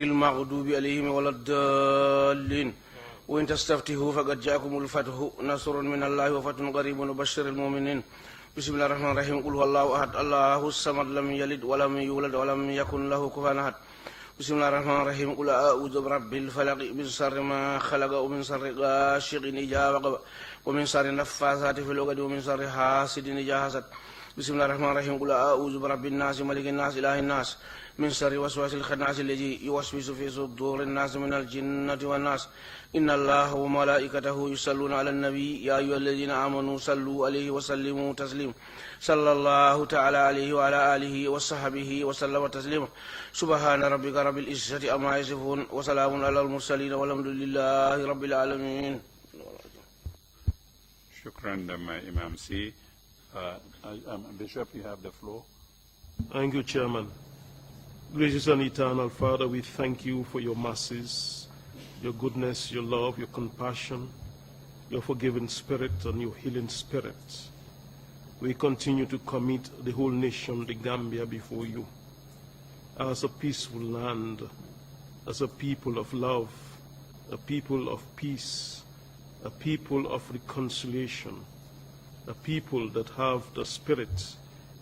المغضوب عليهم ولا الضالين وإن تستفتحوا فقد جاءكم الفتح نصر من الله وفتح قريب وبشر المؤمنين بسم الله الرحمن الرحيم قل هو الله أحد الله الصمد لم يلد ولم يولد ولم يكن له كفوا أحد بسم الله الرحمن الرحيم قل أعوذ برب الفلق من شر ما خلق ومن شر غاسق إذا وقب ومن شر النفاثات في العقد ومن شر حاسد إذا حسد بسم الله الرحمن الرحيم قل أعوذ برب الناس ملك الناس إله الناس من شر وسواس الخناس الذي يوسوس في صدور الناس من الجنة والناس إن الله وملائكته يصلون على النبي يا أيها الذين آمنوا صلوا عليه وسلموا تسليما صلى الله تعالى عليه وعلى آله وصحبه وسلم تسليما سبحان ربك رب العزة عما يصفون وسلام على المرسلين والحمد لله رب العالمين. Shukran, Imam C. Bishop, you have the floor. Thank you, Chairman. Gracious and eternal Father, we thank you for your mercies, your goodness, your love, your compassion, your forgiving spirit, and your healing spirit. We continue to commit the whole nation, the Gambia, before you, as a peaceful land, as a people of love, a people of peace, a people of reconciliation, a people that have the spirit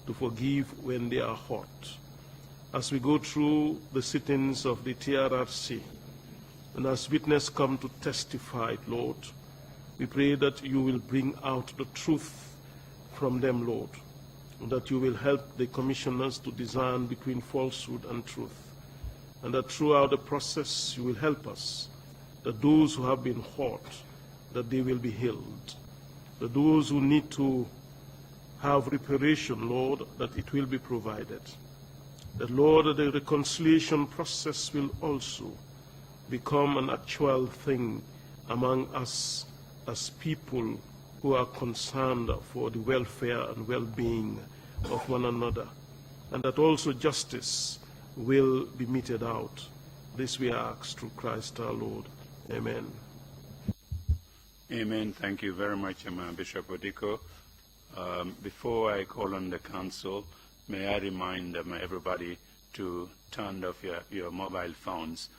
to forgive when they are hurt. As we go through the sittings of the TRRC, and as witnesses come to testify, Lord, we pray that you will bring out the truth from them, Lord, and that you will help the commissioners to discern between falsehood and truth, and that throughout the process you will help us, that those who have been hurt, that they will be healed, that those who need to have reparation, Lord, that it will be provided. That, Lord, the reconciliation process will also become an actual thing among us as people who are concerned for the welfare and well-being of one another, and that also justice will be meted out. This we ask through Christ our Lord. Amen. Amen. Thank you very much, Bishop Odiko. Before I call on the council, may I remind everybody to turn off your mobile phones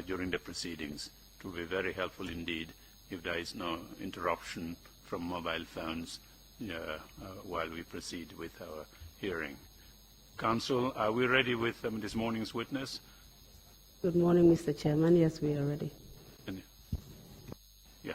during the proceedings. It will be very helpful indeed if there is no interruption from mobile phones while we proceed with our hearing. Council, are we ready with this morning's witness? Good morning, Mr. Chairman. Yes, we are ready. Yeah.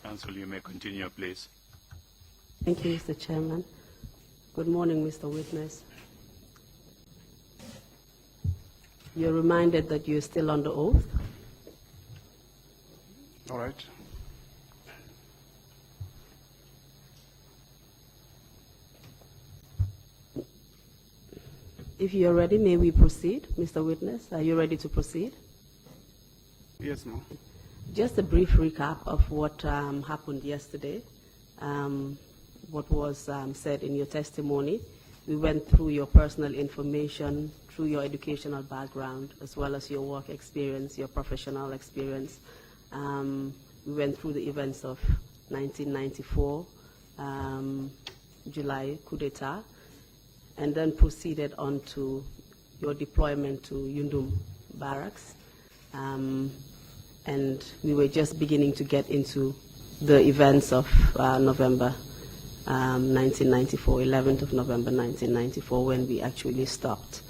Council, you may continue, please. Thank you, Mr. Chairman. Good morning, Mr. Witness. You're reminded that you're still under oath. All right. If you're ready, may we proceed, Mr. Witness? Are you ready to proceed? Yes, ma'am. Just a brief recap of what happened yesterday, what was said in your testimony. We went through your personal information, through your educational background, as well as your work experience, your professional experience. We went through the events of 1994, July coup d'etat, and then proceeded on to your deployment to Yundum Barracks. And we were just beginning to get into the events of November 1994, 11th of November 1994, when we actually stopped.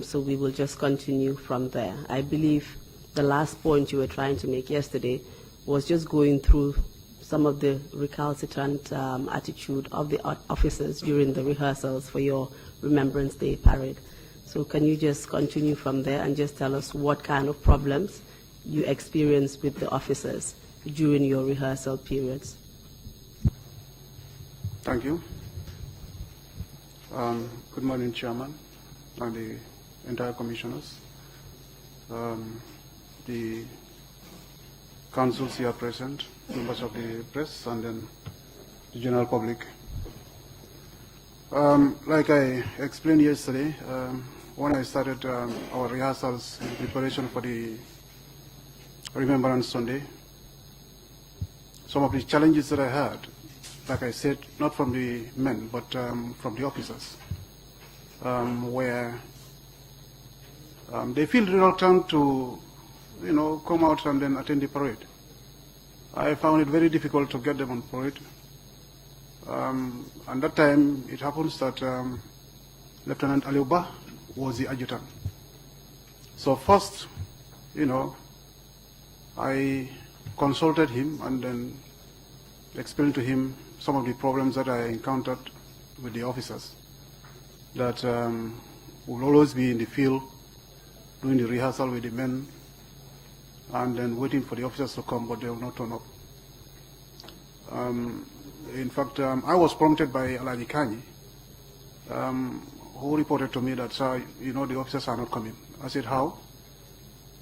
So we will just continue from there. I believe the last point you were trying to make yesterday was just going through some of the recalcitrant attitude of the officers during the rehearsals for your Remembrance Day parade. So can you just continue from there and just tell us what kind of problems you experienced with the officers during your rehearsal periods? Thank you. Good morning, Chairman and the entire commissioners, the councils here present, members of the press, and then the general public. Like I explained yesterday, when I started our rehearsals in preparation for the Remembrance Sunday, some of the challenges that I had, like I said, not from the men, but from the officers, where they feel reluctant to, come out and then attend the parade. I found it very difficult to get them on parade. And that time, it happens that Lieutenant Aliuba was the adjutant. So first, I consulted him and then explained to him some of the problems that I encountered with the officers, that will always be in the field doing the rehearsal with the men and then waiting for the officers to come, but they will not turn up. In fact, I was prompted by Alani Kanyi, who reported to me that, sir, the officers are not coming. I said, how?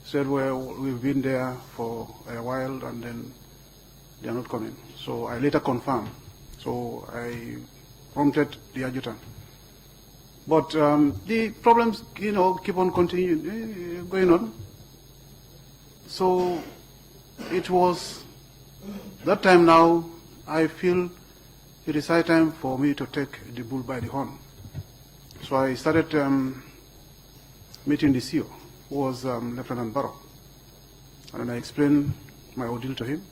He said, well, we've been there for a while and then they are not coming. So I later confirmed. So I prompted the adjutant. But the problems, keep on continuing, going on. So it was that time now, I feel it is high time for me to take the bull by the horn. So I started meeting the CEO, who was Lieutenant Barrow. And I explained my ordeal to him.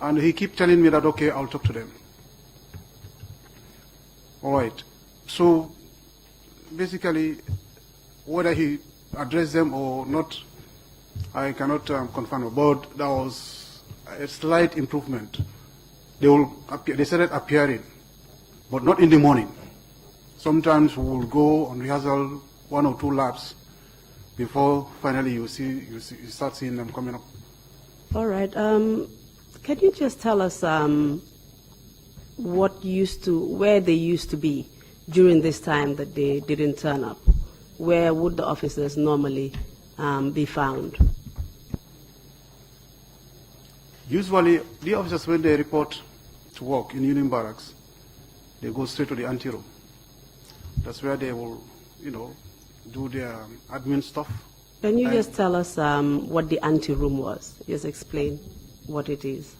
And he kept telling me that, okay, I'll talk to them. All right. So basically, whether he addressed them or not, I cannot confirm. But there was a slight improvement. They started appearing, but not in the morning. Sometimes we will go on rehearsal 1 or 2 laps before finally you start seeing them coming up. All right. Can you just tell us where they used to be during this time that they didn't turn up? Where would the officers normally be found? Usually, the officers, when they report to work in Union Barracks, they go straight to the anteroom. That's where they will, do their admin stuff. Can you just tell us what the anteroom was? Just explain what it is.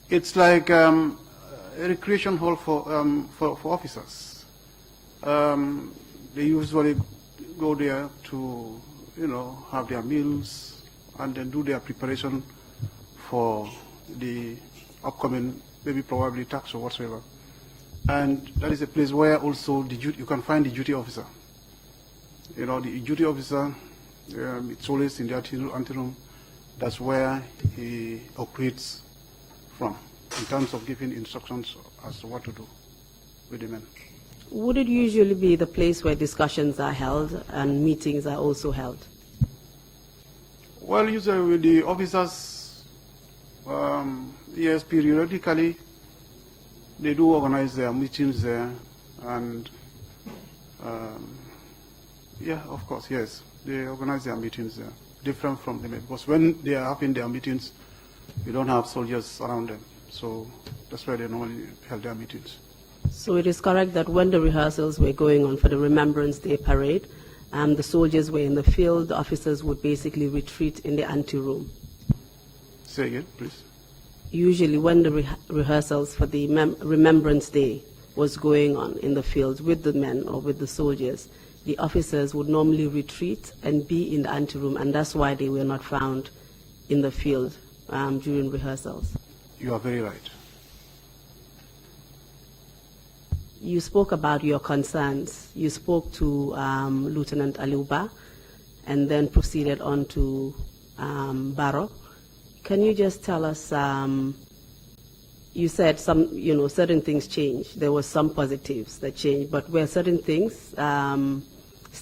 It's like a recreation hall for officers. They usually go there to, have their meals and then do their preparation for the upcoming, maybe probably tax or whatsoever. And that is a place where also you can find the duty officer. The duty officer, it's always in the anteroom. That's where he operates from in terms of giving instructions as to what to do with the men. Would it usually be the place where discussions are held and meetings are also held? Well, usually with the officers, yes, periodically, they do organize their meetings there, and yeah, of course, yes, they organize their meetings there, different from the men, because when they are having their meetings, we don't have soldiers around them, so that's where they normally held their meetings. So it is correct that when the rehearsals were going on for the Remembrance Day parade, the soldiers were in the field, the officers would basically retreat in the anteroom. Say again, please. Usually when the rehearsals for the Remembrance Day was going on in the field with the men or with the soldiers, the officers would normally retreat and be in the anteroom, and that's why they were not found in the field during rehearsals. You are very right. You spoke about your concerns. You spoke to Lieutenant Aliuba and then proceeded on to Barrow. can you just tell us, you said some, certain things changed. There were some positives that changed, but were certain things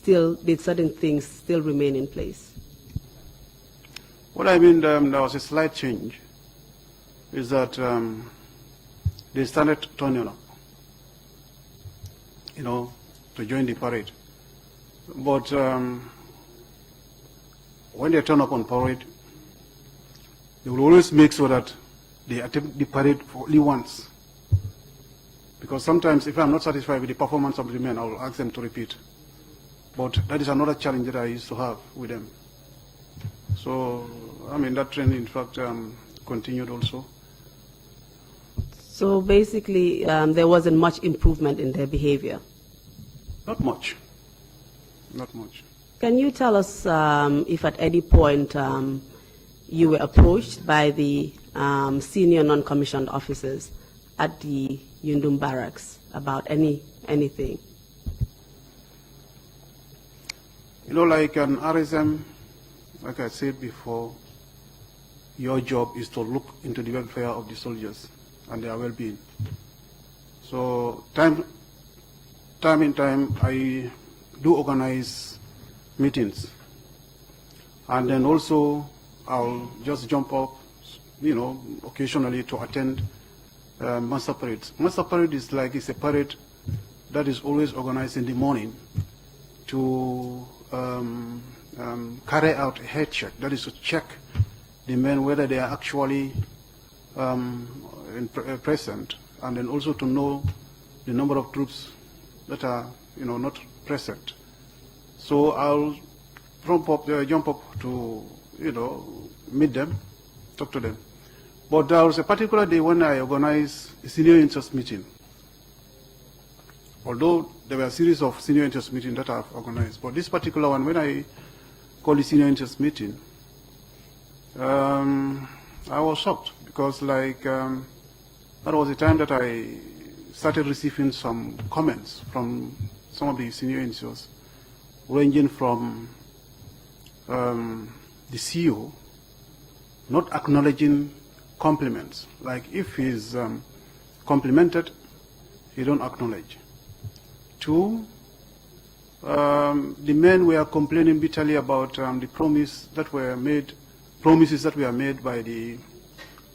did certain things still remain in place? What I mean, there was a slight change, is that they started turning up, to join the parade. But when they turn up on parade, they will always make sure that they attempt the parade for only once. Because sometimes, if I'm not satisfied with the performance of the men, I will ask them to repeat. But that is another challenge that I used to have with them. So, that trend, in fact, continued also. So basically, there wasn't much improvement in their behavior? Not much. Not much. Can you tell us if at any point you were approached by the senior non-commissioned officers at the Yundum barracks about anything? Like an RSM, like I said before, your job is to look into the welfare of the soldiers and their well-being. So time in time, I do organize meetings. And then also, I'll just jump up, occasionally to attend master parades. Master parade is it's a parade that is always organized in the morning to carry out a head check. That is to check the men whether they are actually present, and then also to know the number of troops that are not present. So I'll jump up to meet them, talk to them. But there was a particular day when I organized a senior interest meeting. Although there were a series of senior interest meetings that I've organized, but this particular one, when I called the senior interest meeting, I was shocked because that was the time that I started receiving some comments from some of the senior interest, ranging from the CEO not acknowledging compliments. Like if he's complimented, he don't acknowledge. Two, the men were complaining bitterly about the promises that were made by the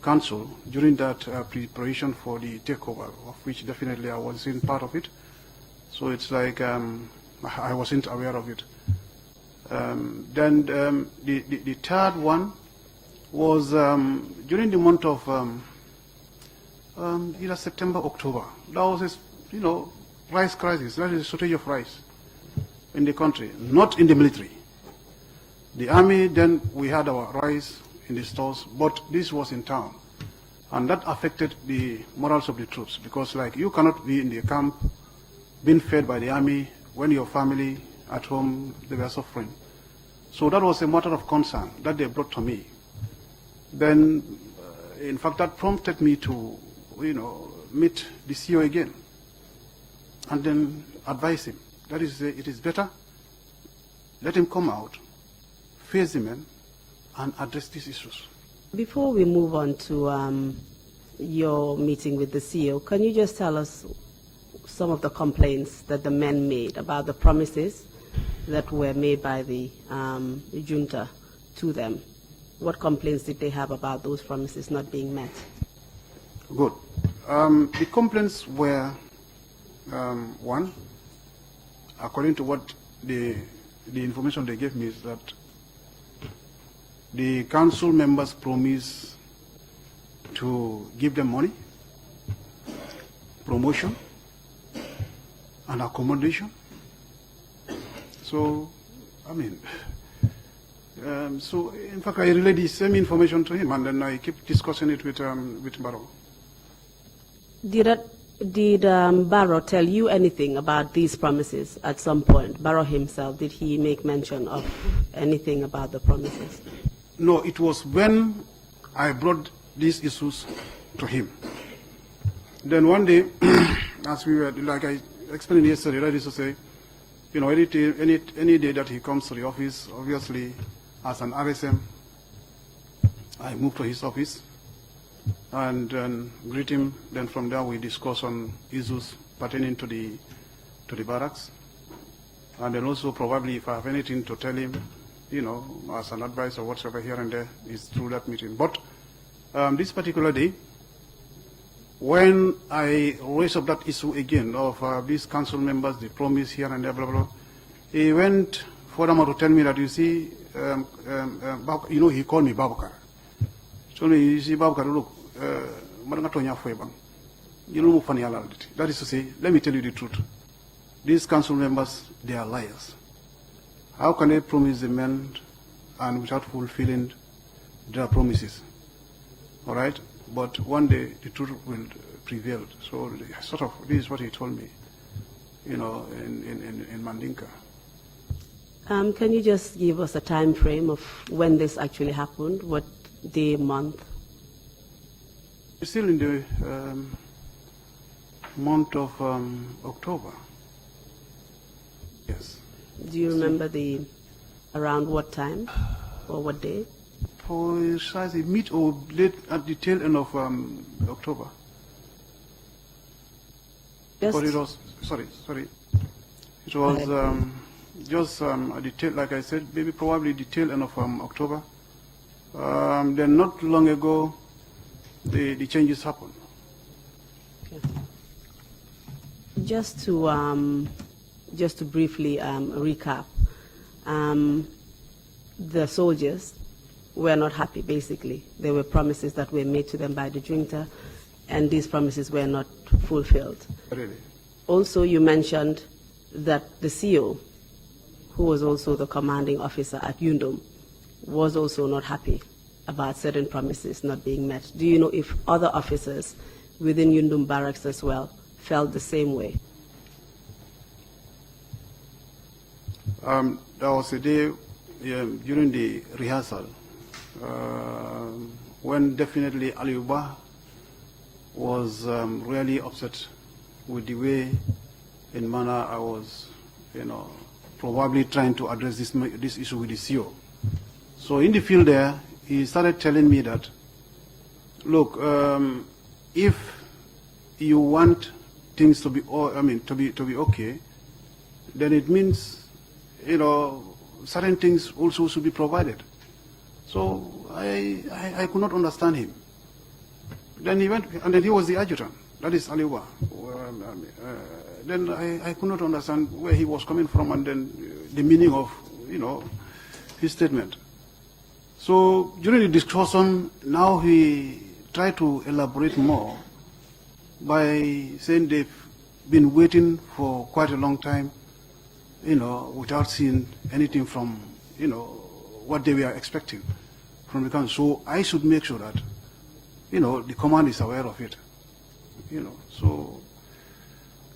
council during that preparation for the takeover, of which definitely I wasn't part of it. So it's like I wasn't aware of it. Then the third one was during the month of either September, October. There was this, rice crisis. That is a shortage of rice in the country, not in the military. The army, then we had our rice in the stores, but this was in town. And that affected the morals of the troops because you cannot be in the camp being fed by the army when your family at home, they were suffering. So that was a matter of concern that they brought to me. Then, in fact, that prompted me to, meet the CEO again and then advise him. That is, it is better, let him come out, face the men, and address these issues. Before we move on to your meeting with the CEO, can you just tell us some of the complaints that the men made about the promises that were made by the junta to them? What complaints did they have about those promises not being met? Good. The complaints were, one, according to what the information they gave me, is that the council members promised to give them money, promotion, and accommodation. So, so in fact, I relayed the same information to him, and then I keep discussing it with Barrow. Did Barrow tell you anything about these promises at some point? Barrow himself, did he make mention of anything about the promises? No, it was when I brought these issues to him. Then one day, as we were, like I explained yesterday, that is to say, any day that he comes to the office, obviously, as an RSM, I moved to his office and greet him. Then from there we discuss on issues pertaining to the barracks. And then also probably if I have anything to tell him, as an advice or whatever here and there, is through that meeting. But this particular day, when I raised up that issue again of these council members, the promise here and there, blah, blah, blah, he went furthermore to tell me that, you see, he called me Babakar. He told me, you see, Babakar, look, that is to say, let me tell you the truth. These council members, they are liars. How can they promise the men and without fulfilling their promises? All right? But one day the truth will prevail. So sort of, this is what he told me, in Mandinka. Can you just give us a time frame of when this actually happened? What day, month? It's still in the month of October. Yes. Do you remember around what time or what day? Precisely mid or late at the tail end of October. Just But it was, sorry. It was just at the tail, like I said, maybe probably the tail end of October. Then not long ago, the changes happened. Okay. Just to briefly recap, the soldiers were not happy, basically. There were promises that were made to them by the junta, and these promises were not fulfilled. Really? Also, you mentioned that the CO, who was also the commanding officer at Yundum, was also not happy about certain promises not being met. Do you know if other officers within Yundum barracks as well felt the same way? There was a day during the rehearsal when definitely Aliuba was really upset with the way in manner I was, probably trying to address this issue with the CO. So in the field there, he started telling me that, look, if you want things to be, to be okay, then it means, certain things also should be provided. So I could not understand him. Then he went, and then he was the adjutant. That is Aliwa. Then I could not understand where he was coming from and then the meaning of, his statement. So during the discussion, now he tried to elaborate more by saying they've been waiting for quite a long time, without seeing anything from, what they were expecting from the council. So I should make sure that, the command is aware of it, So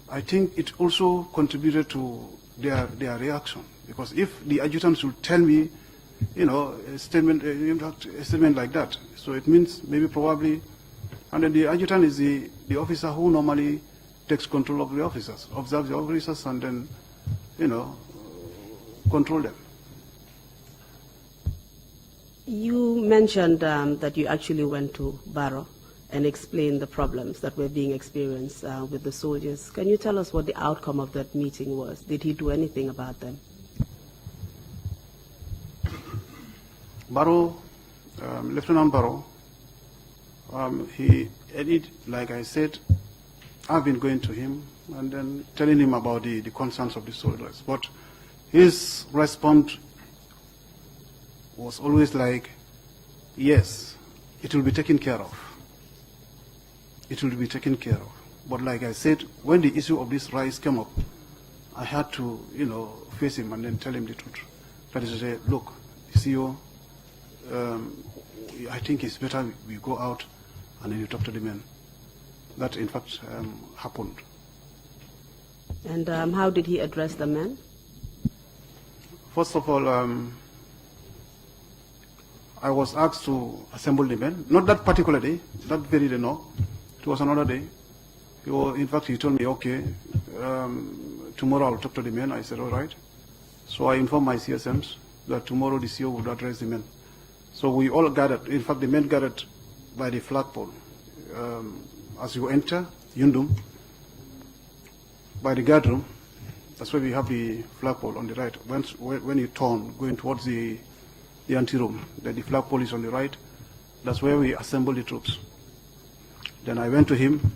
I think it also contributed to their reaction, because if the adjutant should tell me, a statement like that, so it means maybe probably, and then the adjutant is the officer who normally takes control of the officers, observes the officers, and then, control them. You mentioned that you actually went to Barrow and explained the problems that were being experienced with the soldiers. Can you tell us what the outcome of that meeting was? Did he do anything about them? Barrow, Lieutenant Barrow, he did, like I said, I've been going to him and then telling him about the concerns of the soldiers. But his response was always like, yes, it will be taken care of. It will be taken care of. But like I said, when the issue of this rise came up, I had to, face him and then tell him the truth. That is to say, look, CEO, I think it's better we go out and then you talk to the men. That, in fact, happened. And how did he address the men? First of all, I was asked to assemble the men. Not that particular day, that very day, no. It was another day. In fact, he told me, okay, tomorrow I'll talk to the men. I said, all right. So I informed my CSMs that tomorrow the CEO would address the men. So we all gathered. In fact, the men gathered by the flagpole. As you enter Yundum, by the guard room, that's where we have the flagpole on the right. When you turn, going towards the anteroom, then the flagpole is on the right. That's where we assemble the troops. Then I went to him,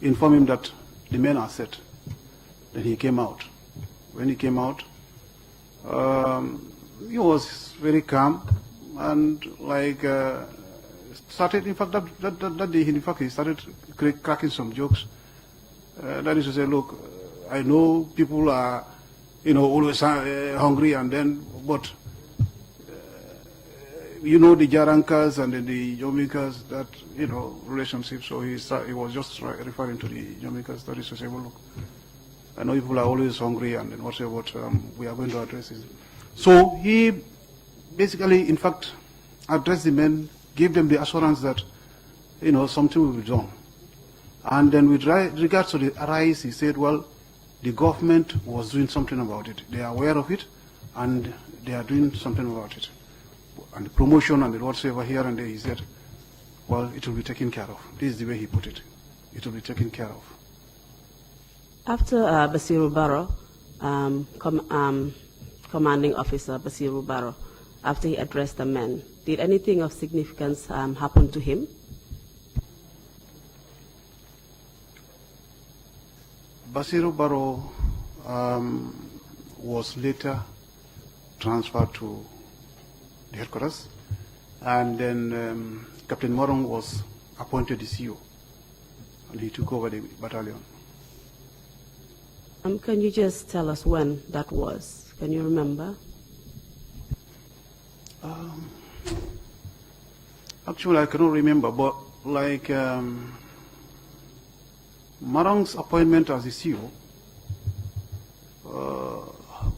informed him that the men are set. Then he came out. When he came out, he was very calm and started, in fact, that day, in fact, he started cracking some jokes. That is to say, look, I know people are, always hungry, but the Jarankas and the Jomikas, that, relationship. So he was just referring to the Jomikas. That is to say, well, look, I know people are always hungry and then whatever, but we are going to address it. So he basically, in fact, addressed the men, gave them the assurance that, something will be done. And then with regards to the arise, he said, well, the government was doing something about it. They are aware of it, and they are doing something about it. And the promotion and the whatsoever here and there, he said, well, it will be taken care of. This is the way he put it. It will be taken care of. After Basiru Barrow, commanding officer Basiru Barrow, after he addressed the men, did anything of significance happen to him? Basiru Barrow was later transferred to the headquarters, and then Captain Morong was appointed the CEO, and he took over the battalion. Can you just tell us when that was? Can you remember? Actually, I cannot remember, but Morong's appointment as the CEO,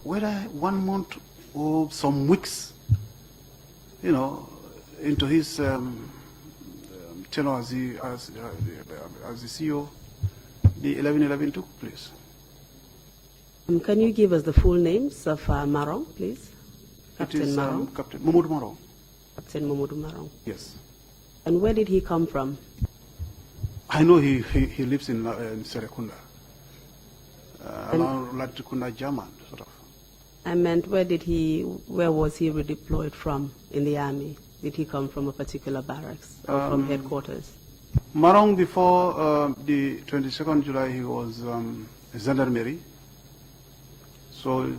whether 1 month or some weeks, into his tenure as the CEO, the 11/11 took place. Can you give us the full names of Morong, please? Captain Morong? Captain Mamoudou Morong. Captain Mamoudou Morong. Yes. And where did he come from? I know he lives in Serekunda, around Latikunda, German, sort of. I meant, where was he redeployed from in the army? Did he come from a particular barracks or from headquarters? Morong, before the 22nd July, he was a gendarmerie. So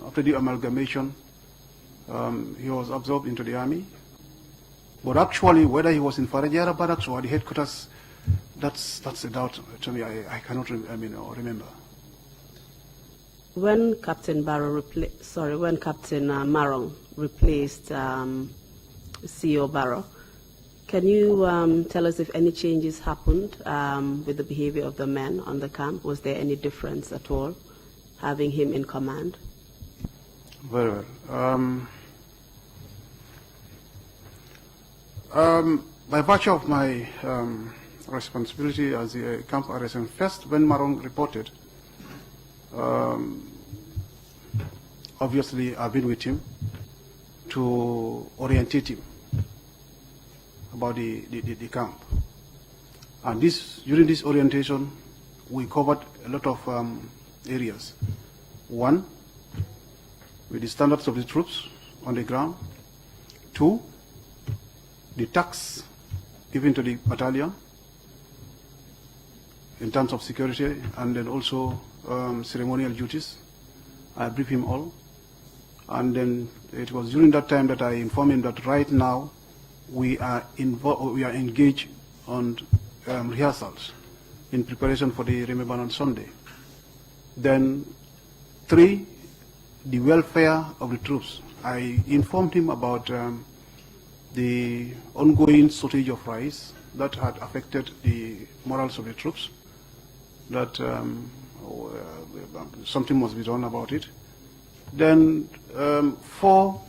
after the amalgamation, he was absorbed into the army. But actually, whether he was in Farajara barracks or the headquarters, that's a doubt to me. I cannot remember. When Captain Morong replaced CEO Barrow, can you tell us if any changes happened with the behavior of the men on the camp? Was there any difference at all, having him in command? Very well. By virtue of my responsibility as a camp RSM, first when Morong reported, obviously I've been with him to orientate him about the camp. And during this orientation, we covered a lot of areas. One, with the standards of the troops on the ground. Two, the tax given to the battalion in terms of security, and then also ceremonial duties. I briefed him all. And then it was during that time that I informed him that right now we are engaged on rehearsals in preparation for the Remembrance Sunday. Then 3, the welfare of the troops. I informed him about the ongoing shortage of rice that had affected the morals of the troops, that something must be done about it. Then 4,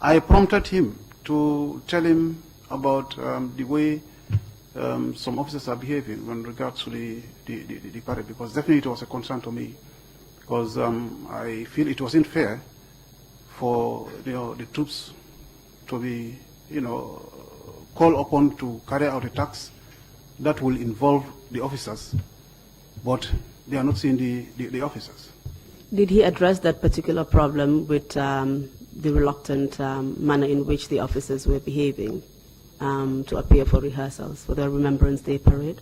I prompted him to tell him about the way some officers are behaving in regards to the parade, because definitely it was a concern to me, because I feel it wasn't fair for the troops to be called upon to carry out attacks that will involve the officers, but they are not seeing the officers. Did he address that particular problem with the reluctant manner in which the officers were behaving to appear for rehearsals for the Remembrance Day parade?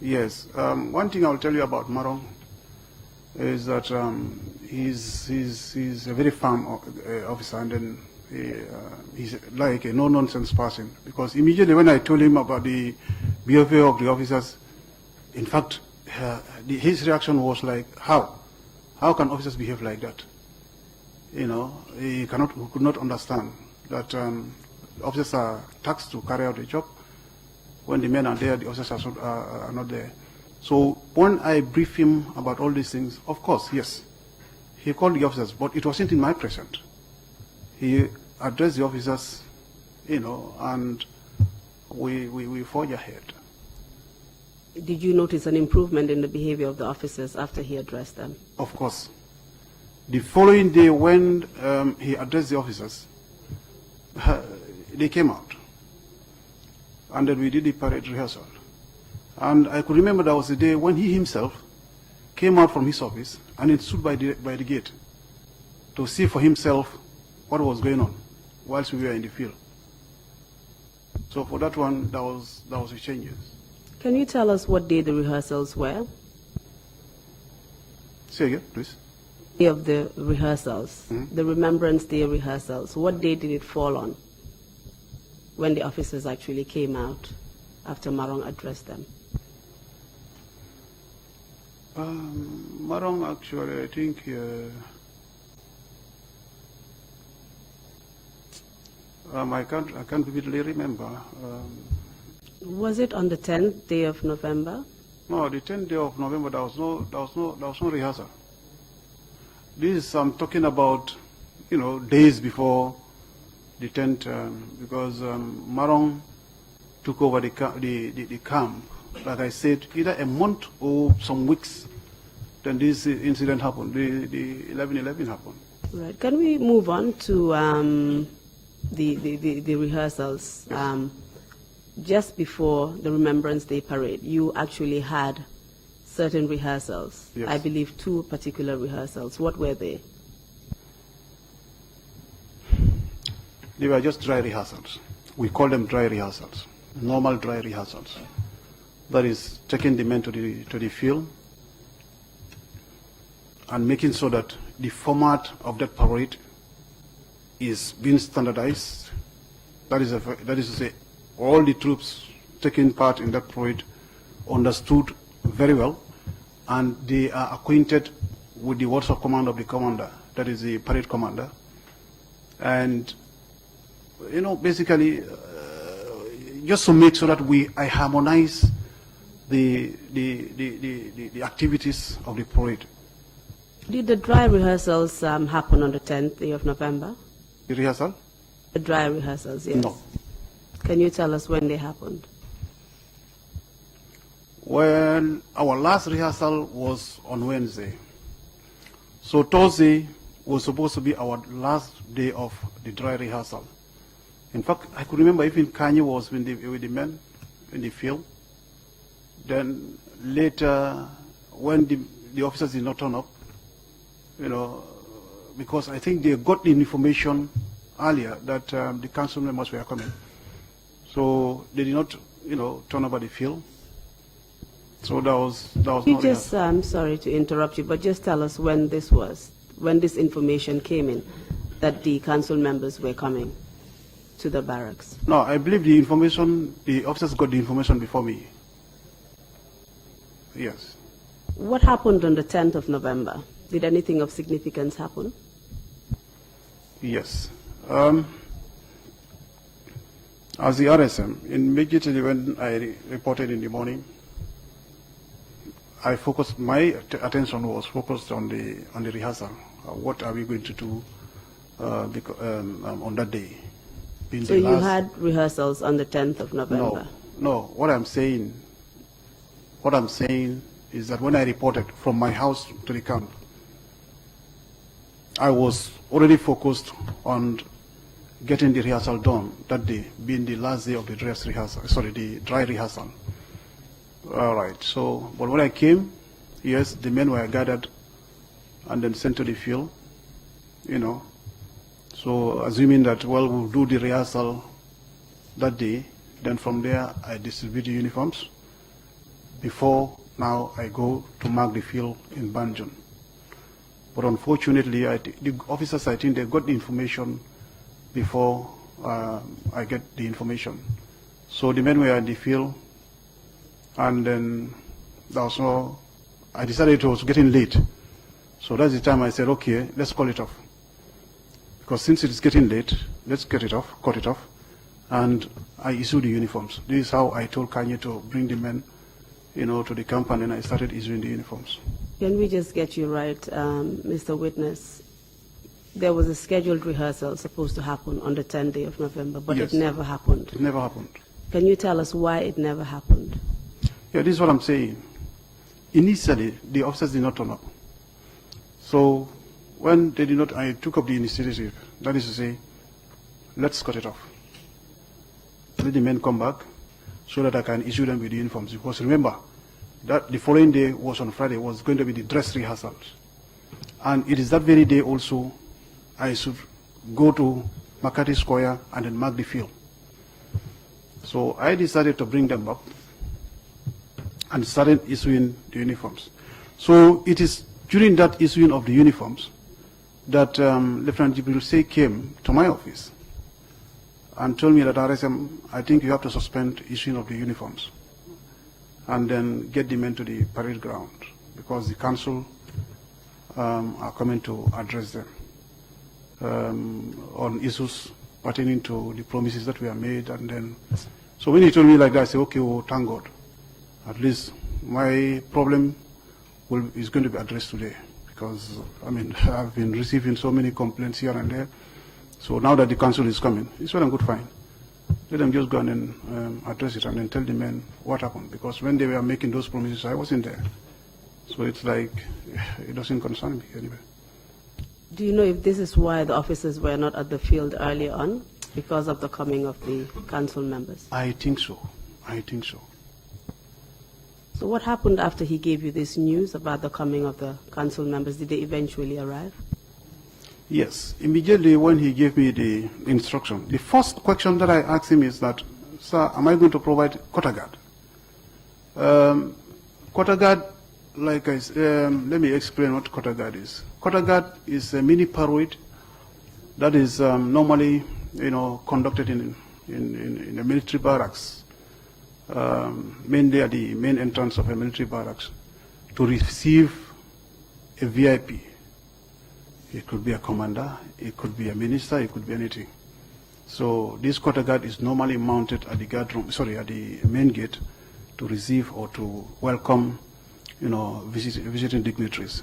Yes. One thing I'll tell you about Marong is that he's a very firm officer, and then he's like a no-nonsense person, because immediately when I told him about the behavior of the officers, in fact, his reaction was like, how can officers behave like that? He could not understand that officers are tasked to carry out the job. When the men are there, the officers are not there. So when I briefed him about all these things, of course, yes, he called the officers, but it wasn't in my presence. He addressed the officers, and we forged ahead. Did you notice an improvement in the behavior of the officers after he addressed them? Of course. The following day, when he addressed the officers, they came out, and then we did the parade rehearsal. And I could remember that was the day when he himself came out from his office and he stood by the gate to see for himself what was going on whilst we were in the field. So for that one, that was the changes. Can you tell us what day the rehearsals were? Say again, please. Day of the rehearsals, the Remembrance Day rehearsals. What day did it fall on when the officers actually came out after Marong addressed them? Marong, actually, I think I can't vividly remember. Was it on the 10th day of November? No, the 10th day of November, there was no rehearsal. This I'm talking about, days before the 10th, because Marong took over the camp. Like I said, either a month or some weeks, then this incident happened. The 11/11 happened. Right. Can we move on to the rehearsals? Yes. Just before the Remembrance Day parade, you actually had certain rehearsals. Yes. I believe 2 particular rehearsals. What were they? They were just dry rehearsals. We call them dry rehearsals, normal dry rehearsals. That is taking the men to the field and making sure that the format of that parade is being standardized. That is to say, all the troops taking part in that parade understood very well, and they are acquainted with the words of command of the commander, that is the parade commander. And basically, just to make sure that I harmonize the activities of the parade. Did the dry rehearsals happen on the 10th day of November? The rehearsal? The dry rehearsals, yes. No. Can you tell us when they happened? Well, our last rehearsal was on Wednesday. So Thursday was supposed to be our last day of the dry rehearsal. In fact, I could remember even Kanye was with the men in the field. Then later, when the officers did not turn up, because I think they got the information earlier that the council members were coming. So they did not, turn up at the field. So that was You just, I'm sorry to interrupt you, but just tell us when this was, when this information came in, that the council members were coming to the barracks. No, I believe the officers got the information before me. Yes. What happened on the 10th of November? Did anything of significance happen? Yes. As the RSM, immediately when I reported in the morning, my attention was focused on the rehearsal. What are we going to do on that day? So you had rehearsals on the 10th of November? No. What I'm saying is that when I reported from my house to the camp, I was already focused on getting the rehearsal done that day, being the last day of the the dry rehearsal. All right, so, but when I came, yes, the men were gathered and then sent to the field, So assuming that, well, we'll do the rehearsal that day, then from there I distribute the uniforms. Before now I go to mark the field in Banjul. But unfortunately, the officers, I think they got the information before I get the information. So the men were in the field, and then I decided it was getting late. So that's the time I said, okay, let's call it off. Because since it's getting late, let's cut it off. And I issued the uniforms. This is how I told Kanye to bring the men, to the camp, and then I started issuing the uniforms. Can we just get you right, Mr. Witness? There was a scheduled rehearsal supposed to happen on the 10th day of November, but Yes. it never happened. It never happened. Can you tell us why it never happened? Yeah, this is what I'm saying. Initially, the officers did not turn up. So when they did not, I took up the initiative. That is to say, let's cut it off. Let the men come back so that I can issue them with the uniforms. Because remember, that the following day was on Friday, was going to be the dress rehearsals. And it is that very day also I should go to Makati Square and then mark the field. So I decided to bring them up and started issuing the uniforms. So it is during that issuing of the uniforms that Lieutenant Jibril Say came to my office and told me that RSM, I think you have to suspend issuing of the uniforms and then get the men to the parade ground because the council are coming to address them on issues pertaining to the promises that we have made. And then, so when he told me like that, I said, okay, well, thank God. At least my problem is going to be addressed today because, I've been receiving so many complaints here and there. So now that the council is coming, it's well and good, fine. Let them just go and then address it and then tell the men what happened. Because when they were making those promises, I wasn't there. So it's like, it doesn't concern me anyway. Do you know if this is why the officers were not at the field early on, because of the coming of the council members? I think so. So what happened after he gave you this news about the coming of the council members? Did they eventually arrive? Yes. Immediately when he gave me the instruction, the first question that I asked him is that, sir, am I going to provide quarter guard? Quarter guard, like I said, let me explain what quarter guard is. Quarter guard is a mini parade that is normally, conducted in a military barracks, mainly at the main entrance of a military barracks, to receive a VIP. It could be a commander, it could be a minister, it could be anything. So this quarter guard is normally mounted at the at the main gate to receive or to welcome, visiting dignitaries.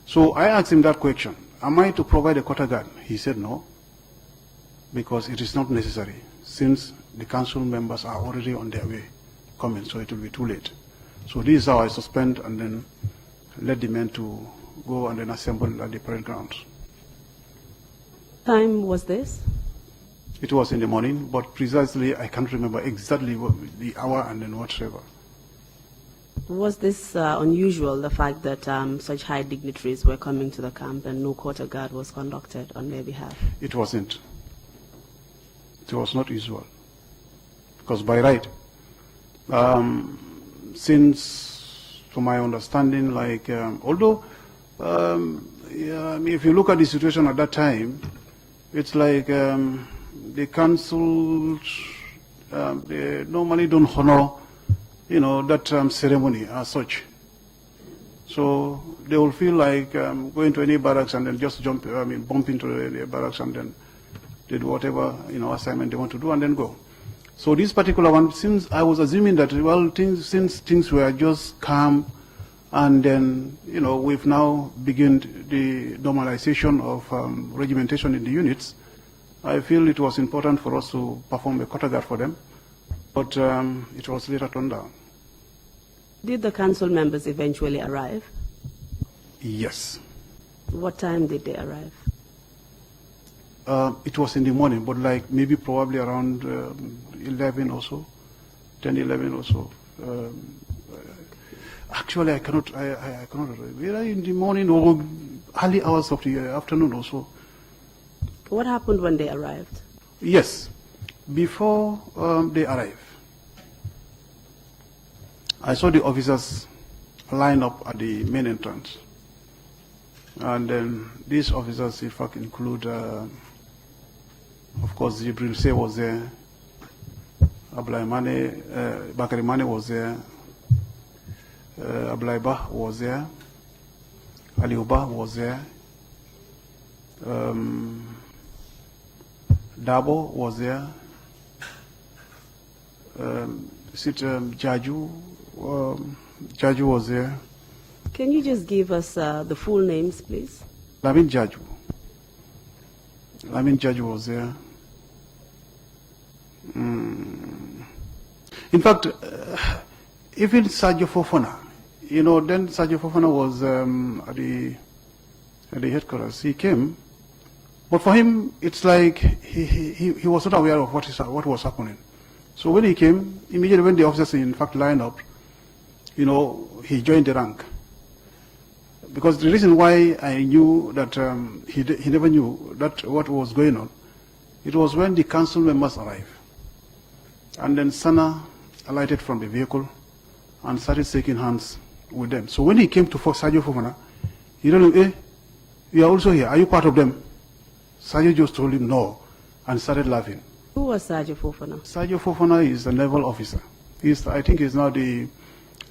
So I asked him that question, am I to provide a quarter guard? He said no, because it is not necessary, since the council members are already on their way coming, so it will be too late. So this is how I suspend and then let the men to go and then assemble at the parade grounds. Time was this? It was in the morning, but precisely I can't remember exactly the hour and then whatever. Was this unusual, the fact that such high dignitaries were coming to the camp and no quarter guard was conducted on their behalf? It wasn't. It was not usual. Because by right, since, to my understanding, although, if you look at the situation at that time, it's like the council, they normally don't honor, that ceremony as such. So they will feel like going to any barracks and then just bump into the barracks and then they do whatever, assignment they want to do and then go. So this particular one, since I was assuming that, since things were just calm, and then, we've now begun the normalization of regimentation in the units, I feel it was important for us to perform a quarter guard for them, but it was later turned down. Did the council members eventually arrive? Yes. What time did they arrive? It was in the morning, but like maybe probably around 11 or so, 10, 11 or so. Actually, I cannot remember. Either in the morning or early hours of the afternoon also. What happened when they arrived? Yes, before they arrived, I saw the officers line up at the main entrance. And then these officers, in fact, include, of course, Jibril Say was there, Ablai Mane, Bakari Mane was there, Ablai Bah was there, Ali Uba was there, Dabo was there, Jaju was there. Can you just give us the full names, please? Lamin Jaju was there. In fact, even Sergio Fofana, then Sergio Fofana was at the headquarters. He came, but for him, it's like he was not aware of what was happening. So when he came, immediately when the officers in fact lined up, he joined the rank. Because the reason why I knew that he never knew that what was going on, it was when the council members arrived. And then Sana alighted from the vehicle and started shaking hands with them. So when he came to Sergio Fofana, he told him, you are also here. Are you part of them? Sergio just told him no and started laughing. Who was Sergio Fofana? Sergio Fofana is a naval officer. I think he's now the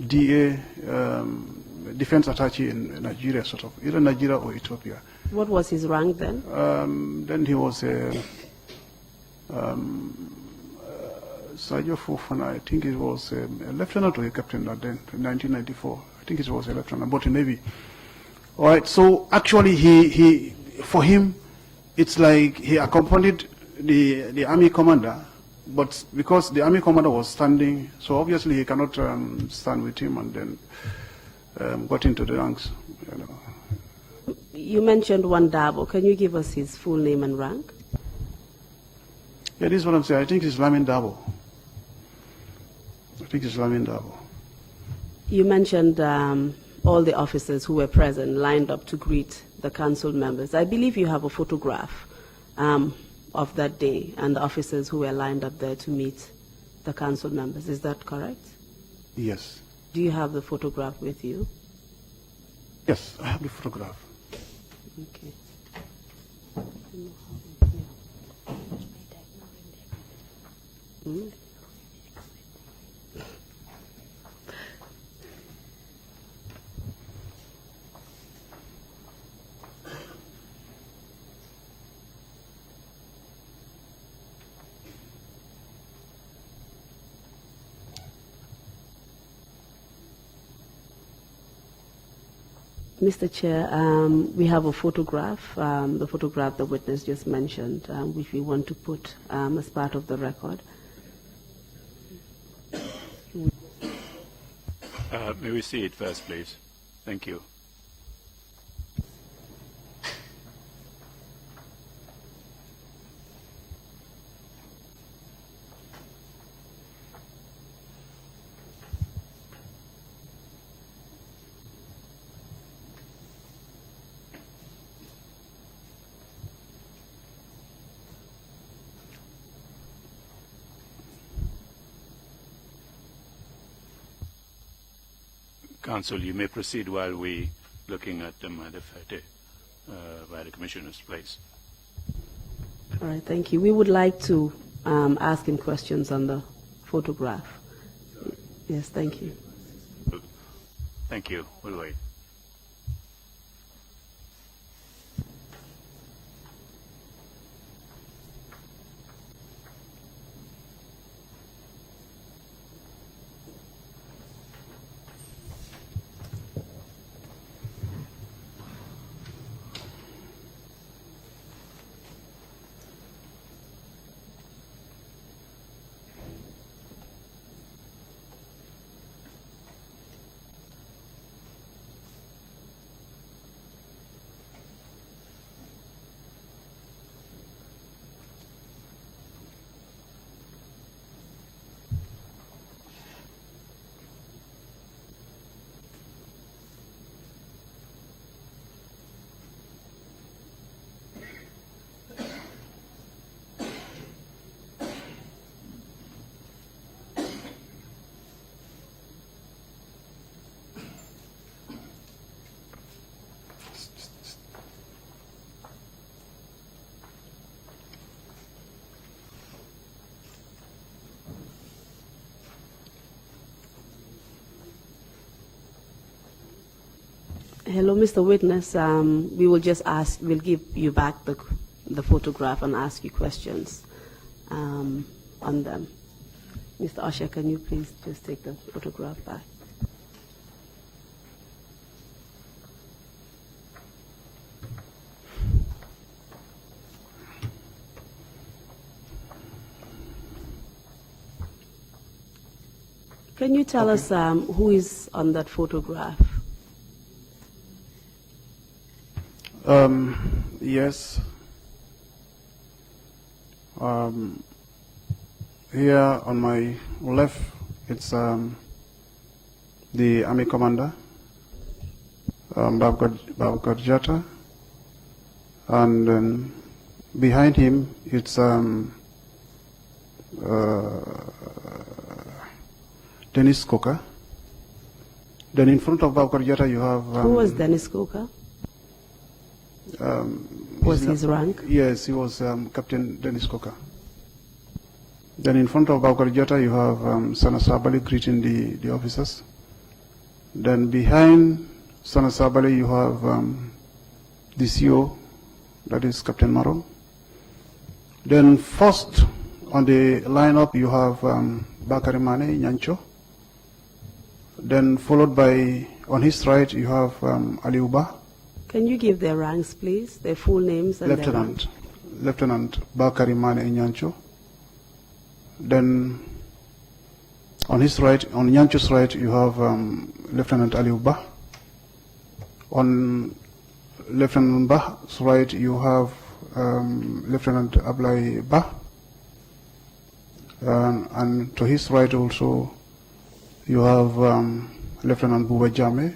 DA, defense attaché in Nigeria, sort of, either Nigeria or Ethiopia. What was his rank then? Then he was Sergio Fofana, I think it was a lieutenant or a captain then, in 1994. I think it was a lieutenant, but maybe. All right, so actually for him, it's like he accompanied the army commander, but because the army commander was standing, so obviously he cannot stand with him, and then got into the ranks. You mentioned one Dabo. Can you give us his full name and rank? Yeah, this is what I'm saying. I think it's Lamin Dabo. You mentioned all the officers who were present lined up to greet the council members. I believe you have a photograph of that day and the officers who were lined up there to meet the council members. Is that correct? Yes. Do you have the photograph with you? Yes, I have the photograph. Okay. Mr. Chair, we have a photograph, the photograph the witness just mentioned, which we want to put as part of the record. May we see it first, please? Thank you. Council, you may proceed while we looking at the Madafate by the Commissioner's place. All right, thank you. We would like to ask him questions on the photograph. Yes, thank you. Thank you. We'll wait. Hello, Mr. Witness. We will just we'll give you back the photograph and ask you questions on them. Mr. Usher, can you please just take the photograph back? Can you tell us who is on that photograph? Yes. Here on my left, it's the Army Commander, Babakar Jatta, and behind him, it's Dennis Coker. Then in front of Babakar Jatta, you have... Who was Dennis Coker? Was his rank? Yes, he was Captain Dennis Coker. Then in front of Babakar Jatta, you have Sana Sabali greeting the officers. Then behind Sana Sabali, you have the CO, that is Captain Maro. Then first on the lineup, you have Bakari Mane Nyancho. Then followed by, on his right, you have Ali Uba. Can you give their ranks, please? Their full names and Lieutenant. Lieutenant Bakari Mane Nyancho. Then on his right, on Nyancho's right, you have Lieutenant Ali Uba. On Lieutenant Ba's right, you have Lieutenant Ablai Ba. And to his right also, you have Lieutenant Buba Jame.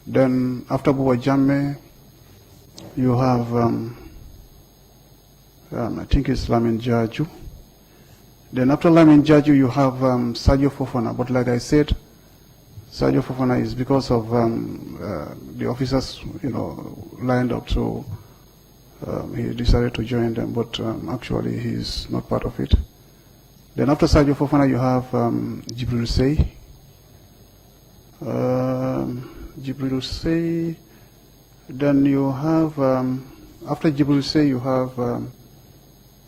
Then after Buba Jame, you have, I think it's Lamin Jaju. Then after Lamin Jaju, you have Sergio Fofana. But like I said, Sergio Fofana is because of the officers, lined up, so he decided to join them. But actually, he's not part of it. Then after Sergio Fofana, you have Jibril Sey. Jibril Sey. Then you have, after Jibril Sey, you have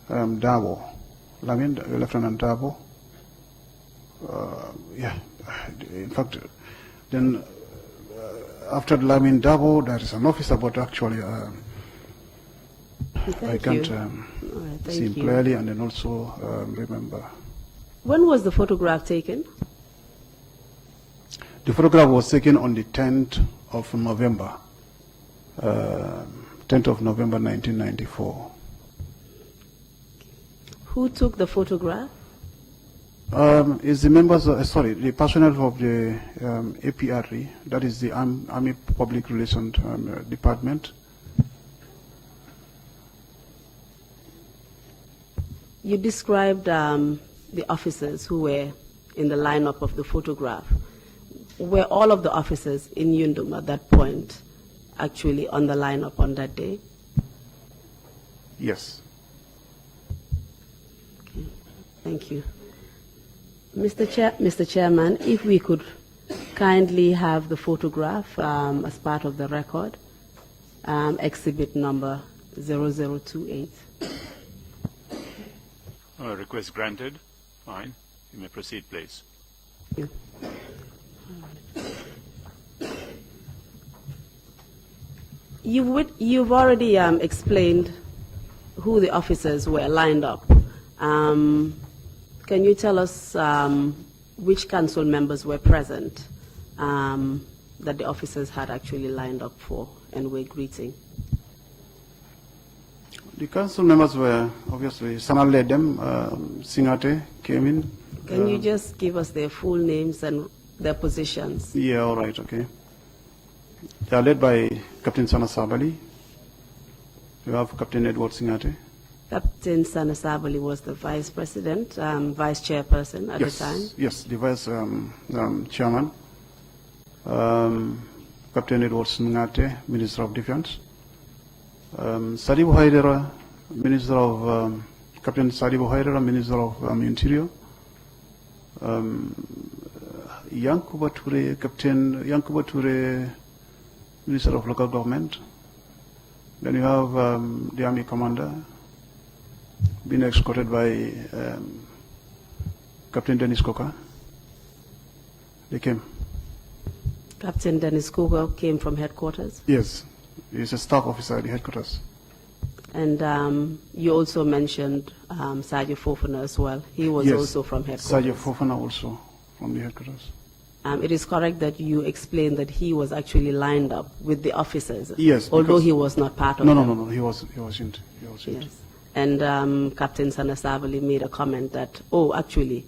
Dabo. Lieutenant Dabo. In fact, then after Lamin Dabo, there is an officer, but actually I can't see him clearly, and then also remember. When was the photograph taken? The photograph was taken on the 10th of November, 10th of November 1994. Who took the photograph? Is the members, the personnel of the APRE, that is the Army Public Relations Department. You described the officers who were in the lineup of the photograph. Were all of the officers in Yundum at that point actually on the lineup on that day? Yes. Okay. Thank you. Mr. Chairman, if we could kindly have the photograph as part of the record, exhibit number 0028. Request granted. Fine. You may proceed, please. Thank you. You've already explained who the officers were lined up. Can you tell us which council members were present that the officers had actually lined up for and were greeting? The council members were, obviously, Sana led them, Singate came in. Can you just give us their full names and their positions? Yeah, all right, okay. They are led by Captain Sana Sabali. You have Captain Edward Singate. Captain Sana Sabali was the vice president, vice chairperson at the time? Yes, the vice chairman. Captain Edward Singate, Minister of Defense. Sadibu Haidera, Minister of, Captain Sadibu Haidera, Minister of Interior. Yankuba Ture, Captain Yankuba Ture, Minister of Local Government. Then you have the Army Commander being escorted by Captain Dennis Coker. They came. Captain Dennis Cougar came from headquarters? Yes, he's a staff officer at the headquarters. And you also mentioned Sergeant Fofana as well. He was Yes, also from headquarters. Sergeant Fofana also from the headquarters. It is correct that you explained that he was actually lined up with the officers. Yes, although because- he was not part of No, them. no, he wasn't. Yes. And Captain Sanasavali made a comment that, oh, actually,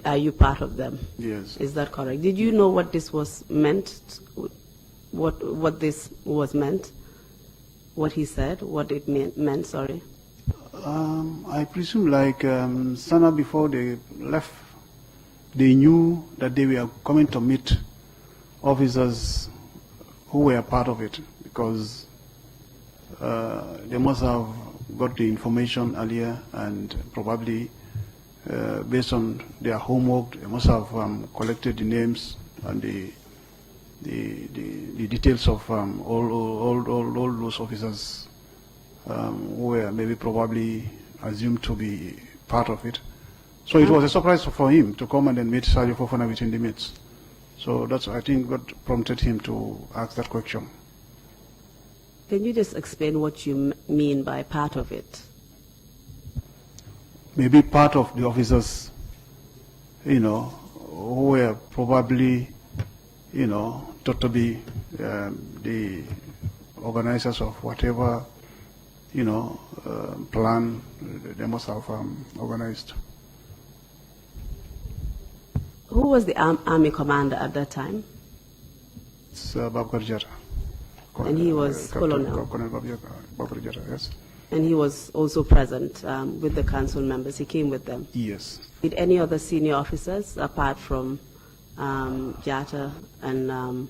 are you part of them? Yes. Is that correct? Did you know what this was meant? What this was meant? What he said? What it meant? Sorry. I presume like Sana before they left, they knew that they were coming to meet officers who were part of it because they must have got the information earlier and probably based on their homework, they must have collected the names and the details of all those officers who were maybe probably assumed to be part of it. So it was a surprise for him to come and then meet Sergeant Fofana within the midst. So that's, I think, what prompted him to ask that question. Can you just explain what you mean by part of it? Maybe part of the officers, who were probably, thought to be the organizers of whatever, plan they must have organized. Who was the army commander at that time? It's Babkar Jata. And he was Colonel. Colonel Babkar Jata, yes. And he was also present with the council members. He came with them. Yes. Did any other senior officers, apart from Jata and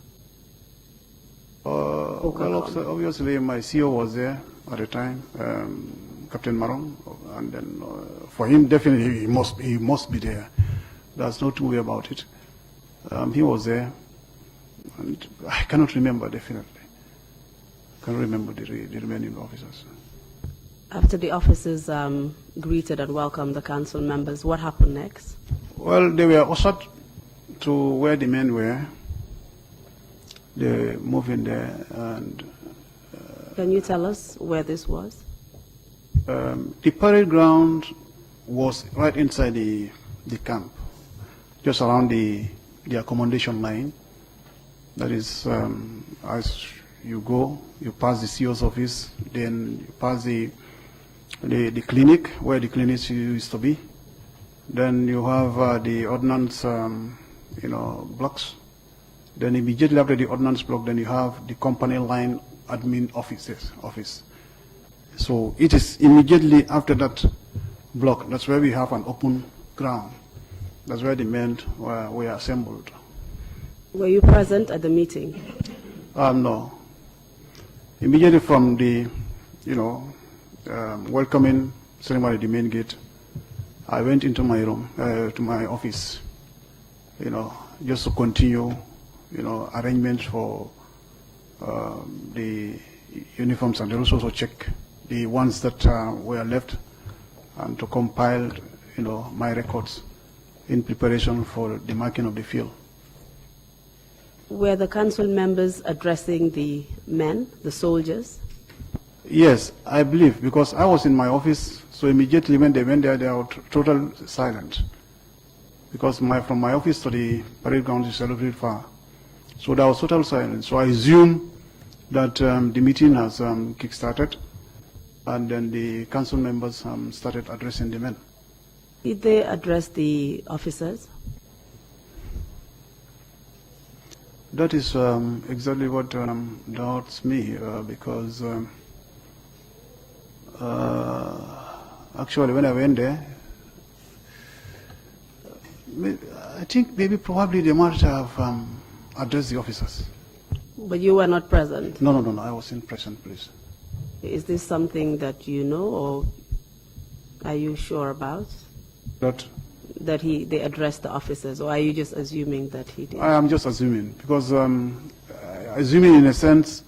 Well, obviously my CEO was there at the time, Captain Marong, and then for him definitely he must be there. There's no two way about it. He was there, and I cannot remember definitely. I can't remember the remaining officers. After the officers greeted and welcomed the council members, what happened next? Well, they were ushered to where the men were. They moved in there, and Can you tell us where this was? the parade ground was right inside the camp, just around the accommodation line. That is, as you go, you pass the CO's office, then you pass the clinic, where the clinic used to be. Then you have the ordnance, blocks. Then immediately after the ordnance block, then you have the company line admin office. So it is immediately after that block. That's where we have an open ground. That's where the men were assembled. Were you present at the meeting? No. Immediately from the, welcoming ceremony at the main gate, I went into my room, to my office, just to continue, arrangements for the uniforms, and also check the ones that were left, and to compile, my records in preparation for the marking of the field. Were the council members addressing the men, the soldiers? Yes, I believe, because I was in my office, so immediately when they went there, they were total silent. Because from my office to the parade ground is a little bit far. So there was total silence. So I assume that the meeting has kick-started, and then the council members started addressing the men. Did they address the officers? That is exactly what doubts me, because actually when I went there, I think maybe probably they might have addressed the officers. But you were not present. No, I wasn't present, please. Is this something that you know, or are you sure about? That They addressed the officers, or are you just assuming that he did? I am just assuming, because I assuming in a sense,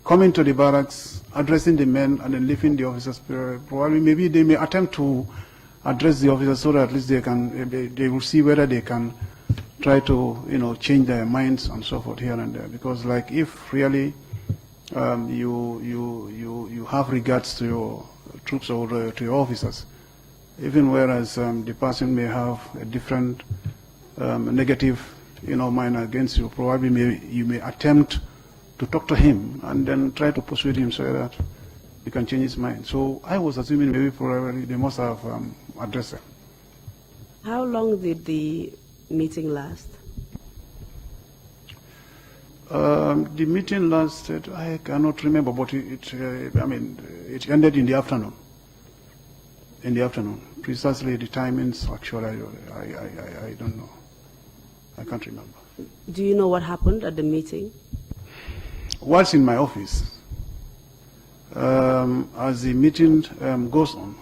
coming to the barracks, addressing the men, and then leaving the officers. Probably, maybe they may attempt to address the officers so that at least they will see whether they can try to, change their minds and so forth here and there. Because, like, if really you have regards to your troops or to your officers, even whereas the person may have a different negative, mind against you, probably you may attempt to talk to him and then try to persuade him so that he can change his mind. So I was assuming maybe probably they must have addressed him. How long did the meeting last? The meeting lasted, I cannot remember, but it ended in the afternoon. In the afternoon. Precisely the timings, actually, I don't know. I can't remember. Do you know what happened at the meeting? Whilst in my office, as the meeting rolls on,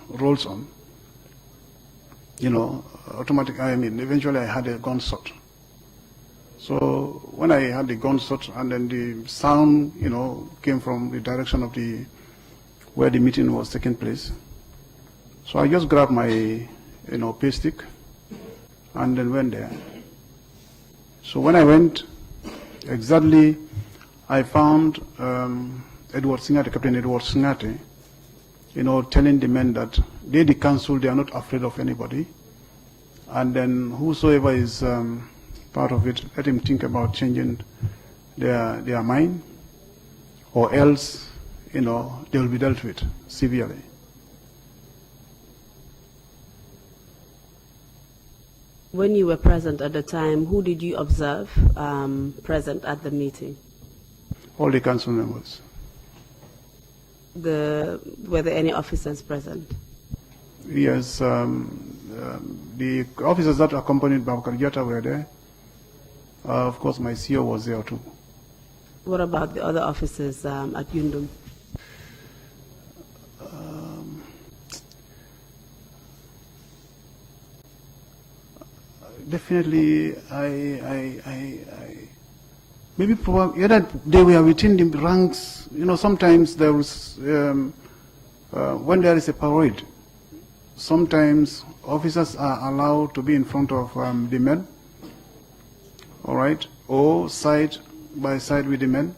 eventually I had a gunshot. So when I had the gunshot and then the sound, came from the direction of where the meeting was taking place. So I just grabbed my, pay stick and then went there. So when I went, exactly, I found Captain Edward Singate, telling the men that they, the council, they are not afraid of anybody. And then whosoever is part of it, let him think about changing their mind, or else, they will be dealt with severely. When you were present at the time, who did you observe present at the meeting? All the council members. Were there any officers present? Yes, the officers that accompanied Babakar Jatta were there. Of course, my CEO was there too. What about the other officers at Yundum? Definitely, maybe probably either they were within the ranks. Sometimes there was when there is a parade. Sometimes officers are allowed to be in front of the men. All right, or side by side with the men.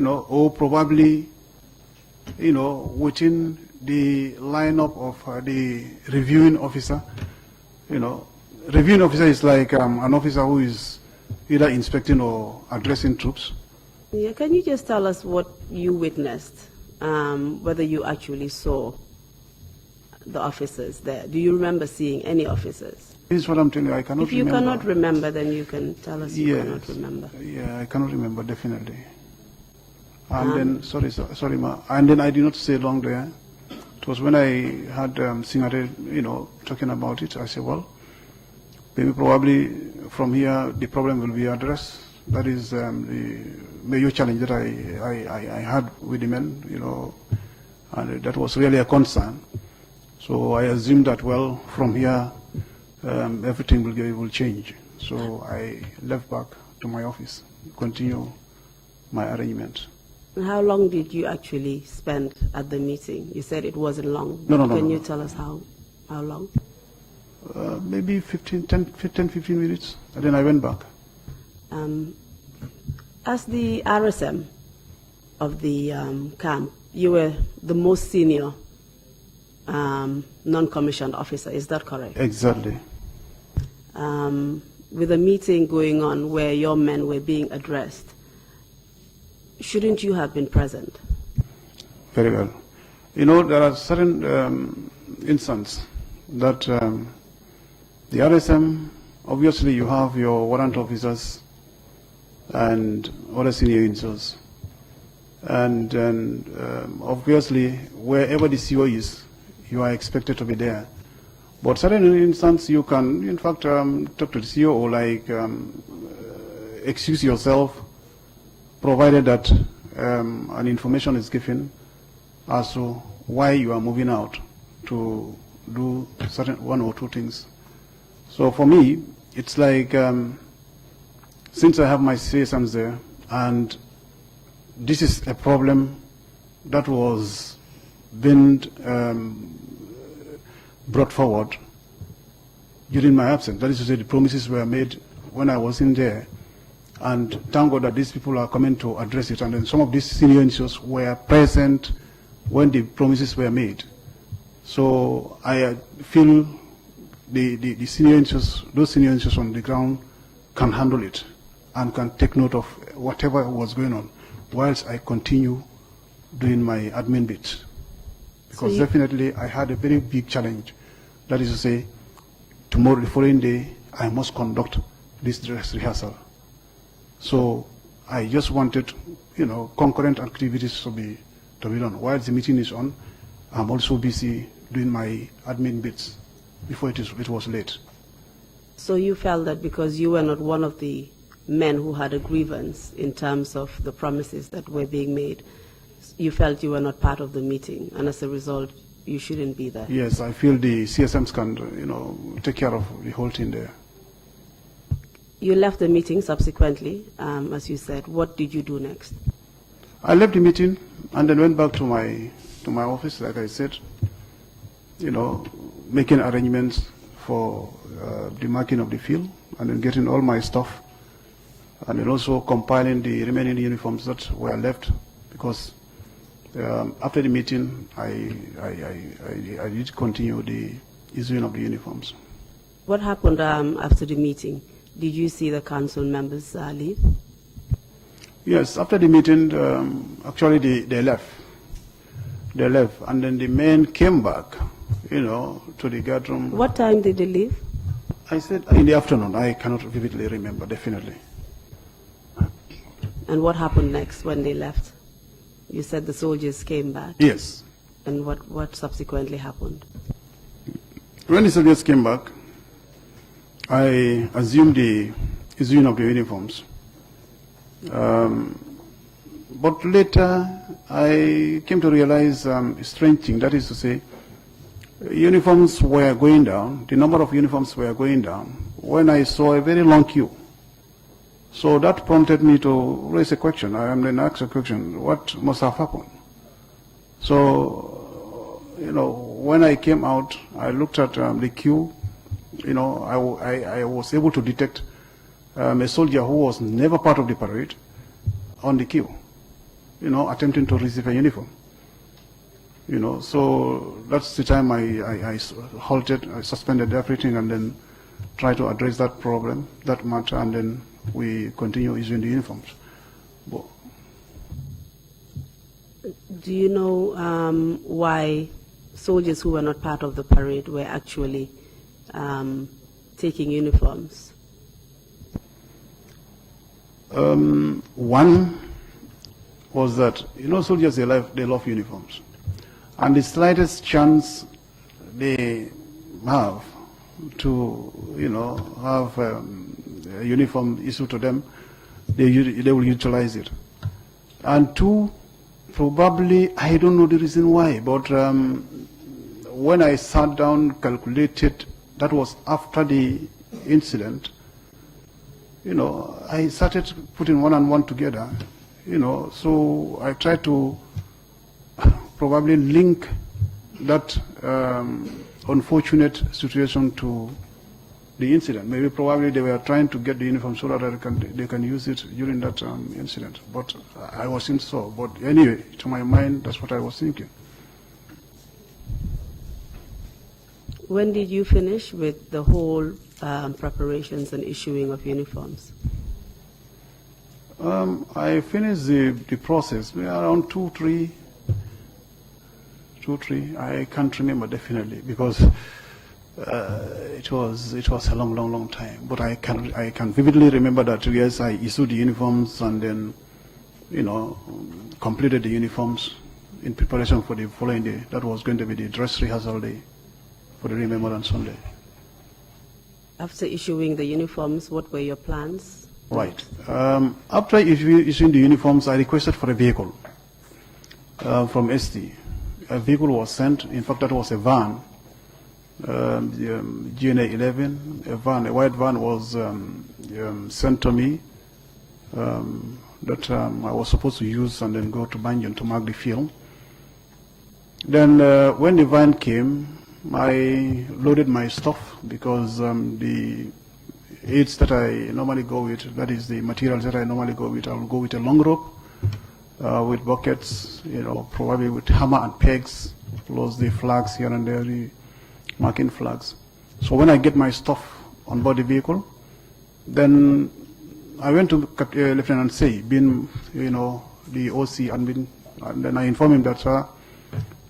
Or probably, within the lineup of the reviewing officer. Reviewing officer is like an officer who is either inspecting or addressing troops. Yeah, can you just tell us what you witnessed, whether you actually saw the officers there? Do you remember seeing any officers? This is what I'm telling you, I cannot remember. If you cannot remember, then you can tell us you cannot remember. Yeah, I cannot remember, definitely. And then, sorry, ma. And then I did not stay long there. It was when I had Singate, talking about it. I said, well, maybe probably from here the problem will be addressed. That is the major challenge that I had with the men, and that was really a concern. So I assumed that, well, from here everything will change. So I left back to my office, continue my arrangement. And how long did you actually spend at the meeting? You said it wasn't long. No. Can you tell us how long? Maybe 15 minutes, and then I went back. As the RSM of the camp, you were the most senior non-commissioned officer, is that correct? Exactly. With a meeting going on where your men were being addressed, shouldn't you have been present? Very well. There are certain instances that the RSM, obviously you have your warrant officers and other senior insults. And then obviously wherever the CO is, you are expected to be there. But certain instances you can, in fact, talk to the CO or excuse yourself, provided that an information is given as to why you are moving out to do certain one or two things. So for me, it's like since I have my CSMs there, and this is a problem that was been brought forward during my absence. That is to say, the promises were made when I was in there, and thank God that these people are coming to address it. And then some of these senior issues were present when the promises were made. So I feel the senior issues, those senior issues on the ground can handle it and can take note of whatever was going on, whilst I continue doing my admin bits. Because So definitely I had a very big challenge. That is to say, tomorrow, the following day, I must conduct this dress rehearsal. So I just wanted, concurrent activities to be done. While the meeting is on, I'm also busy doing my admin bits before it was late. So you felt that because you were not one of the men who had a grievance in terms of the promises that were being made, you felt you were not part of the meeting, and as a result, you shouldn't be there. Yes, I feel the CSMs can, take care of the whole thing there. You left the meeting subsequently, as you said. What did you do next? I left the meeting and then went back to my office, like I said, making arrangements for the marking of the field, and then getting all my stuff, and then also compiling the remaining uniforms that were left, because after the meeting, I did continue the issuing of the uniforms. What happened after the meeting? Did you see the council members leave? Yes, after the meeting, actually they left. They left, and then the men came back, to the guard room. What time did they leave? I said in the afternoon. I cannot vividly remember, definitely. And what happened next when they left? You said the soldiers came back. Yes. And what subsequently happened? When the soldiers came back, I assumed the issuing of the uniforms. But later, I came to realize a strange thing. That is to say, uniforms were going down. The number of uniforms were going down when I saw a very long queue. So that prompted me to raise a question. I am then asked a question: what must have happened? So, when I came out, I looked at the queue. I was able to detect a soldier who was never part of the parade on the queue, attempting to receive a uniform. So that's the time I halted, I suspended everything, and then tried to address that problem, that matter, and then we continue issuing the uniforms. But do you know why soldiers who were not part of the parade were actually taking uniforms? One was that, soldiers, they love uniforms. And the slightest chance they have to, have a uniform issued to them, they will utilize it. And two, probably, I don't know the reason why, but when I sat down, calculated, that was after the incident, I started putting one and one together, so I tried to probably link that unfortunate situation to the incident. Maybe probably they were trying to get the uniform so that they can use it during that incident. But I wasn't so. But anyway, to my mind, that's what I was thinking. When did you finish with the whole preparations and issuing of uniforms? I finished the process around 2-3. I can't remember definitely, because it was a long time. But I can vividly remember that, yes, I issued the uniforms and then completed the uniforms in preparation for the following day. That was going to be the dress rehearsal day for the Remembrance Sunday. After issuing the uniforms, what were your plans? Right. After issuing the uniforms, I requested for a vehicle from ST. A vehicle was sent. In fact, that was a van, GNA 11. A white van was sent to me that I was supposed to use and then go to Banjul to mark the field. Then when the van came, I loaded my stuff because the aids that I normally go with, that is the materials that I normally go with, I'll go with a long rope, with buckets, probably with hammer and pegs, plus the flags here and there, the marking flags. So when I get my stuff on board the vehicle, then I went to Lieutenant Say, being, the OC admin, and then I informed him that, sir,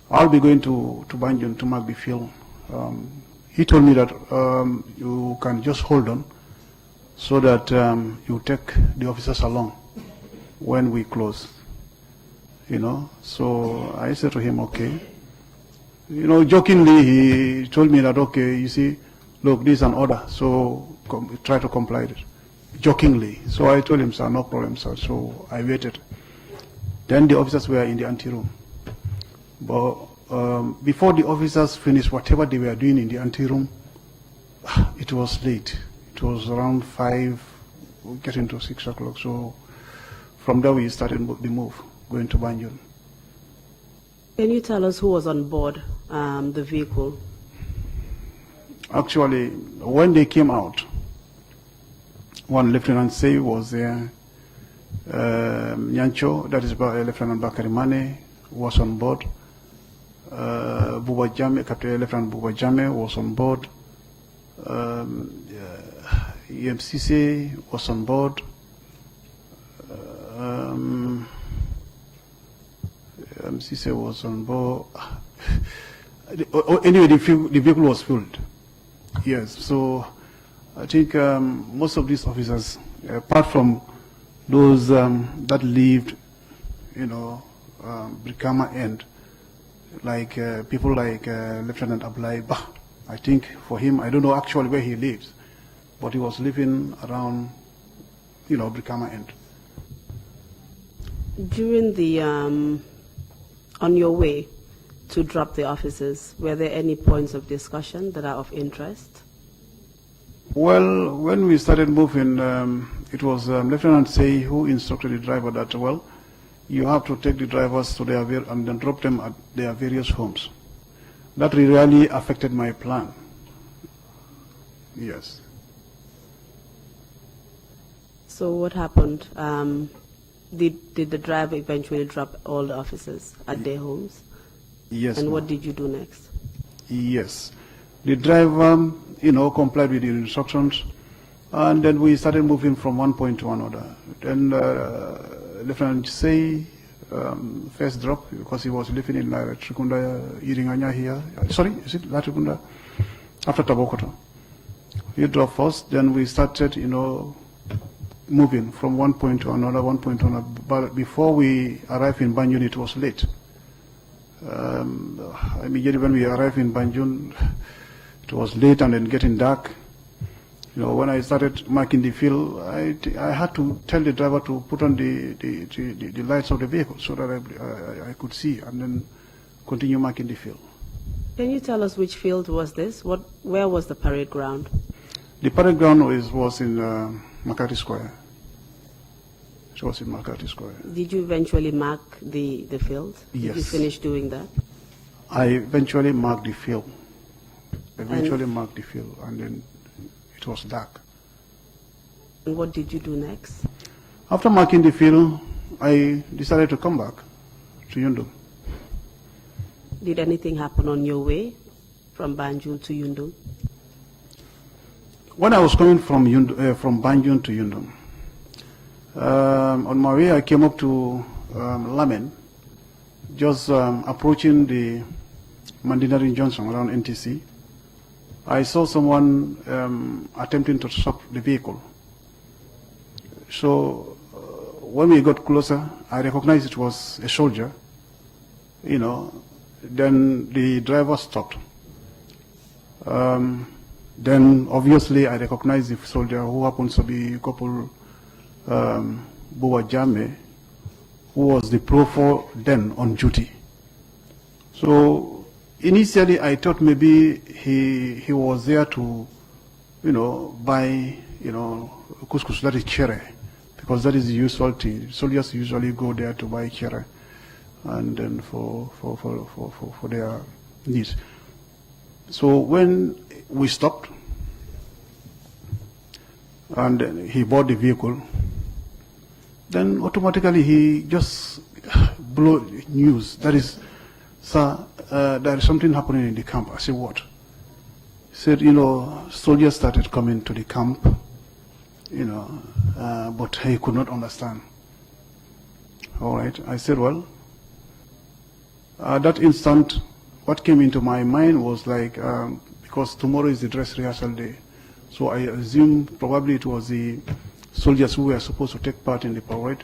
I'll be going to Banjul to mark the field. He told me that you can just hold on so that you take the officers along when we close. So I said to him, okay. Jokingly, he told me that, okay, you see, look, this is an order, so try to comply with it. Jokingly. So I told him, sir, no problem, sir. So I waited. Then the officers were in the anteroom. But before the officers finished whatever they were doing in the anteroom, it was late. It was around 5, getting to 6 o'clock. So from there we started the move, going to Banjul. Can you tell us who was on board the vehicle? Actually, when they came out, one Lieutenant Say was there. Nyancho, that is Lieutenant Bakari Mane, was on board. Buba Jame, Captain Lieutenant Buba Jame was on board. EMCC was on board. EMCC was on board. Anyway, the vehicle was filled. Yes, so I think most of these officers, apart from those that lived, Brikama end, like people like Lieutenant Ablai Bah, I think for him, I don't know actually where he lives, but he was living around, Brikama end. During the, on your way to drop the officers, were there any points of discussion that are of interest? Well, when we started moving, it was Lieutenant Say who instructed the driver that, well, you have to take the drivers to their and then drop them at their various homes. That really affected my plan. Yes. So what happened? Did the driver eventually drop all the officers at their homes? Yes. And what did you do next? Yes. The driver, complied with the instructions, and then we started moving from one point to another. Then Lieutenant Say first dropped because he was living in Trikunda, Iringanya here. Sorry, is it Latrikunda? After Tabokoto. He dropped first, then we started, moving from one point to another, But before we arrived in Banjul, it was late. Immediately when we arrived in Banjul, it was late and then getting dark. When I started marking the field, I had to tell the driver to put on the lights of the vehicle so that I could see and then continue marking the field. Can you tell us which field was this? Where was the parade ground? The parade ground was in Makati Square. It was in Makati Square. Did you eventually mark the field? Yes. Did you finish doing that? I eventually marked the field. And then it was dark. And what did you do next? After marking the field, I decided to come back to Yundum. Did anything happen on your way from Banjul to Yundum? When I was coming from Banjul to Yundum, on my way I came up to Lamen, just approaching the Mandinari Junction around NTC. I saw someone attempting to stop the vehicle. So when we got closer, I recognized it was a soldier. Then the driver stopped. Then obviously I recognized the soldier, who happens to be Corporal Buwa Jame, who was the Pro-4 then on duty. So initially, I thought maybe he was there to, buy, couscous, that is chere, because that is the usual thing. Soldiers usually go there to buy kere and then for their needs. So when we stopped and he bought the vehicle, then automatically he just blew news. That is, sir, there is something happening in the camp. I said, what? He said, soldiers started coming to the camp, but he could not understand. All right. I said, well, at that instant, what came into my mind was like, because tomorrow is the dress rehearsal day, so I assumed probably it was the soldiers who were supposed to take part in the parade,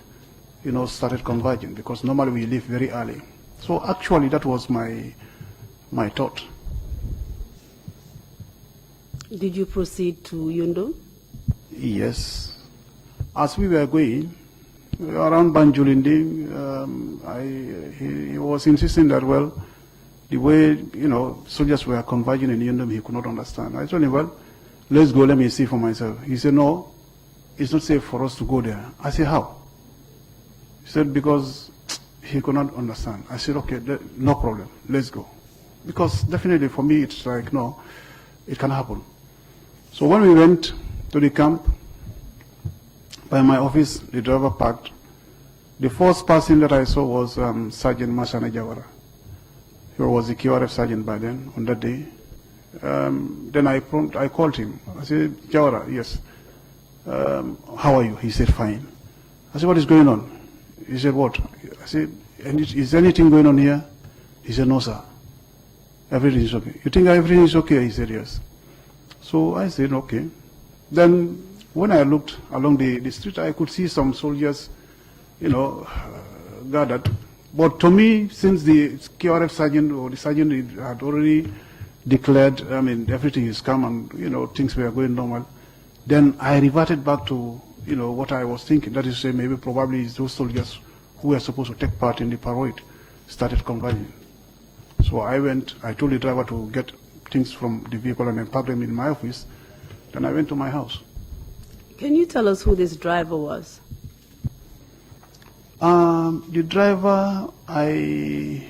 started converging, because normally we leave very early. So actually that was my thought. Did you proceed to Yundum? Yes. As we were going, around Banjulindi, he was insisting that, well, the way, soldiers were converging in Yundum, he could not understand. I told him, well, let's go, let me see for myself. He said, no, it's not safe for us to go there. I said, how? He said, because he could not understand. I said, okay, no problem, let's go. Because definitely for me, it's like, no, it can happen. So when we went to the camp, by my office, the driver parked. The first person that I saw was Sergeant Masana Jawara. He was the QRF sergeant by then, on that day. Then I called him. I said, Jawara, yes. How are you? He said, fine. I said, what is going on? He said, what? I said, is anything going on here? He said, no, sir. Everything is okay. You think everything is okay? He said, yes. So I said, okay. Then when I looked along the street, I could see some soldiers, gathered. But to me, since the QRF sergeant or the sergeant had already declared, everything is calm and, things were going normal, then I reverted back to, what I was thinking. That is to say, maybe probably it's those soldiers who were supposed to take part in the parade started converging. So I told the driver to get things from the vehicle and then pack them in my office. Then I went to my house. Can you tell us who this driver was? The driver, I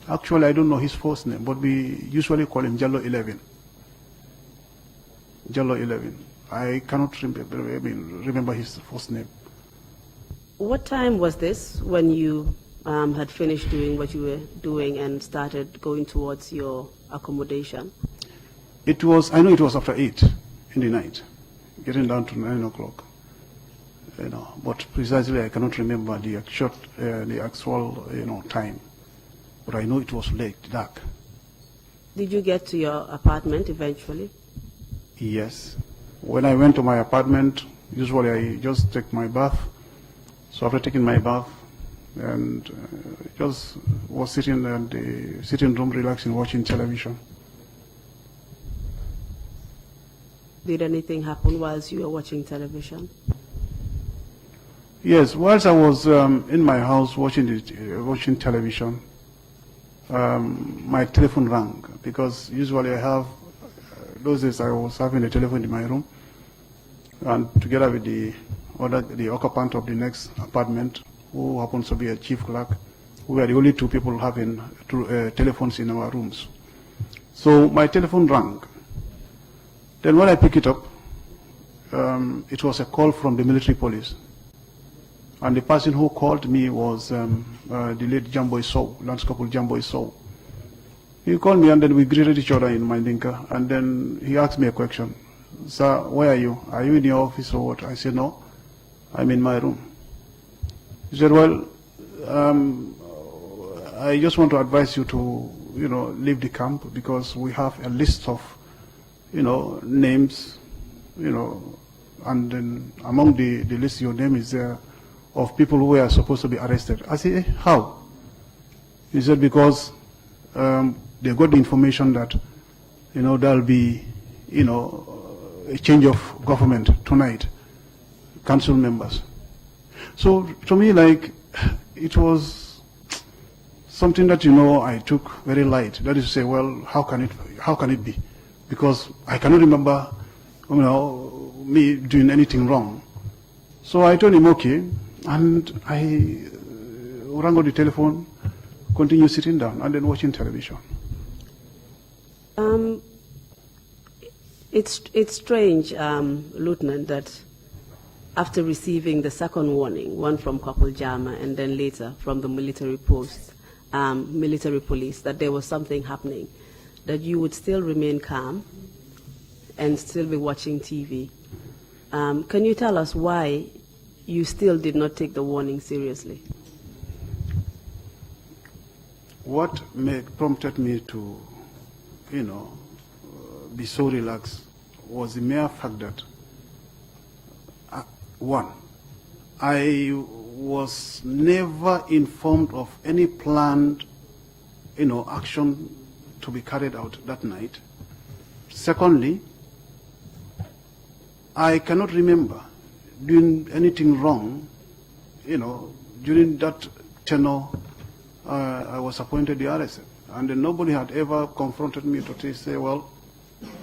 don't know his first name, but we usually call him Jallo 11. Jallo 11. I cannot remember his first name. What time was this when you had finished doing what you were doing and started going towards your accommodation? I know it was after 8 in the night, getting down to 9 o'clock. But precisely I cannot remember the actual time. But I know it was late, dark. Did you get to your apartment eventually? Yes. When I went to my apartment, usually I just take my bath. So after taking my bath, and just was sitting in the sitting room, relaxing, watching television. Did anything happen whilst you were watching television? Yes, whilst I was in my house watching television, my telephone rang, because usually I have, those days I was having a telephone in my room, and together with the occupant of the next apartment, who happens to be a chief clerk, we were the only two people having telephones in our rooms. So my telephone rang. Then when I picked it up, it was a call from the military police. And the person who called me was the late Jamboy Sow, Lance Corporal Jamboy Sow. He called me and then we greeted each other in Mandinka, and then he asked me a question. Sir, where are you? Are you in your office or what? I said, no, I'm in my room. He said, well, I just want to advise you to, leave the camp, because we have a list of, names, and then among the list, your name is there, of people who are supposed to be arrested. I said, how? He said, because they got the information that, there'll be, a change of government tonight, council members. So to me, like, it was something that, I took very light. That is to say, well, how can it be? Because I cannot remember, me doing anything wrong. So I told him, okay, and I rang on the telephone, continue sitting down, and then watching television. It's strange, Lieutenant, that after receiving the second warning, one from Corporal Jama and then later from the military post, military police, that there was something happening, that you would still remain calm and still be watching TV. Can you tell us why you still did not take the warning seriously? What prompted me to, be so relaxed was the mere fact that, one, I was never informed of any planned, action to be carried out that night. Secondly, I cannot remember doing anything wrong, during that tenure I was appointed the RSM. And then nobody had ever confronted me to say, well,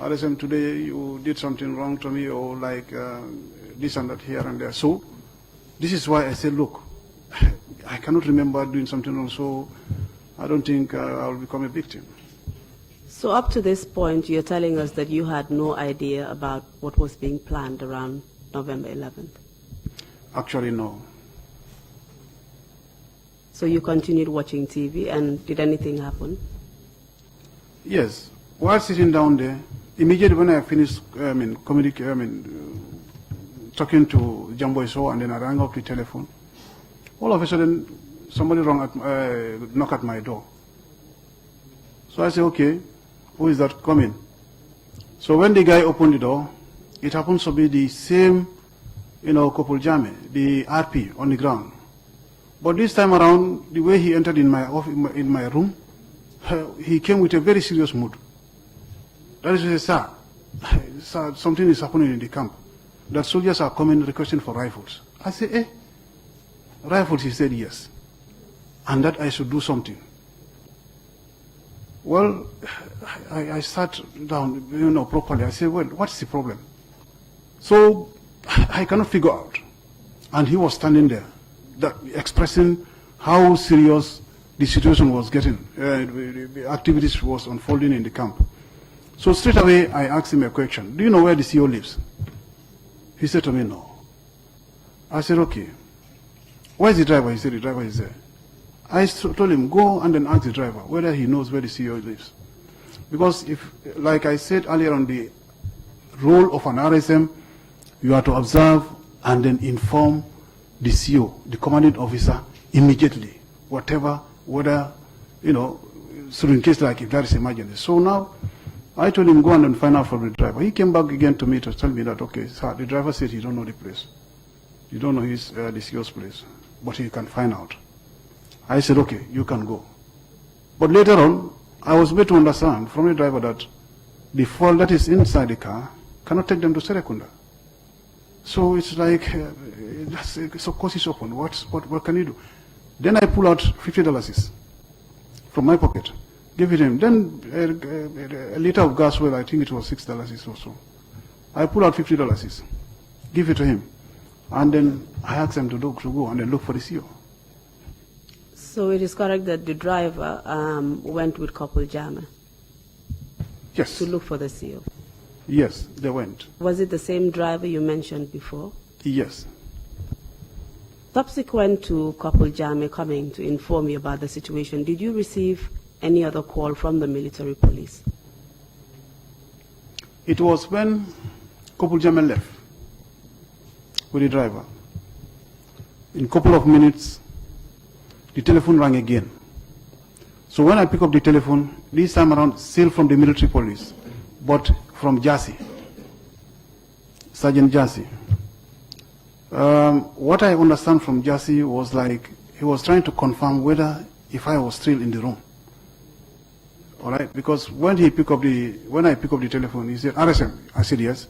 RSM, today you did something wrong to me, or like this and that here and there. So this is why I said, look, I cannot remember doing something wrong, so I don't think I'll become a victim. So up to this point, you're telling us that you had no idea about what was being planned around November 11th? Actually, no. So you continued watching TV, and did anything happen? Yes. While sitting down there, immediately when I finished, talking to Jambo Iso, and then I rang up the telephone, all of a sudden, somebody knocked at my door. So I said, okay, who is that coming? So when the guy opened the door, it happens to be the same, Kopul Jame, the RP on the ground. But this time around, the way he entered in my in my room, he came with a very serious mood. That is to say, sir, something is happening in the camp. That soldiers are coming requesting for rifles. I said, rifles? He said, yes. And that I should do something. Well, I sat down, properly. I said, well, what's the problem? So I cannot figure out. And he was standing there, expressing how serious the situation was getting, the activities was unfolding in the camp. So straight away, I asked him a question. Do you know where the CO lives? He said to me, no. I said, okay. Where's the driver? He said, the driver is there. I told him, go and then ask the driver whether he knows where the CEO lives. Because if, like I said earlier on, the role of an RSM, you are to observe and then inform the CO, the commanding officer, immediately, whether, so in case like if there is emergency. So now, I told him, go and then find out from the driver. He came back again to me to tell me that, okay, sir, the driver said he don't know the place. You don't know the CO's place, but he can find out. I said, okay, you can go. But later on, I was made to understand from the driver that the fuel that is inside the car cannot take them to Serekunda. So it's like, so course is open. What can you do? Then I pull out $50 from my pocket, give it him. Then a liter of gas oil, I think it was $6 or so. I pull out $50, give it to him, and then I asked him to go and then look for the CO. So it is correct that the driver went with Corporal Jama? Yes. To look for the CO? Yes, they went. Was it the same driver you mentioned before? Yes. Subsequent to Corporal Jama coming to inform you about the situation, did you receive any other call from the military police? It was when Corporal Jama left with the driver. In a couple of minutes, the telephone rang again. So when I pick up the telephone, this time around, still from the military police, but from Jassy, Sergeant Jassy. What I understand from Jassy was like, he was trying to confirm whether if I was still in the room. All right, because when I pick up the telephone, he said, RSM, I said yes.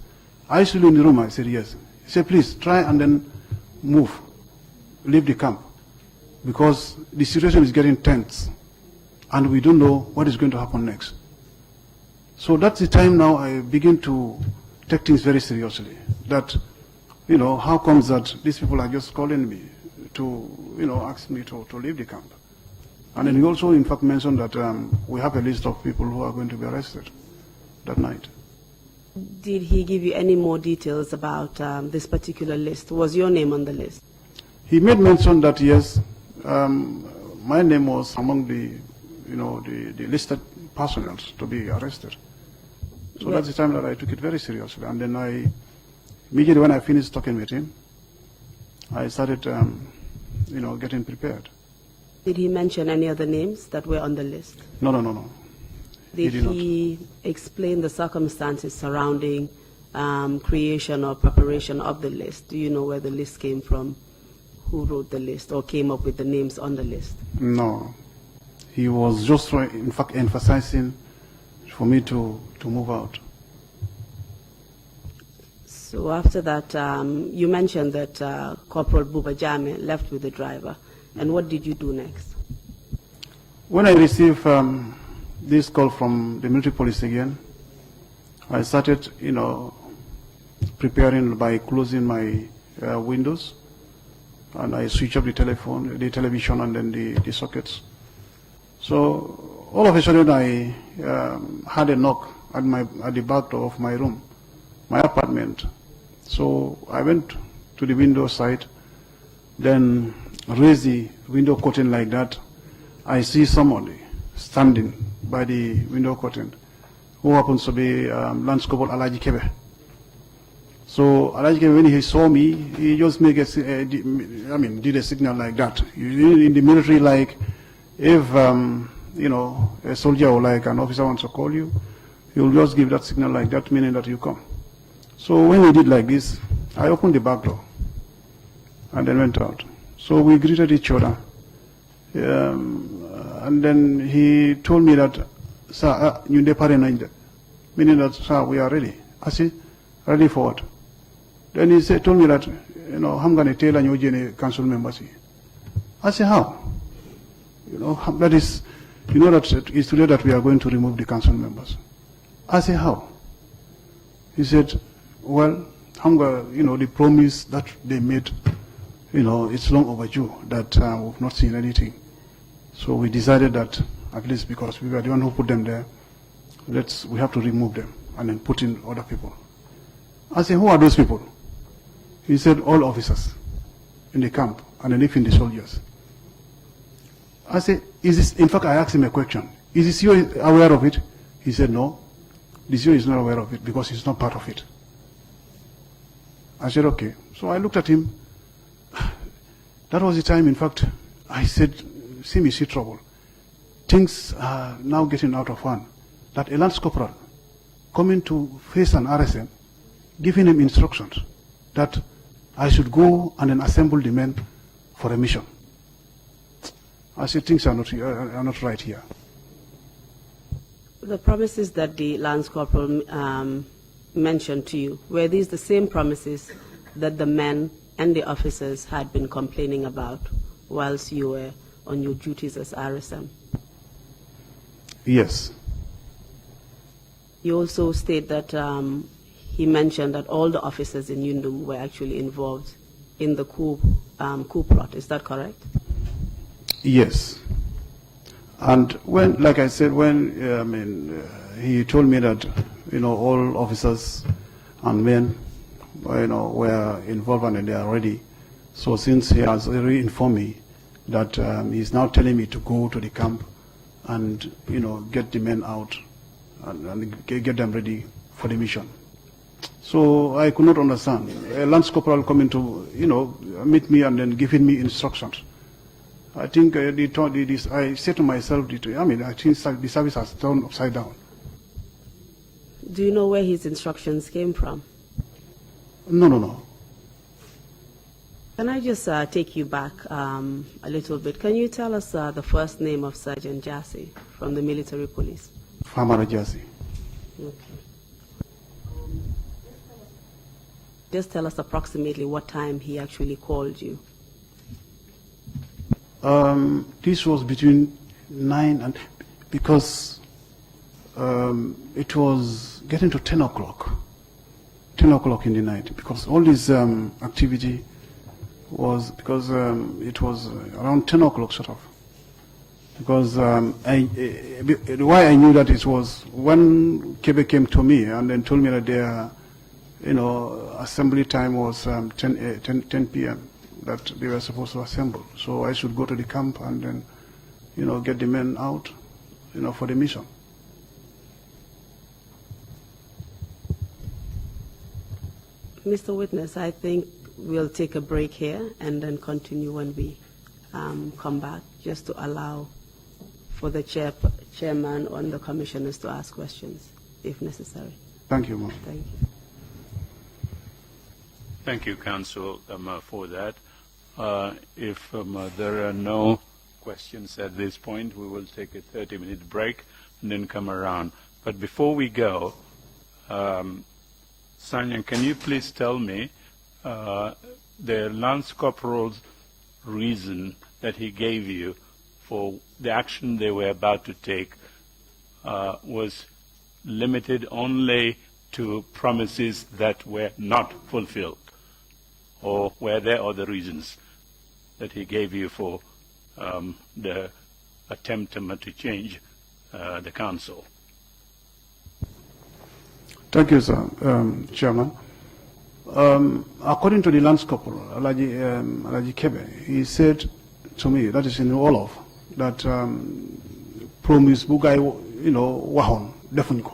Are you still in the room? I said yes. He said, please try and then move, leave the camp, because the situation is getting tense and we don't know what is going to happen next. So that's the time now I begin to take things very seriously, that how comes that these people are just calling me to, ask me to leave the camp? And then he also, in fact, mentioned that we have a list of people who are going to be arrested that night. Did he give you any more details about this particular list? Was your name on the list? He made mention that, yes, my name was among the listed personnel to be arrested. So that's the time that I took it very seriously. And then immediately when I finished talking with him, I started, getting prepared. Did he mention any other names that were on the list? No. Did he explain the circumstances surrounding creation or preparation of the list? Do you know where the list came from? Who wrote the list or came up with the names on the list? No. He was just, in fact, emphasizing for me to move out. So after that, you mentioned that Corporal Buba Jame left with the driver. And what did you do next? When I received this call from the military police again, I started, preparing by closing my windows, and I switched off the television, and then the sockets. So all of a sudden, I had a knock at the back door of my room, my apartment. So I went to the window side, then raised the window curtain like that. I see somebody standing by the window curtain, who happens to be Lance Corporal Alaji Kebe. So Alaji Kebe, when he saw me, he just did a signal like that. In the military, like if a soldier or like an officer wants to call you, you'll just give that signal like that, meaning that you come. So when he did like this, I opened the back door and then went out. So we greeted each other. And then he told me that, sir, meaning that, sir, we are ready. I said, ready for what? Then he told me that, I'm going to tell you council members. I said, how? That is, that it's today that we are going to remove the council members. I said, how? He said, well, the promise that they made, it's long overdue, that we've not seen anything. So we decided that, at least because we were the one who put them there, we have to remove them and then put in other people. I said, who are those people? He said, all officers in the camp, and then even the soldiers. I said, in fact, I asked him a question. Is the CEO aware of it? He said, no. The CEO is not aware of it because he's not part of it. I said, okay. So I looked at him. That was the time, in fact, I said, see me see trouble. Things are now getting out of hand. That a Lance Corporal coming to face an RSM, giving him instructions that I should go and then assemble the men for a mission. I said, things are not right here. The promises that the Lance Corporal mentioned to you, were these the same promises that the men and the officers had been complaining about whilst you were on your duties as RSM? Yes. You also state that he mentioned that all the officers in Yundum were actually involved in the coup plot. Is that correct? Yes. And when, like I said, when he told me that all officers and men were involved and they are ready. So since he has already informed me that he's now telling me to go to the camp and get the men out and get them ready for the mission. So I could not understand. A Lance Corporal coming to meet me and then giving me instructions. I think I said to myself, I think the service has turned upside down. Do you know where his instructions came from? No. Can I just take you back a little bit? Can you tell us the first name of Sergeant Jassy from the military police? Famara Jassy. Okay. Just tell us approximately what time he actually called you. This was between 9 and, because it was getting to 10 o'clock. 10 o'clock in the night, because all this activity was, because it was around 10 o'clock sort of. Because why I knew that it was when Kebe came to me and then told me that their, assembly time was 10 p.m. that they were supposed to assemble. So I should go to the camp and then, get the men out, for the mission. Mr. Witness, I think we'll take a break here and then continue when we come back, just to allow for the chairman and the commissioners to ask questions, if necessary. Thank you, ma'am. Thank you. Thank you, Counsel, for that. If there are no questions at this point, we will take a 30-minute break and then come around. But before we go, Sanyan, can you please tell me the Lance Corporal's reason that he gave you for the action they were about to take was limited only to promises that were not fulfilled? Or were there other reasons that he gave you for the attempt to change the council? Thank you, sir, Chairman. According to the Lance Corporal, Alaji Kebe, he said to me, that is in Wolof, that promise Bugai, wahon, definitely.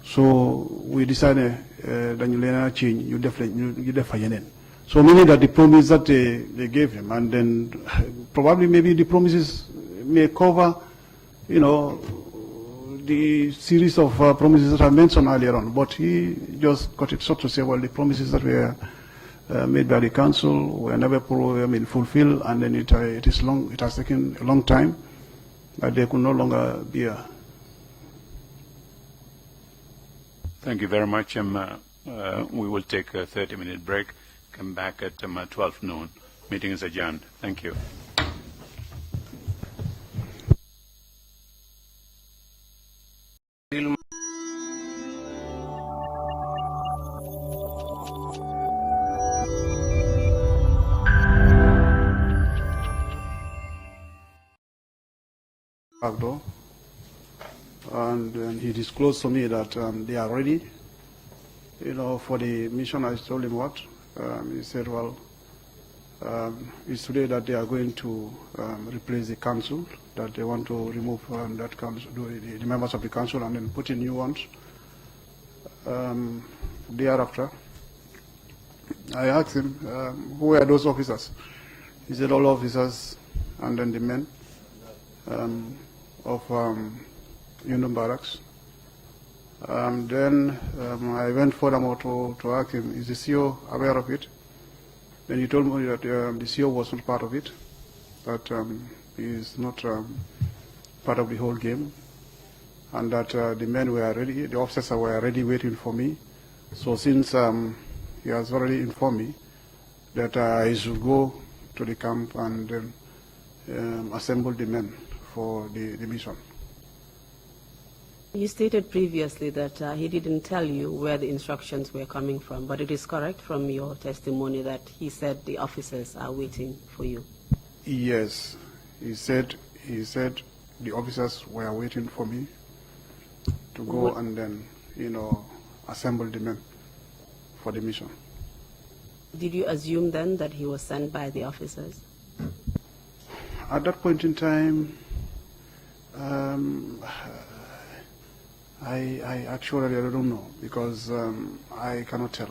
So we decided that you change, you definitely. So meaning that the promise that they gave him, and then probably maybe the promises may cover, the series of promises that I mentioned earlier on, but he just got it short to say, well, the promises that were made by the council were never fulfilled, and then it has taken a long time, that they could no longer be a. Thank you very much. We will take a 30-minute break, come back at 12 noon. Meeting is adjourned. Thank you. Back door, and then he disclosed to me that they are ready, for the mission. I told him what. He said, well, it's today that they are going to replace the council, that they want to remove that council, the members of the council, and then put in new ones. Thereafter, I asked him, who are those officers? He said, all officers, and then the men of Union Barracks. Then I went furthermore to ask him, is the CEO aware of it? Then he told me that the CEO was not part of it, that he is not part of the whole game, and that the men were ready, the officers were already waiting for me. So since he has already informed me that I should go to the camp and then assemble the men for the mission. You stated previously that he didn't tell you where the instructions were coming from, but it is correct from your testimony that he said the officers are waiting for you. Yes, he said the officers were waiting for me to go and then, assemble the men for the mission. Did you assume then that he was sent by the officers? At that point in time, I actually don't know, because I cannot tell.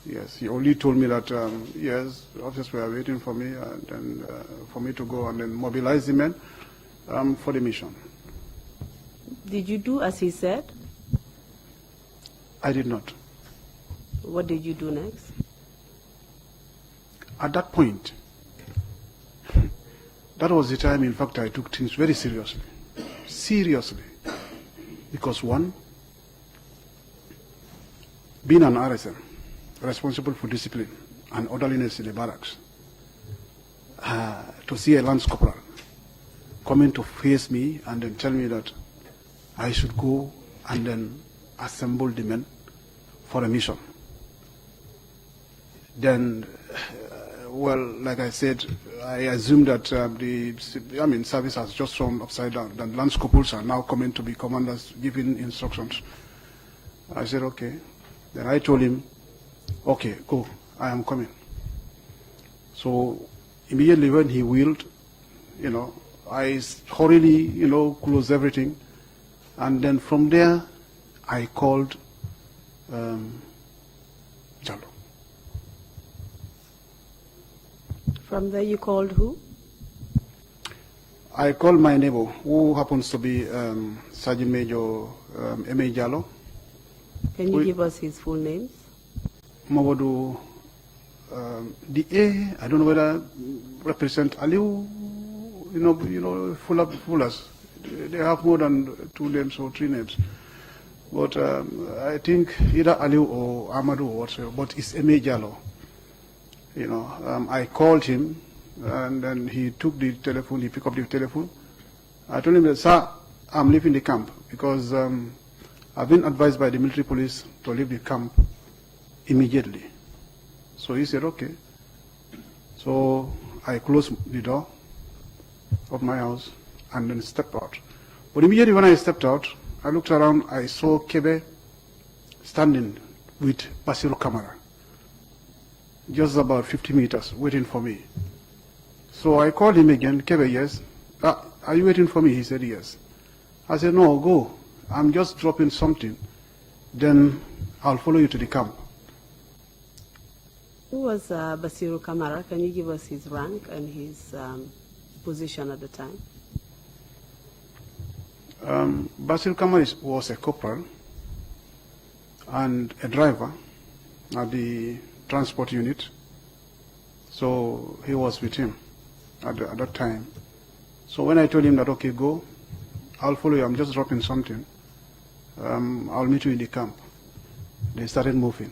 Yes, he only told me that, yes, the officers were waiting for me, and then for me to go and then mobilize the men for the mission. Did you do as he said? I did not. What did you do next? At that point, that was the time, in fact, I took things very seriously. Seriously. Because one, being an RSM, responsible for discipline and orderliness in the barracks, to see a Lance Corporal coming to face me and then tell me that I should go and then assemble the men for a mission. Then, well, like I said, I assume that service has just thrown upside down. The Lance Corporals are now coming to be commanders giving instructions. I said, okay. Then I told him, okay, go, I am coming. So immediately when he wheeled, I hurriedly, closed everything. And then from there, I called Jalo. From there, you called who? I called my neighbor, who happens to be Sergeant Major M.A. Jalo. Can you give us his full names? Mawadu D.A., I don't know whether represent Aliu, fullers. They have more than 2 names or 3 names. But I think either Aliu or Amadou or whatever, but it's M.A. Jalo. I called him, and then he took the telephone, he picked up the telephone. I told him that, sir, I'm leaving the camp because I've been advised by the military police to leave the camp immediately. So he said, okay. So I closed the door of my house and then stepped out. But immediately when I stepped out, I looked around, I saw Kebe standing with Basiru Kamara, just about 50 meters, waiting for me. So I called him again, Kebe, yes. Are you waiting for me? He said, yes. I said, no, go. I'm just dropping something. Then I'll follow you to the camp. Who was Basiru Kamara? Can you give us his rank and his position at the time? Basiru Kamara was a corporal and a driver at the transport unit. So he was with him at that time. So when I told him that, okay, go, I'll follow you, I'm just dropping something. I'll meet you in the camp. They started moving.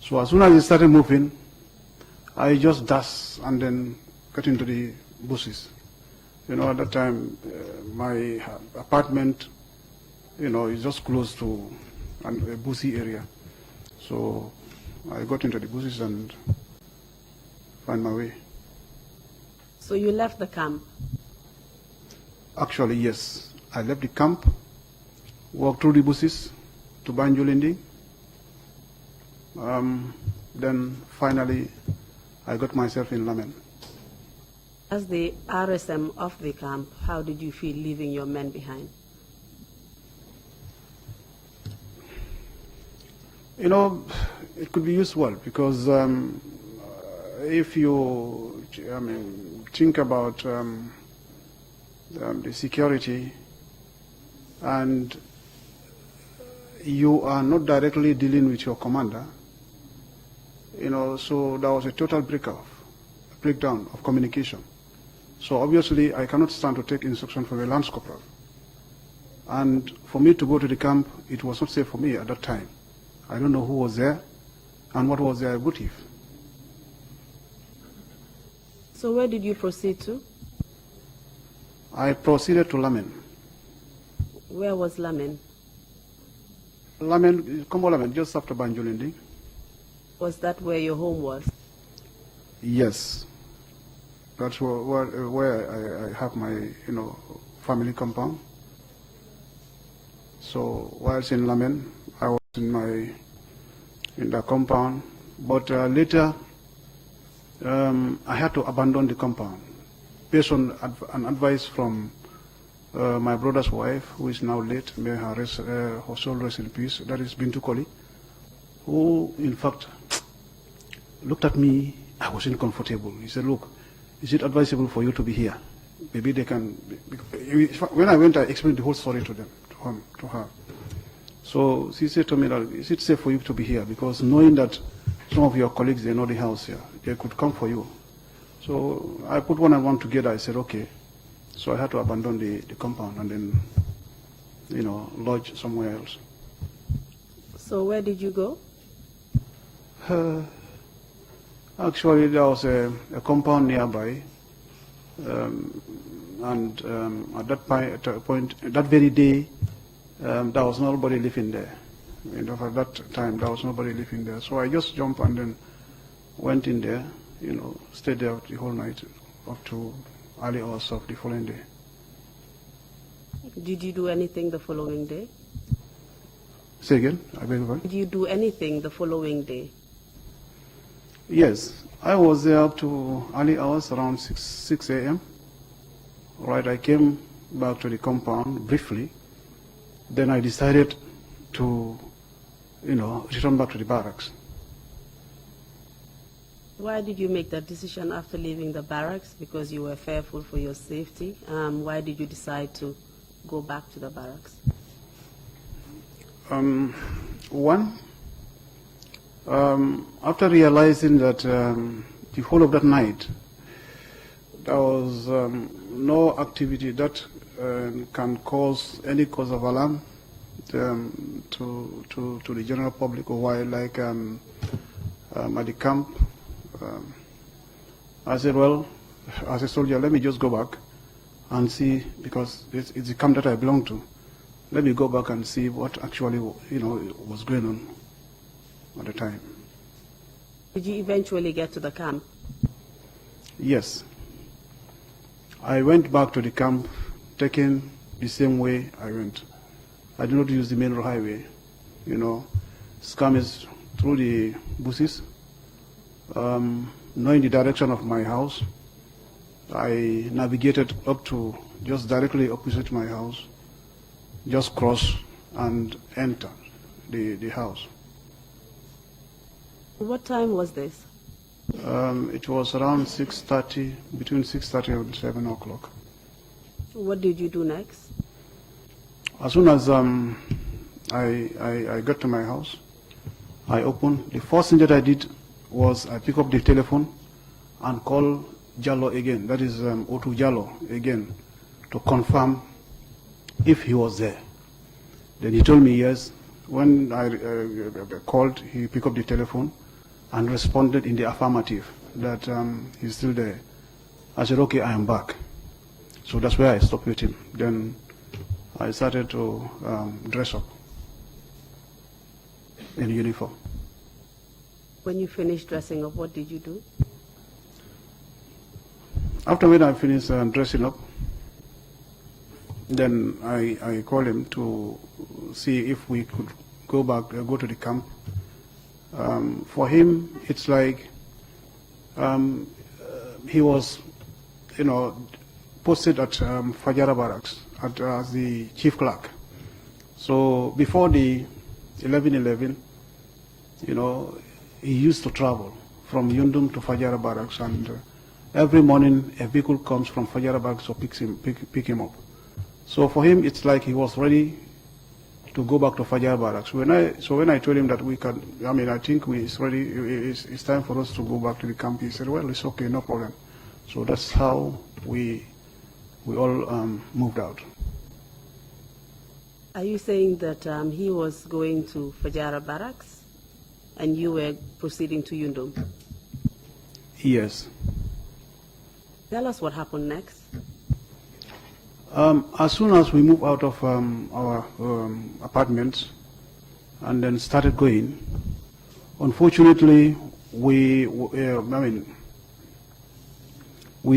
So as soon as they started moving, I just dashed and then got into the bushes. At that time, my apartment, is just close to a bushy area. So I got into the bushes and found my way. So you left the camp? Actually, yes. I left the camp, walked through the bushes to Banjulindi. Then finally, I got myself in Lamen. As the RSM of the camp, how did you feel leaving your men behind? It could be used well because if you, think about the security and you are not directly dealing with your commander, so there was a total breakdown of communication. So obviously I cannot stand to take instruction from a lance corporal. And for me to go to the camp, it was not safe for me at that time. I don't know who was there and what was their motive. So where did you proceed to? I proceeded to Lamen. Where was Lamen? Lamen, Kombo Lamen, just after Banjulindi. Was that where your home was? Yes. That's where I have my, family compound. So whilst in Lamen, I was in the compound. But later, I had to abandon the compound based on an advice from my brother's wife, who is now late, may her soul rest in peace, that is Bintu Koli, who in fact looked at me. I was uncomfortable. He said, look, is it advisable for you to be here? Maybe they can. When I went, I explained the whole story to her. So she said to me that, is it safe for you to be here? Because knowing that some of your colleagues, they know the house here, they could come for you. So I put one and one together. I said, okay. So I had to abandon the compound and then, lodge somewhere else. So where did you go? Actually, there was a compound nearby, and at that point, that very day, there was nobody living there. At that time, there was nobody living there. So I just jumped and then went in there, stayed there the whole night up to early hours of the following day. Did you do anything the following day? Say again? I beg your pardon? Did you do anything the following day? Yes, I was there up to early hours around 6 a.m. Right, I came back to the compound briefly. Then I decided to, return back to the barracks. Why did you make that decision after leaving the barracks? Because you were fearful for your safety. Why did you decide to go back to the barracks? One, after realizing that the whole of that night there was no activity that can cause any cause of alarm to the general public, or while like at the camp, I said, well, as a soldier, let me just go back and see, because it's the camp that I belong to. Let me go back and see what actually, was going on at the time. Did you eventually get to the camp? Yes. I went back to the camp, taking the same way I went. I did not use the main highway. Scam is through the bushes. Knowing the direction of my house, I navigated up to just directly opposite my house, just cross and enter the house. What time was this? It was around 6:30, between 6:30 and 7 o'clock. What did you do next? As soon as I got to my house, I opened. The first thing that I did was I picked up the telephone and called Jallo again, that is Otu Jallo again, to confirm if he was there. Then he told me yes. When I called, he picked up the telephone and responded in the affirmative that he's still there. I said, okay, I am back. So that's where I stopped with him. Then I started to dress up in uniform. When you finished dressing up, what did you do? After when I finished dressing up, then I called him to see if we could go back, go to the camp. For him, it's like he was, posted at Fajara Barracks as the chief clerk. So before the 11/11, he used to travel from Yundum to Fajara Barracks, and every morning a vehicle comes from Fajara Barracks to pick him up. So for him, it's like he was ready to go back to Fajara Barracks. When I told him that we can, I think it's ready, it's time for us to go back to the camp, he said, well, it's okay, no problem. So that's how we all moved out. Are you saying that he was going to Fajara Barracks and you were proceeding to Yundum? Yes. Tell us what happened next. As soon as we moved out of our apartments and then started going, unfortunately, we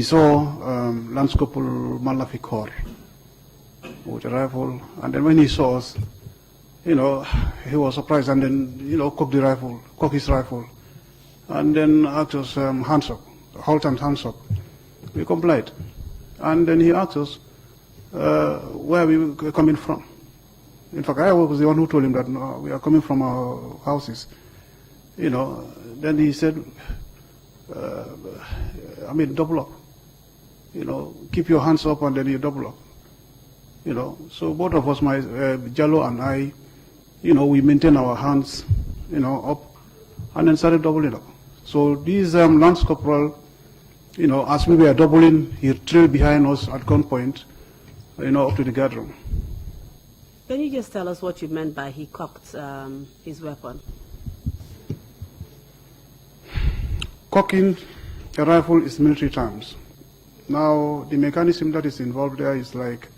saw Lance Corporal Malafikor with a rifle, and then when he saw us, he was surprised, and then cocked his rifle, and then asked us hands up, halt and hands up. We complied, and then he asked us where we were coming from. In fact, I was the one who told him that no, we are coming from our houses. Then he said, double up. Keep your hands up and then you double up. So both of us, Jallo and I, we maintain our hands, up, and then started doubling up. So these Lance Corporal, as we were doubling, he trailed behind us at gunpoint, up to the guard room. Can you just tell us what you meant by he cocked his weapon? Cocking a rifle is military terms. Now, the mechanism that is involved there is like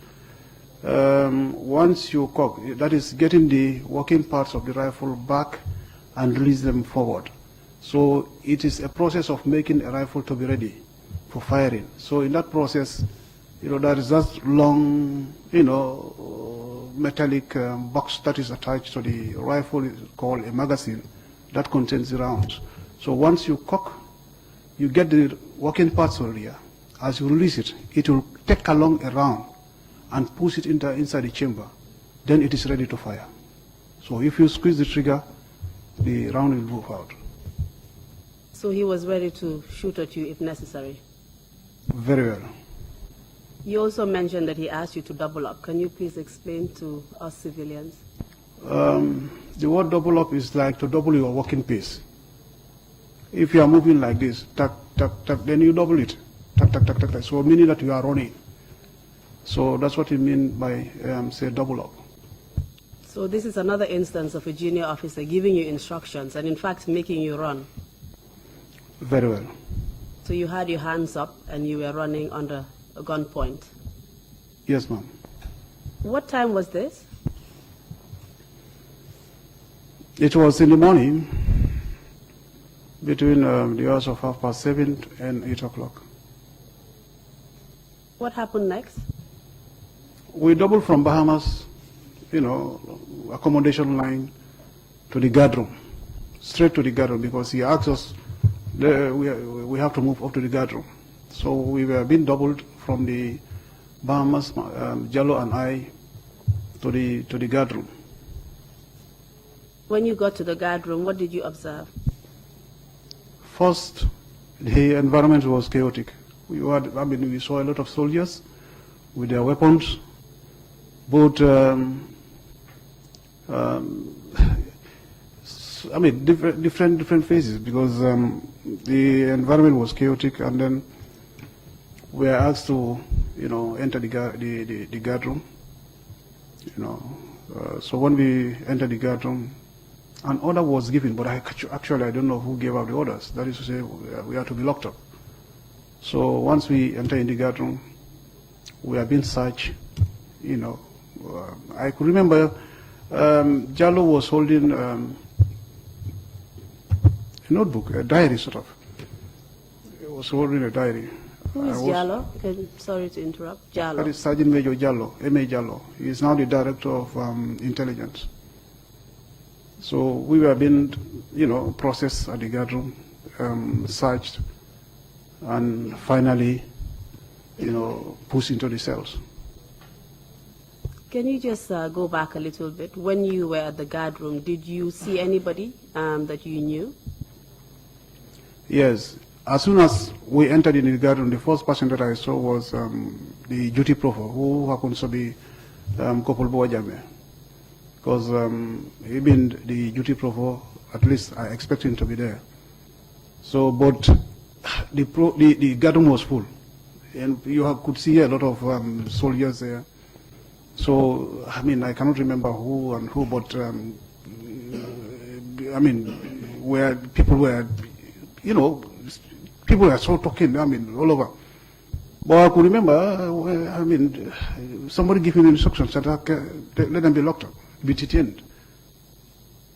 once you cock, that is getting the working parts of the rifle back and release them forward. So it is a process of making a rifle to be ready for firing. So in that process, there is that long, metallic box that is attached to the rifle, is called a magazine, that contains the rounds. So once you cock, you get the working parts already. As you release it, it will take along a round and push it inside the chamber. Then it is ready to fire. So if you squeeze the trigger, the round will move out. So he was ready to shoot at you if necessary? Very well. You also mentioned that he asked you to double up. Can you please explain to us civilians? The word double up is like to double your walking pace. If you are moving like this, tap, tap, tap, then you double it. Tap, tap, tap, tap, tap. So meaning that you are running. So that's what you mean by, say, double up. So this is another instance of a junior officer giving you instructions and in fact making you run. Very well. So you had your hands up and you were running under a gunpoint? Yes, ma'am. What time was this? It was in the morning, between the hours of 7:30 and 8 o'clock. What happened next? We doubled from Bahamas, accommodation line, to the guard room, straight to the guard room, because he asked us, we have to move up to the guard room. So we were being doubled from the Bahamas, Jallo and I, to the guard room. When you got to the guard room, what did you observe? First, the environment was chaotic. We saw a lot of soldiers with their weapons, both different phases, because the environment was chaotic, and then we were asked to, enter the guard room. So when we entered the guard room, an order was given, but actually I don't know who gave out the orders. That is to say, we are to be locked up. So once we enter in the guard room, we are being searched. I could remember Jallo was holding a notebook, a diary sort of. He was holding a diary. Who is Jallo? Sorry to interrupt. Jallo. That is Sergeant Major Jallo, M.A. Jallo. He is now the Director of Intelligence. So we were being, processed at the guard room, searched, and finally, pushed into the cells. Can you just go back a little bit? When you were at the guard room, did you see anybody that you knew? Yes. As soon as we entered in the guard room, the first person that I saw was the duty provo, who happens to be Kopul Boajame. Because he being the duty provo, at least I expect him to be there. So, but the guard room was full, and you could see a lot of soldiers there. So, I cannot remember who and who, but where people were, people were so talking, all over. But I could remember, somebody giving instructions that let them be locked up, be detained.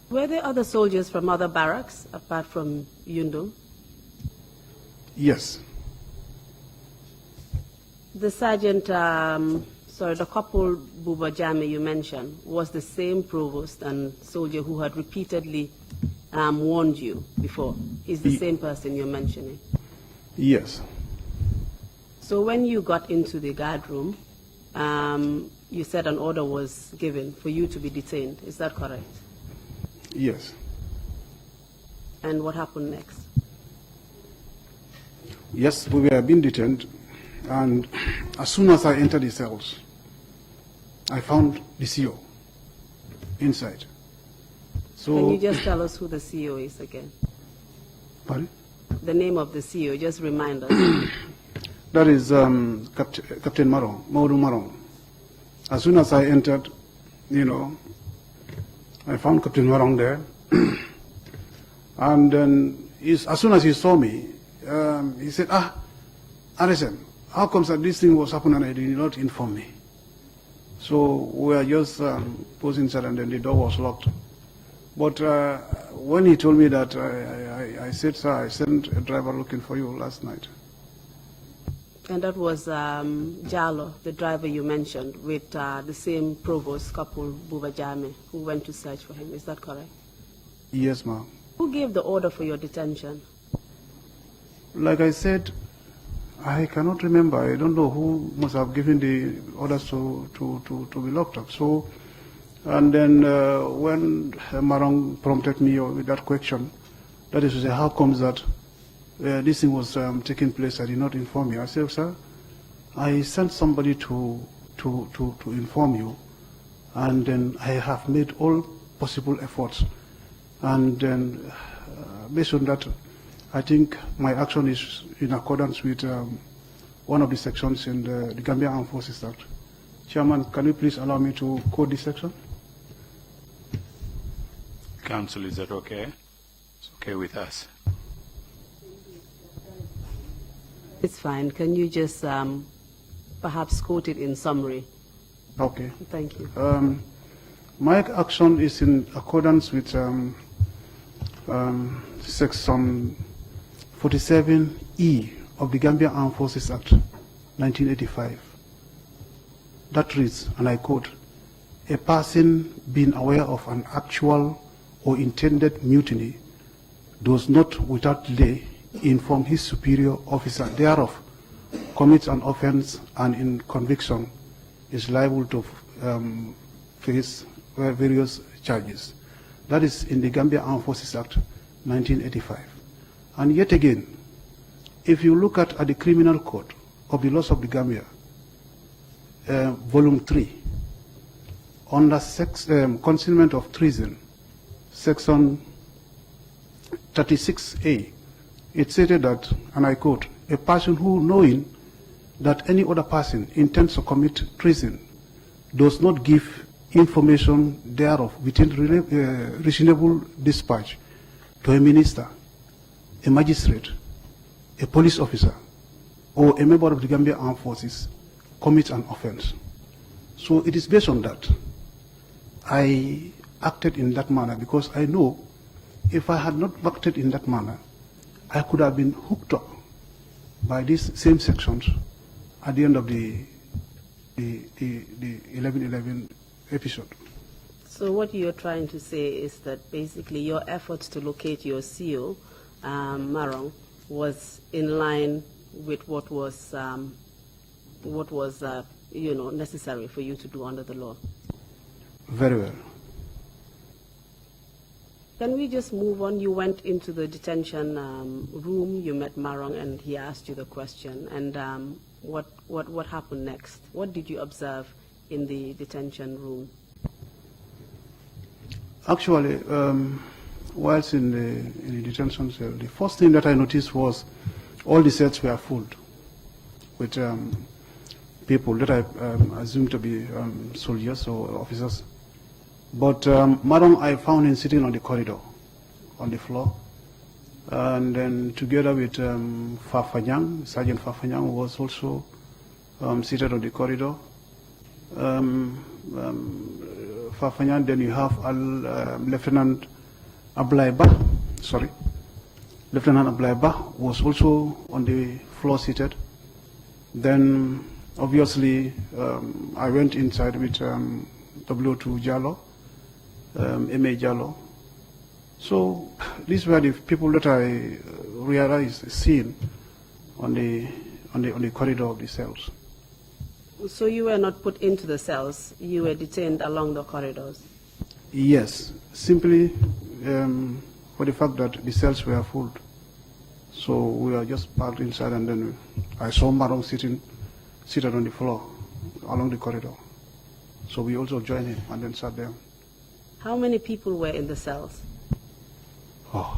Were there other soldiers from other barracks apart from Yundum? Yes. The sergeant, the couple Buba Jame you mentioned, was the same provost and soldier who had repeatedly warned you before. Is the same person you're mentioning? Yes. So when you got into the guard room, you said an order was given for you to be detained. Is that correct? Yes. And what happened next? Yes, we were being detained, and as soon as I entered the cells, I found the CO inside. So, can you just tell us who the CO is again? Pardon? The name of the CO, just remind us. That is Captain Marong, Maudu Marong. As soon as I entered, I found Captain Marong there. And then, as soon as he saw me, he said, RSM, how comes that this thing was happening and he did not inform me? So we were just posed inside, and then the door was locked. But when he told me that, I said, sir, I sent a driver looking for you last night. And that was Jalo, the driver you mentioned, with the same provost couple, Buba Jame, who went to search for him. Is that correct? Yes, ma'am. Who gave the order for your detention? Like I said, I cannot remember. I don't know who must have given the orders to be locked up. So, and then when Marong prompted me with that question, that is to say, how comes that this thing was taking place, I did not inform you. I said, sir, I sent somebody to inform you, and then I have made all possible efforts. And then based on that, I think my action is in accordance with one of the sections in the Gambia Armed Forces Act. Chairman, can you please allow me to quote this section? Council, is that okay? It's okay with us. It's fine. Can you just perhaps quote it in summary? Okay. Thank you. My action is in accordance with section 47E of the Gambia Armed Forces Act 1985. That reads, and I quote, a person being aware of an actual or intended mutiny does not without delay inform his superior officer thereof, commits an offense, and in conviction is liable to face various charges. That is in the Gambia Armed Forces Act 1985. And yet again, if you look at the Criminal Code of the Laws of the Gambia, Volume 3, under concealment of treason, Section 36A, it stated that, and I quote, a person who, knowing that any other person intends to commit treason, does not give information thereof within reasonable dispatch to a minister, a magistrate, a police officer, or a member of the Gambia Armed Forces, commits an offense. So it is based on that I acted in that manner, because I know if I had not acted in that manner, I could have been hooked up by these same sections at the end of the 11/11 episode. So what you're trying to say is that basically your efforts to locate your CO, Marong, was in line with what was necessary for you to do under the law. Very well. Can we just move on? You went into the detention room, you met Marong, and he asked you the question. And what happened next? What did you observe in the detention room? Actually, whilst in the detention cell, the first thing that I noticed was all the cells were full with people that I assumed to be soldiers or officers. But Marong, I found him sitting on the corridor, on the floor. And then together with Fafanyang, Sergeant Fafanyang was also seated on the corridor. Fafanyang, then you have Lieutenant Ablaiba, Lieutenant Ablaiba was also on the floor seated. Then obviously I went inside with W2 Jalo, M.A. Jalo. So these were the people that I realized seen on the corridor of the cells. So you were not put into the cells, you were detained along the corridors? Yes, simply for the fact that the cells were full. So we were just parked inside, and then I saw Marong seated on the floor along the corridor. So we also joined him and then sat down. How many people were in the cells? Oh.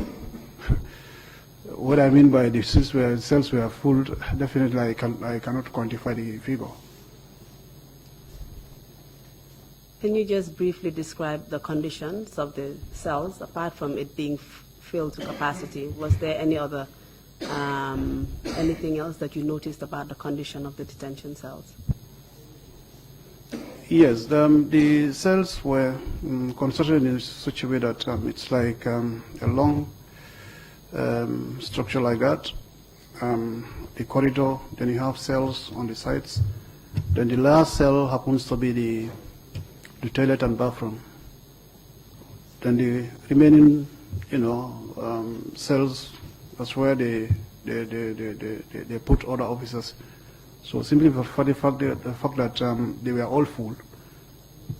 What I mean by the cells were full, definitely I cannot quantify the figure. Can you just briefly describe the conditions of the cells, apart from it being filled to capacity? Was there any other, anything else that you noticed about the condition of the detention cells? Yes, the cells were constructed in such a way that it's like a long structure like that. The corridor, then you have cells on the sides. Then the last cell happens to be the toilet and bathroom. Then the remaining, cells, that's where they put other officers. So simply for the fact that they were all full,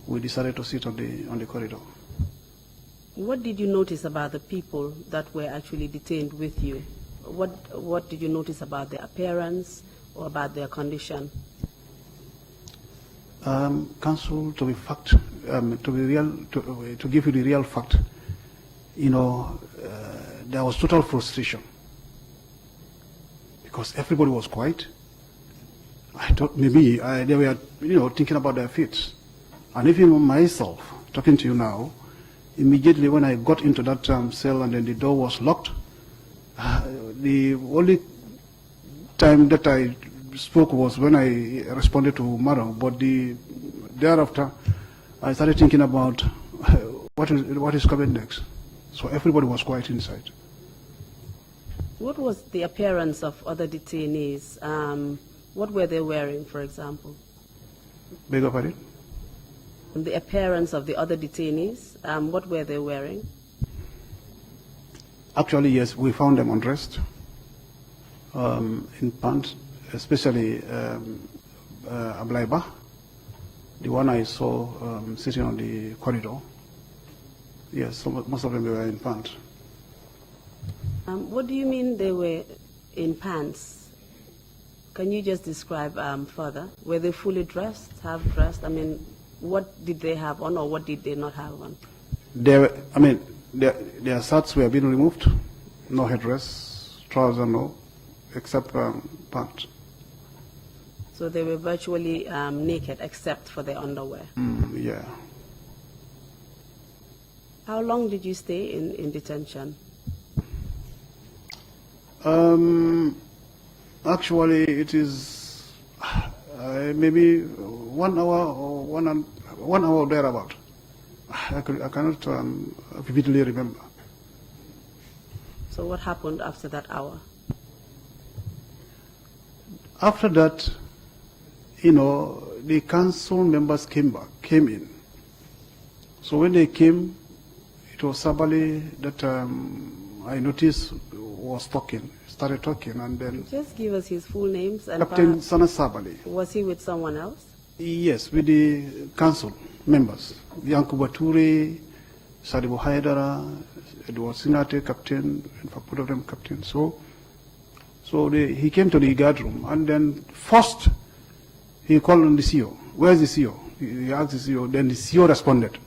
we decided to sit on the corridor. What did you notice about the people that were actually detained with you? What did you notice about their appearance or about their condition? Counsel, to give you the real fact, there was total frustration because everybody was quiet. I thought maybe they were, thinking about their fates. And even myself, talking to you now, immediately when I got into that cell and then the door was locked, the only time that I spoke was when I responded to Madam, but thereafter I started thinking about what is coming next. So everybody was quiet inside. What was the appearance of other detainees? What were they wearing, for example? Beg your pardon? The appearance of the other detainees, what were they wearing? Actually, yes, we found them undressed in pants, especially Ablaiba, the one I saw sitting on the corridor. Yes, most of them were in pants. What do you mean they were in pants? Can you just describe further? Were they fully dressed, half dressed? I mean, what did they have on or what did they not have on? Their shirts were being removed, no headdress, trousers no, except pants. So they were virtually naked except for their underwear? Yeah. How long did you stay in detention? Actually, it is maybe 1 hour or 1 hour thereabout. I cannot vividly remember. So what happened after that hour? After that, the council members came in. So when they came, it was somebody that I noticed was started talking, and then... Just give us his full names. And Captain Sana Sabali. Was he with someone else? Yes, with the council members. Yankuba Ture, Sadibu Haidara, Edward Singate, captain, in fact, both of them captain. So he came to the guard room, and then first he called on the CO. Where's the CO? He asked the CO, then the CO responded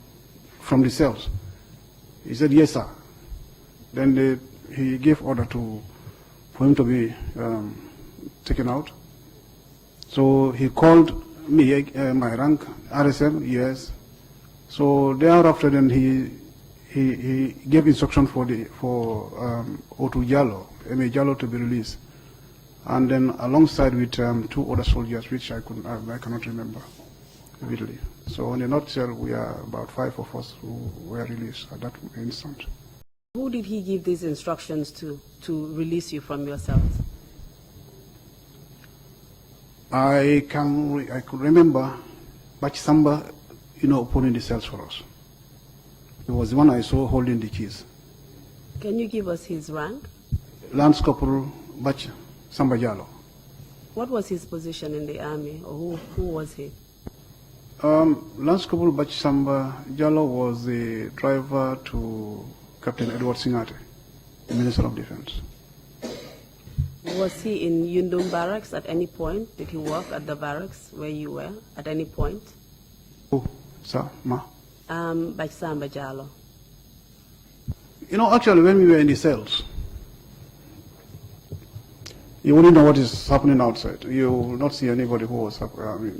from the cells. He said, yes, sir. Then he gave order for him to be taken out. So he called me, my rank, RSM, yes. So thereafter, then he gave instruction for Otu Jallo, M.A. Jallo, to be released, and then alongside with 2 other soldiers, which I cannot remember vividly. So in a nutshell, we are about 5 of us who were released at that instant. Who did he give these instructions to release you from your cells? I could remember Bachsamba, opening the cells for us. He was the one I saw holding the keys. Can you give us his rank? Lance Corporal Bach Samba Jallo. What was his position in the army, or who was he? Lance Corporal Bach Samba Jallo was the driver to Captain Edward Singate, the Minister of Defense. Was he in Yundum Barracks at any point? Did he work at the barracks where you were at any point? Oh, sir, ma? Bach Samba Jallo. Actually, when we were in the cells, you wouldn't know what is happening outside. You will not see anybody who was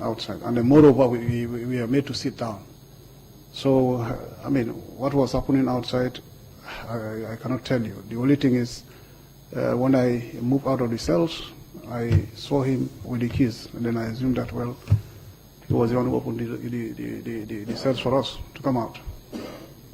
outside. And then moreover, we are made to sit down. So, what was happening outside, I cannot tell you. The only thing is, when I moved out of the cells, I saw him with the keys, and then I assumed that, well, he was the one who opened the cells for us to come out.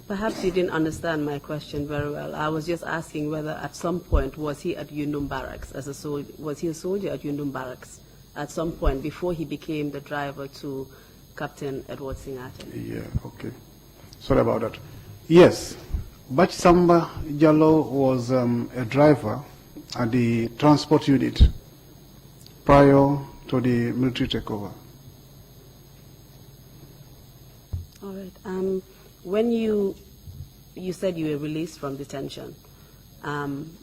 Perhaps you didn't understand my question very well. I was just asking whether at some point was he at Yundum Barracks as a soldier? Was he a soldier at Yundum Barracks at some point before he became the driver to Captain Edward Singate? Yeah, okay. Sorry about that. Yes, Bach Samba Jallo was a driver at the transport unit prior to the military takeover. All right. When you said you were released from detention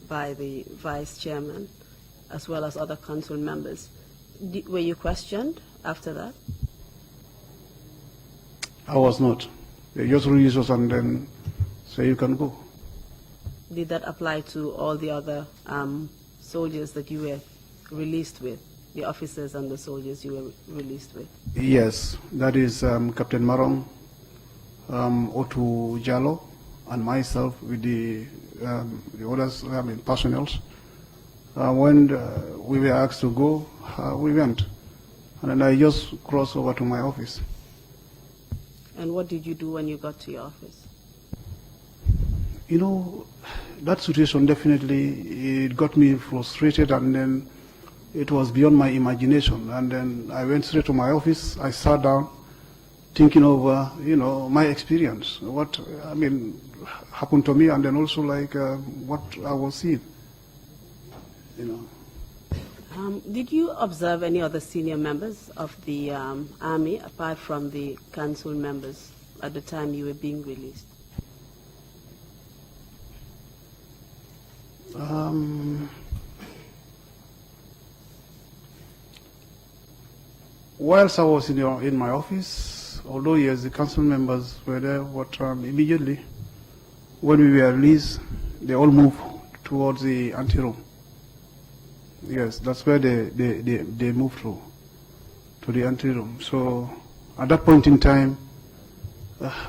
by the vice chairman as well as other council members, were you questioned after that? I was not. They just released us and then say you can go. Did that apply to all the other soldiers that you were released with, the officers and the soldiers you were released with? Yes, that is Captain Marong, Otu Jallo, and myself with the others, personnel. When we were asked to go, we went. And then I just crossed over to my office. And what did you do when you got to your office? You know, that situation definitely, it got me frustrated, and then it was beyond my imagination. And then I went straight to my office. I sat down, thinking over, my experience, what, happened to me, and then also what I was seeing, Did you observe any other senior members of the army apart from the council members at the time you were being released? Whilst I was in my office, although yes, the council members were there, but immediately when we were released, they all moved towards the anteroom. Yes, that's where they moved to the anteroom. So at that point in time,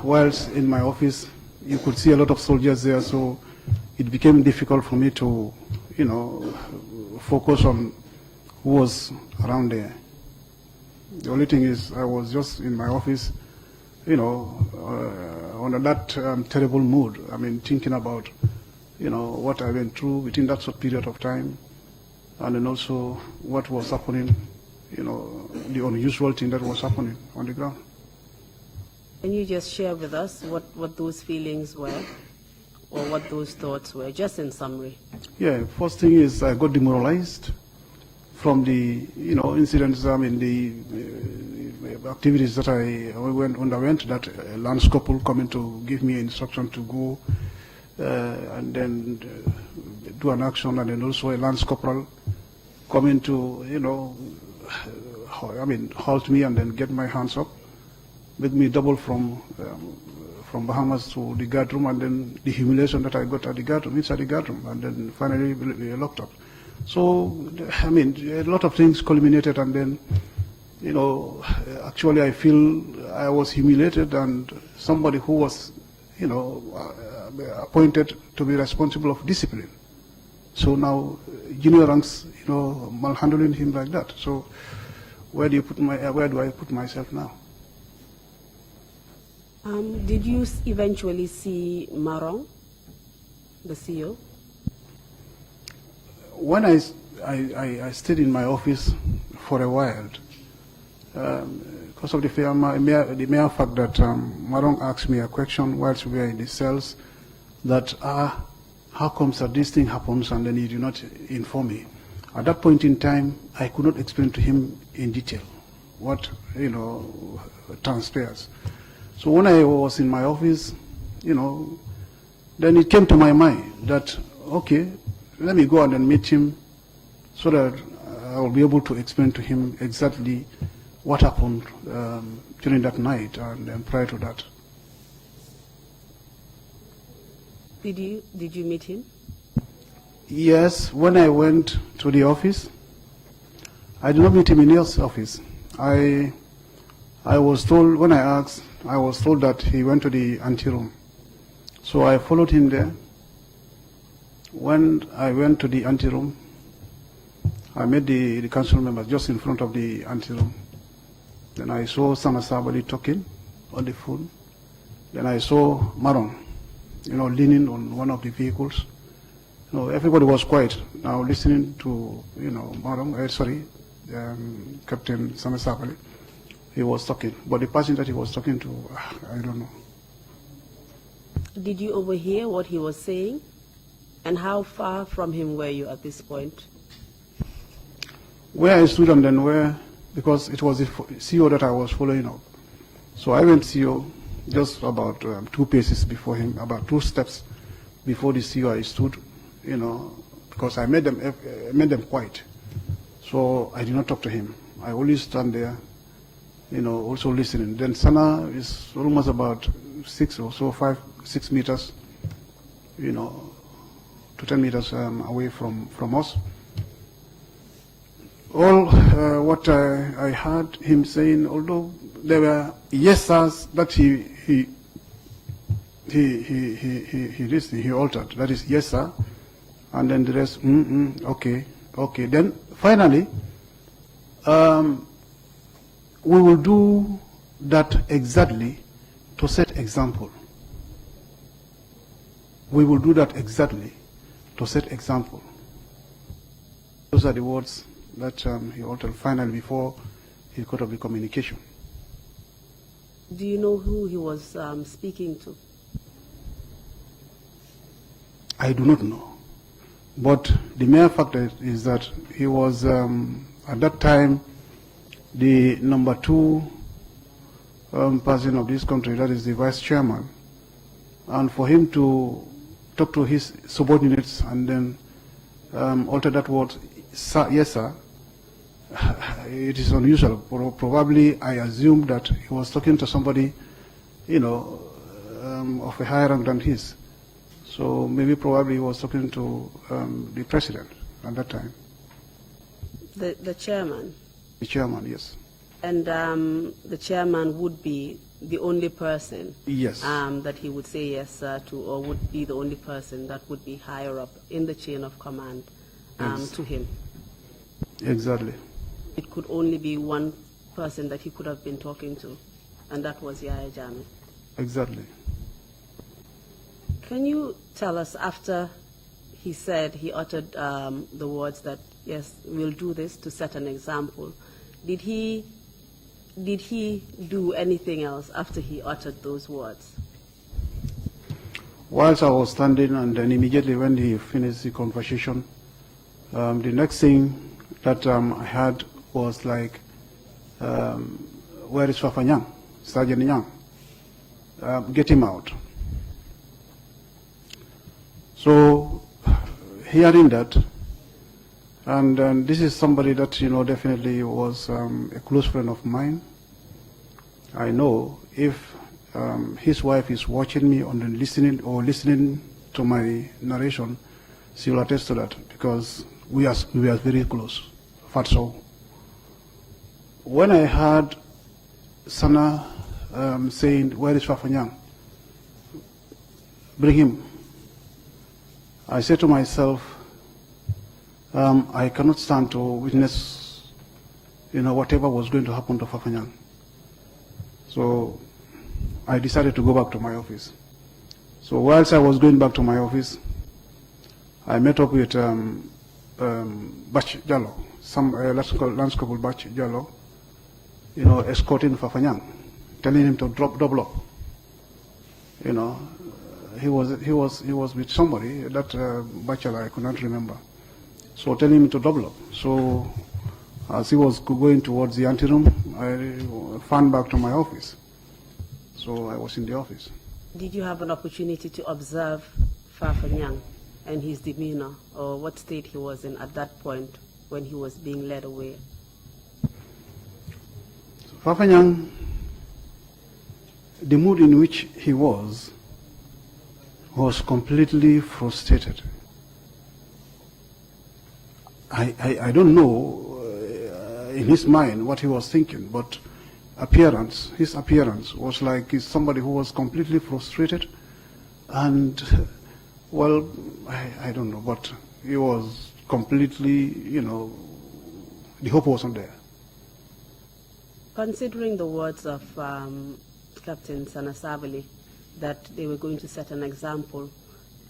whilst in my office, you could see a lot of soldiers there, so it became difficult for me to, focus on who was around there. The only thing is I was just in my office, under that terrible mood. Thinking about, what I went through within that short period of time, and then also what was happening, the unusual thing that was happening on the ground. Can you just share with us what those feelings were, or what those thoughts were, just in summary? Yeah, first thing is I got demoralized from the, incidents, the activities that I underwent, that Lance Couple coming to give me instruction to go and then do an action, and then also a Lance Corporal coming to, halt me and then get my hands up, make me double from Bahamas to the guard room, and then the humiliation that I got at the guard room, inside the guard room, and then finally we locked up. So, a lot of things culminated, and then, actually I feel I was humiliated, and somebody who was, appointed to be responsible of discipline. So now, junior ranks, malhandling him like that. So, where do I put myself now? Did you eventually see Marong, the CEO? When I stayed in my office for a while, because of the mere fact that Marong asked me a question whilst we were in the cells, that how comes that this thing happens and then you do not inform me? At that point in time, I could not explain to him in detail what transpires. So when I was in my office, then it came to my mind that, okay, let me go and then meet him so that I will be able to explain to him exactly what happened during that night and then prior to that. Did you meet him? Yes, when I went to the office, I did not meet him in his office. I was told, when I asked, I was told that he went to the anteroom. So I followed him there. When I went to the anteroom, I met the council members just in front of the anteroom. Then I saw Sana Sabali talking on the phone. Then I saw Maron, leaning on one of the vehicles. Everybody was quiet now listening to, Maron, Captain Sana Sabali. He was talking, but the person that he was talking to, I don't know. Did you overhear what he was saying? And how far from him were you at this point? Where I stood and then where, because it was the CEO that I was following up. So I went CEO just about 2 paces before him, about 2 steps before the CEO I stood, because I made them quiet. So I did not talk to him. I always stand there, also listening. Then Sana is almost about 6 or so, 6 meters, to 10 meters away from us. All what I heard him saying, although there were yes sirs that he altered. That is yes sir, and then the rest okay. Then finally, we will do that exactly to set example. We will do that exactly to set example. Those are the words that he altered finally before he cut off the communication. Do you know who he was speaking to? I do not know. But the mere fact is that he was, at that time, the number 2 person of this country, that is the vice chairman. And for him to talk to his subordinates and then alter that word, sir, yes sir, it is unusual. Probably I assume that he was talking to somebody, of a higher rank than his. So maybe probably he was talking to the president at that time. The chairman? The chairman, yes. And the chairman would be the only person yes. That he would say yes sir to, or would be the only person that would be higher up in the chain of command Yes. to him. Exactly. It could only be one person that he could have been talking to, and that was Yahya Jammeh. Exactly. Can you tell us, after he said, he uttered the words that, yes, we'll do this to set an example, did he do anything else after he uttered those words? Whilst I was standing, and then immediately when he finished the conversation, the next thing that I heard was like, where is Fafanyang? Sergeant Nyang? Get him out. So, hearing that, and this is somebody that, definitely was a close friend of mine. I know if his wife is watching me on the listening to my narration, she will attest to that, because we are very close. Fatso. When I heard Sana saying, where is Fafanyang? Bring him. I said to myself, I cannot stand to witness, whatever was going to happen to Fafanyang. So I decided to go back to my office. So whilst I was going back to my office, I met up with Bach Jallo, some Lance Corporal Bach Jallo, escorting Fafanyang, telling him to double up. He was with somebody, that bachelor I could not remember. So telling him to double up. So as he was going towards the anteroom, I found back to my office. So I was in the office. Did you have an opportunity to observe Fafanyang and his demeanor, or what state he was in at that point when he was being led away? Fafanyang, the mood in which he was completely frustrated. I don't know in his mind what he was thinking, but his appearance was like he's somebody who was completely frustrated, and well, I don't know, but he was completely, the hope wasn't there. Considering the words of Captain Sanasabali that they were going to set an example,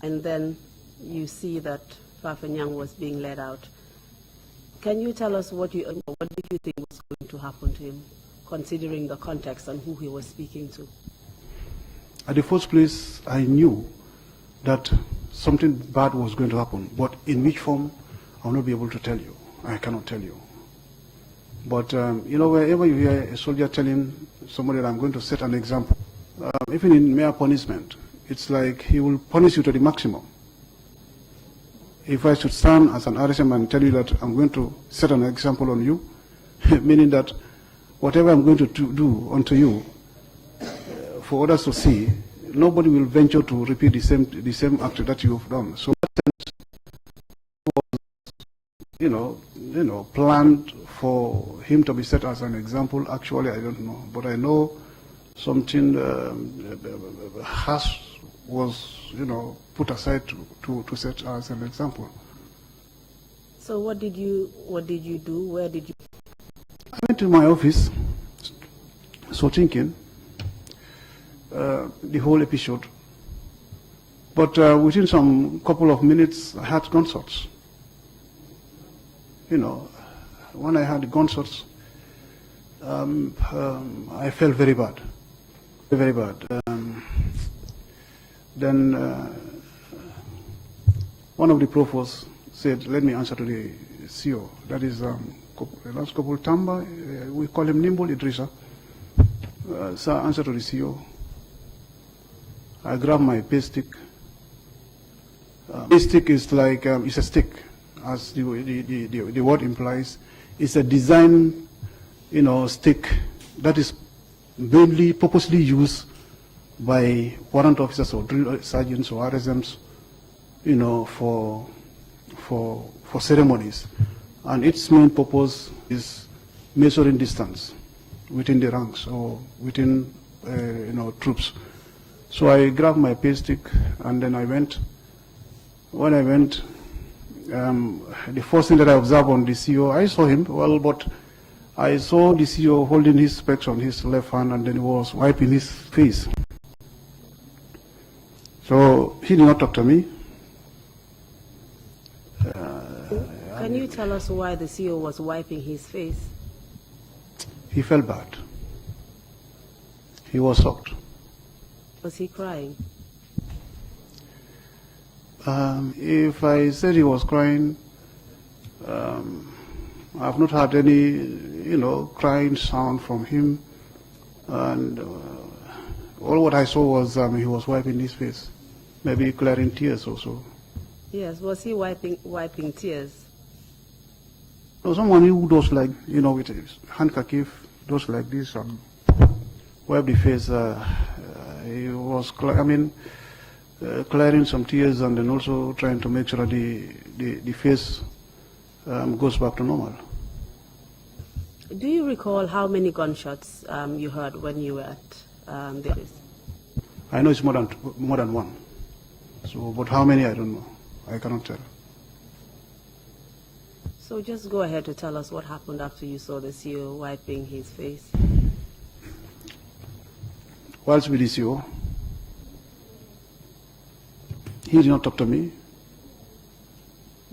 and then you see that Fafanyang was being led out, can you tell us what did you think was going to happen to him, considering the context and who he was speaking to? At the first place, I knew that something bad was going to happen, but in which form, I will not be able to tell you. I cannot tell you. But, wherever you hear a soldier telling somebody that I'm going to set an example, even in mere punishment, it's like he will punish you to the maximum. If I should stand as an RSM and tell you that I'm going to set an example on you, meaning that whatever I'm going to do unto you, for others to see, nobody will venture to repeat the same act that you've done. So was, planned for him to be set as an example. Actually, I don't know, but I know something was, put aside to set as an example. So what did you do? Where did you? I went to my office, so thinking the whole episode. But within some couple of minutes, I had gunshots. When I had gunshots, I felt very bad, very bad. Then one of the provosts said, "Let me answer to the CEO." That is Lance Corporal Tamba. We call him Nimble Idrissa. So I answered to the CEO. I grabbed my pay stick. Pay stick is like it's a stick, as the word implies. It's a design, stick that is mainly purposely used by warrant officers or drill sergeants or RSMs, for ceremonies, and its main purpose is measuring distance within the ranks or within troops. So I grabbed my pay stick and then I went. When I went, the first thing that I observed on the CEO, I saw him well, but I saw the CEO holding his specs on his left hand and then he was wiping his face. So he did not talk to me. Can you tell us why the CEO was wiping his face? He felt bad. He was shocked. Was he crying? If I said he was crying, I've not heard any, crying sound from him. And all what I saw was he was wiping his face, maybe clearing tears also. Yes, was he wiping tears? So someone who does like, with his handkerchief, does like this and wipe the face. He was, clearing some tears and then also trying to make sure the face goes back to normal. Do you recall how many gunshots you heard when you were at the office? I know it's more than one. So, but how many I don't know. I cannot tell. So just go ahead to tell us what happened after you saw the CEO wiping his face. Whilst with the CEO, he did not talk to me.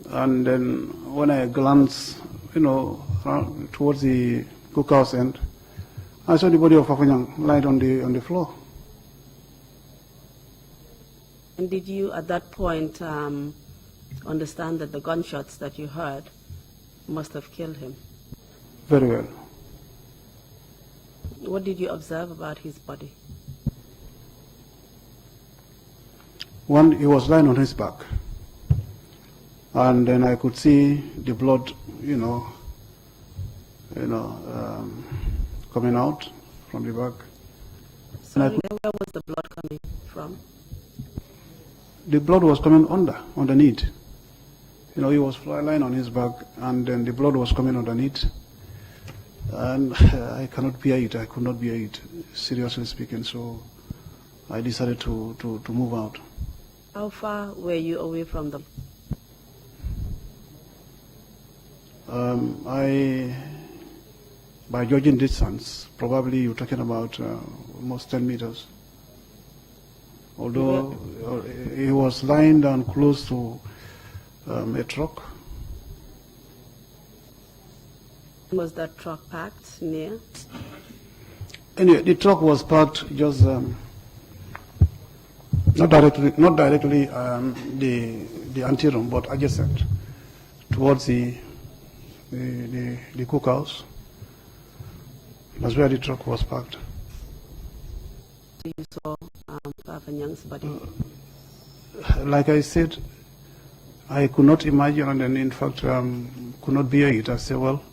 And then when I glanced, towards the cookhouse end, I saw the body of Fafanyang lying on the floor. And did you, at that point, understand that the gunshots that you heard must have killed him? Very well. What did you observe about his body? One, he was lying on his back. And then I could see the blood, coming out from the back. Sorry, where was the blood coming from? The blood was coming underneath. He was lying on his back, and then the blood was coming underneath. And I cannot bear it. I could not bear it, seriously speaking. So I decided to move out. How far were you away from them? by judging distance, probably you're talking about almost 10 meters. Although he was lying down close to a truck. Was that truck parked near? Anyway, the truck was parked just not directly the anteroom, but adjacent towards the cookhouse. That's where the truck was parked. You saw Fafanyang's body? Like I said, I could not imagine, and in fact could not bear it. I said, well,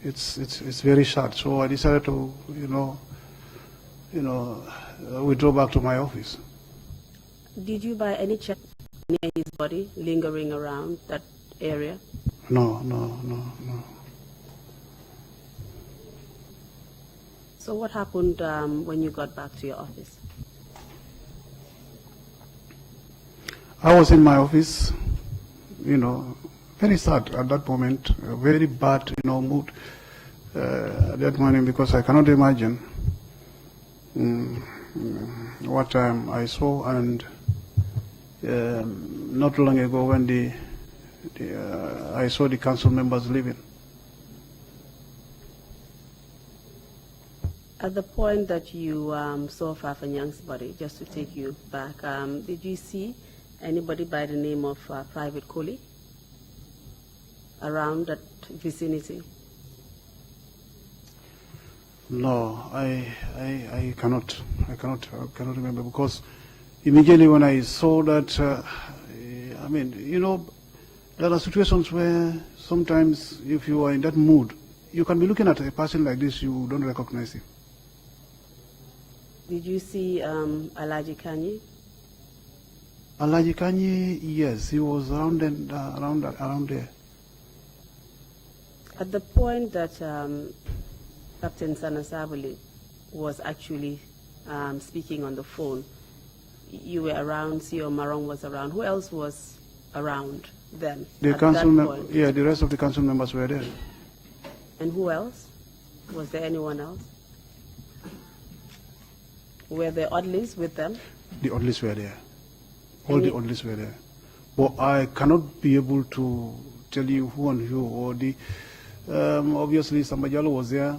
it's very sad. So I decided to, withdraw back to my office. Did you by any chance near his body lingering around that area? No. So what happened when you got back to your office? I was in my office, very sad at that moment, very bad, mood at that morning, because I cannot imagine what I saw, and not long ago when I saw the council members leaving. At the point that you saw Fafanyang's body, just to take you back, did you see anybody by the name of Private Kohli around that vicinity? No, I cannot remember, because immediately when I saw that, there are situations where sometimes if you are in that mood, you can be looking at a person like this, you don't recognize him. Did you see Alaji Kanyi? Alaji Kanyi, yes, he was around there. At the point that Captain Sanasabali was actually speaking on the phone, you were around, CEO Marong was around. Who else was around then? The rest of the council members were there. And who else? Was there anyone else? Were the Oddlies with them? The Oddlies were there. All the Oddlies were there. But I cannot be able to tell you who and who, or the obviously Sambajalo was there.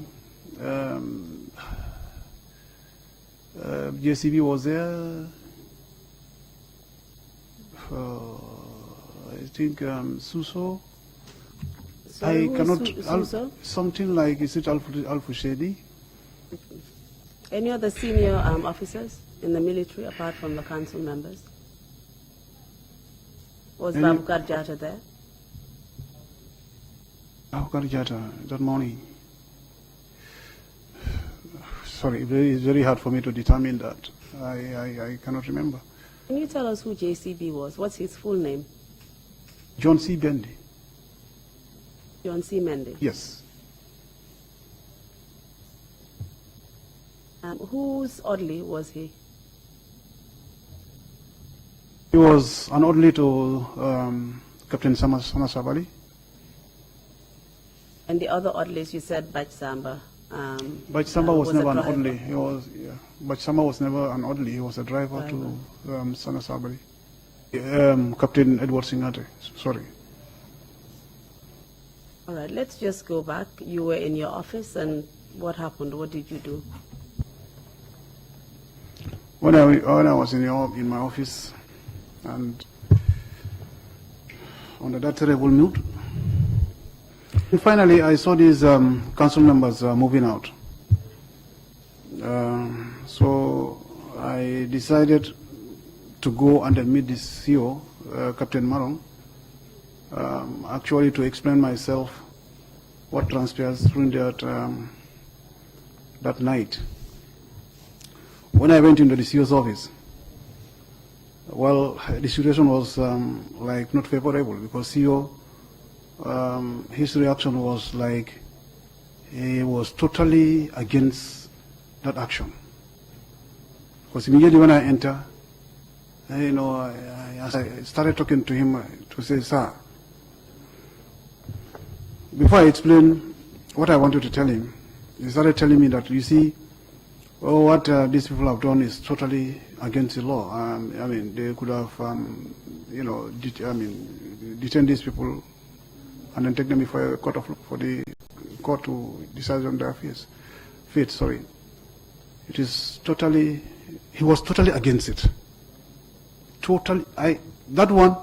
JCB was there. I think Suso. So I cannot. Suso? Something like, is it Al-Fushedi? Any other senior officers in the military apart from the council members? Was Babukar Jata there? Babukar Jata, that morning. Sorry, it's very hard for me to determine that. I cannot remember. Can you tell us who JCB was? What's his full name? John C. Bendy. John C. Mendy? Yes. Whose Oddly was he? He was an Oddly to Captain Sanasabali. And the other Oddlies, you said Bach Samba. Bach Samba was never an Oddly. Bach Samba was never an Oddly. He was a driver to Sanasabali. Captain Edward Singate, sorry. All right, let's just go back. You were in your office, and what happened? What did you do? When I was in my office, and under that terrible mood, and finally I saw these council members moving out. So I decided to go and meet the CEO, Captain Marong, actually to explain myself what transpires during that night. When I went into the CEO's office, well, the situation was like not favorable, because CEO, his reaction was like he was totally against that action. Because immediately when I enter, I started talking to him to say, sir, before I explain what I wanted to tell him, he started telling me that, you see, oh, what these people have done is totally against the law. I mean, they could have, detain these people and then take them before a court for the court to decide on their fate. Sorry, it is totally. He was totally against it. Totally. That one.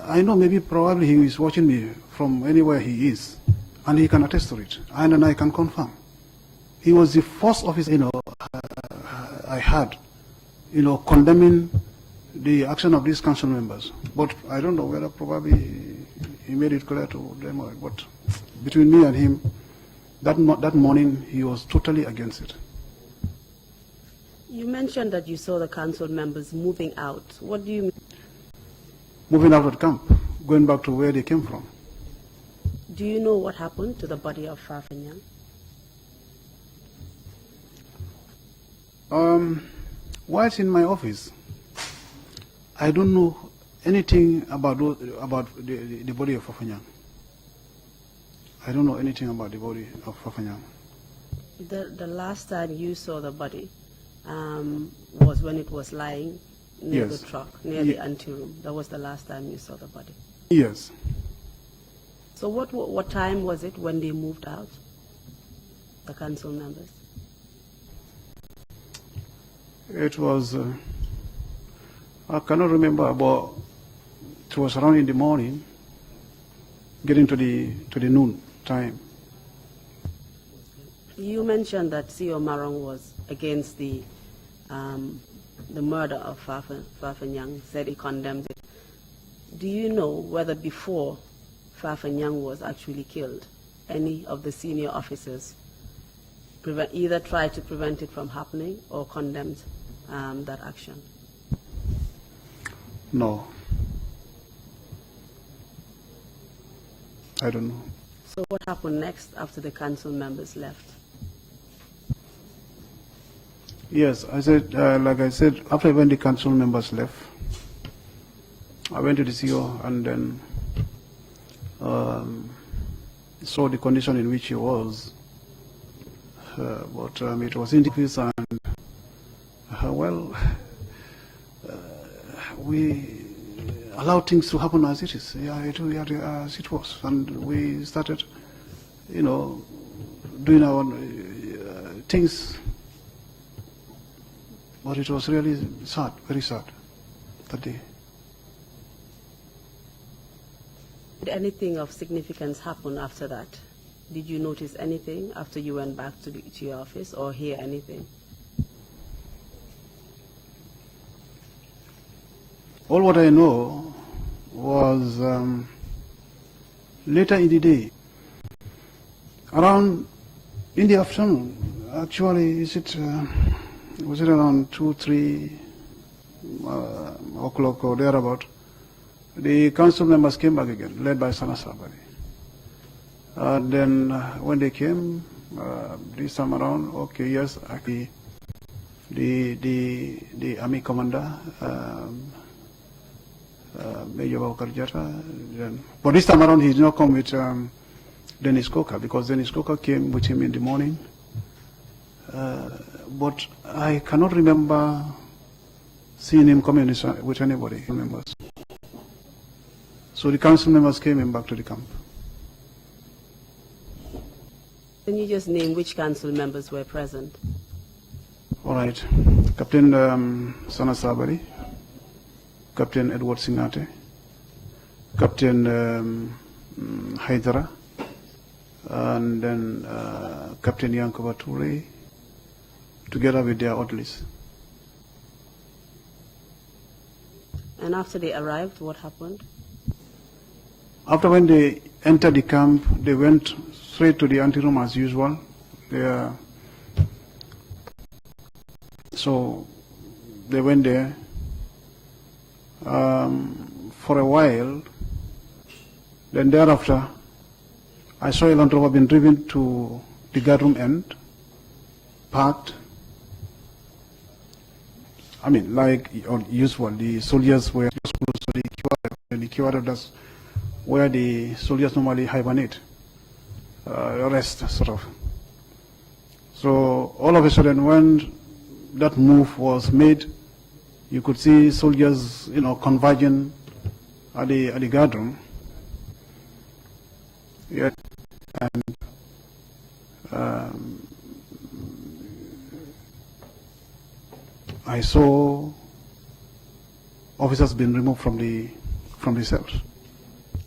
I know maybe probably he is watching me from anywhere he is, and he can attest to it, and I can confirm. He was the first officer, I had, condemning the action of these council members. But I don't know whether probably he made it clear to them, but between me and him, that morning he was totally against it. You mentioned that you saw the council members moving out. What do you mean? Moving out of the camp, going back to where they came from. Do you know what happened to the body of Fafanyang? While it's in my office, I don't know anything about the body of Fafanyang. I don't know anything about the body of Fafanyang. The last time you saw the body was when it was lying near Yes. the truck, near the anteroom. That was the last time you saw the body. Yes. So what time was it when they moved out, the council members? It was, I cannot remember, but it was around in the morning, getting to the noon time. You mentioned that C.O. Marong was against the murder of Fafanyang, said he condemned it. Do you know whether before Fafanyang was actually killed, any of the senior officers either tried to prevent it from happening or condemned that action? No. I don't know. So what happened next after the council members left? Yes, I said, like I said, after when the council members left, I went to the CEO and then saw the condition in which he was. But it was in the office and, we allow things to happen as it is. As it was. And we started, doing our things. But it was really sad, very sad, that day. Did anything of significance happen after that? Did you notice anything after you went back to your office or hear anything? All what I know was later in the day, around in the afternoon, actually, was it around 2, 3 o'clock or thereabout, the council members came back again, led by Sana Sabari. And then when they came, this time around, okay, yes, the army commander, Major Baukar Jata, but this time around he did not come with Dennis Coker, because Dennis Coker came with him in the morning. But I cannot remember seeing him coming with anybody, members. So the council members came in back to the camp. Can you just name which council members were present? All right. Captain Sana Sabari, Captain Edward Singate, Captain Haidara, and then Captain Yankova Toure, together with their orderlies. And after they arrived, what happened? After when they entered the camp, they went straight to the anteroom as usual. So they went there for a while. Then thereafter, I saw a Land Rover being driven to the guardroom end, parked. I mean, like usual, the soldiers were close to the Kiwara. The Kiwara, that's where the soldiers normally hibernate. arrest, sort of. So all of a sudden, when that move was made, you could see soldiers, converging at the guard room. Yeah, and I saw officers being removed from the cells.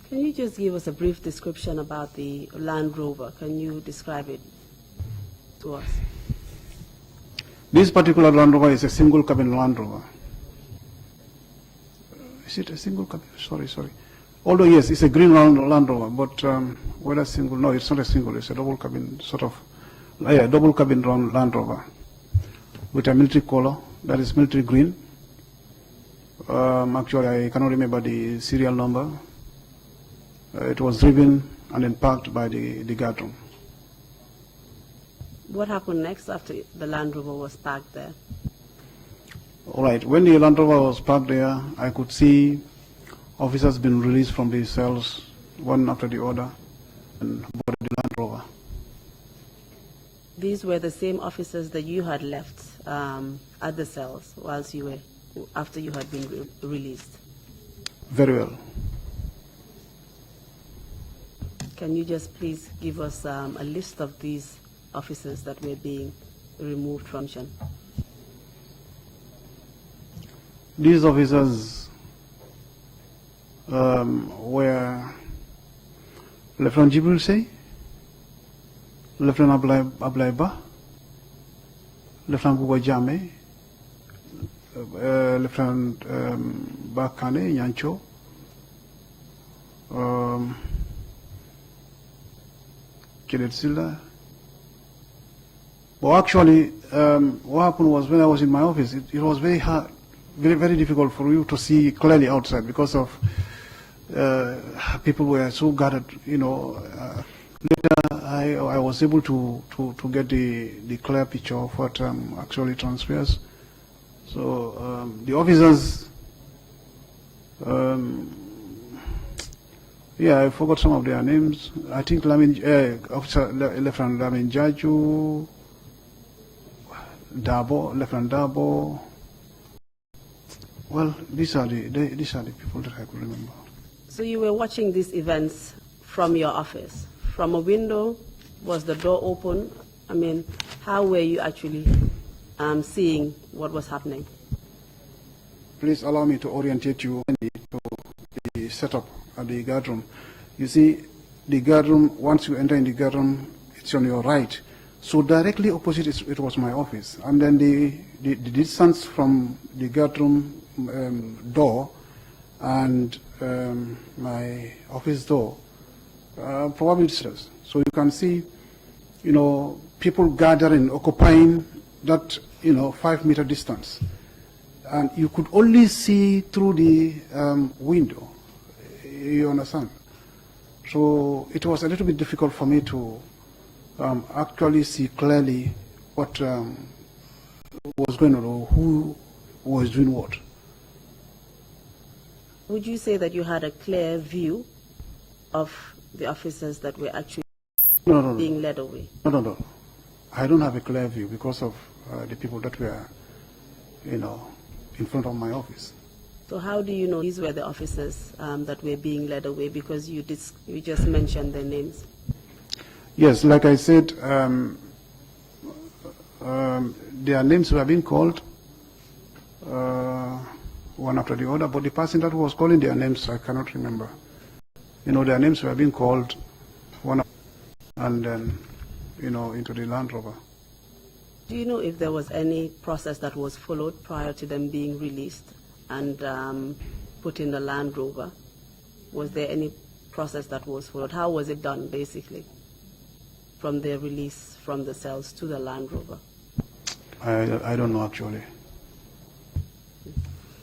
Can you just give us a brief description about the Land Rover? Can you describe it to us? This particular Land Rover is a single cabin Land Rover. Is it a single cabin? Sorry. Although yes, it's a green Land Rover, but whether single, no, it's not a single. It's a double cabin sort of, double cabin Land Rover with a military color. That is military green. Actually, I cannot remember the serial number. It was driven and then parked by the guard room. What happened next after the Land Rover was parked there? All right, when the Land Rover was parked there, I could see officers being released from the cells, one after the other, and boarded the Land Rover. These were the same officers that you had left at the cells whilst you were, after you had been released? Very well. Can you just please give us a list of these officers that were being removed from Shan? These officers were Lieutenant Jibril Say, Lieutenant Ablaiba, Lieutenant Buba Jame, Lieutenant Bakane Nyancho, Kenneth Silla. But actually, what happened was when I was in my office, it was very hard, very difficult for you to see clearly outside because of people were so gathered, later I was able to get the clear picture of what actually transpires. So the officers, I forgot some of their names. I think Officer Lieutenant Lamin Jaju, Lieutenant Dabo. Well, these are the people that I could remember. So you were watching these events from your office? From a window? Was the door open? I mean, how were you actually seeing what was happening? Please allow me to orientate you to the setup at the guard room. You see, the guard room, once you enter in the guard room, it's on your right. So directly opposite it was my office. And then the distance from the guard room door and my office door, probably distance. So you can see, people gathering, occupying that, 5-meter distance. And you could only see through the window, you understand? So it was a little bit difficult for me to actually see clearly what was going on or who was doing what. Would you say that you had a clear view of the officers that were actually being led away? No. I don't have a clear view because of the people that were, in front of my office. So how do you know these were the officers that were being led away? Because you just mentioned their names. Yes, like I said, their names were being called one after the other, but the person that was calling their names, I cannot remember. Their names were being called one and then, into the Land Rover. Do you know if there was any process that was followed prior to them being released and put in the Land Rover? Was there any process that was followed? How was it done, basically, from their release from the cells to the Land Rover? I don't know, actually.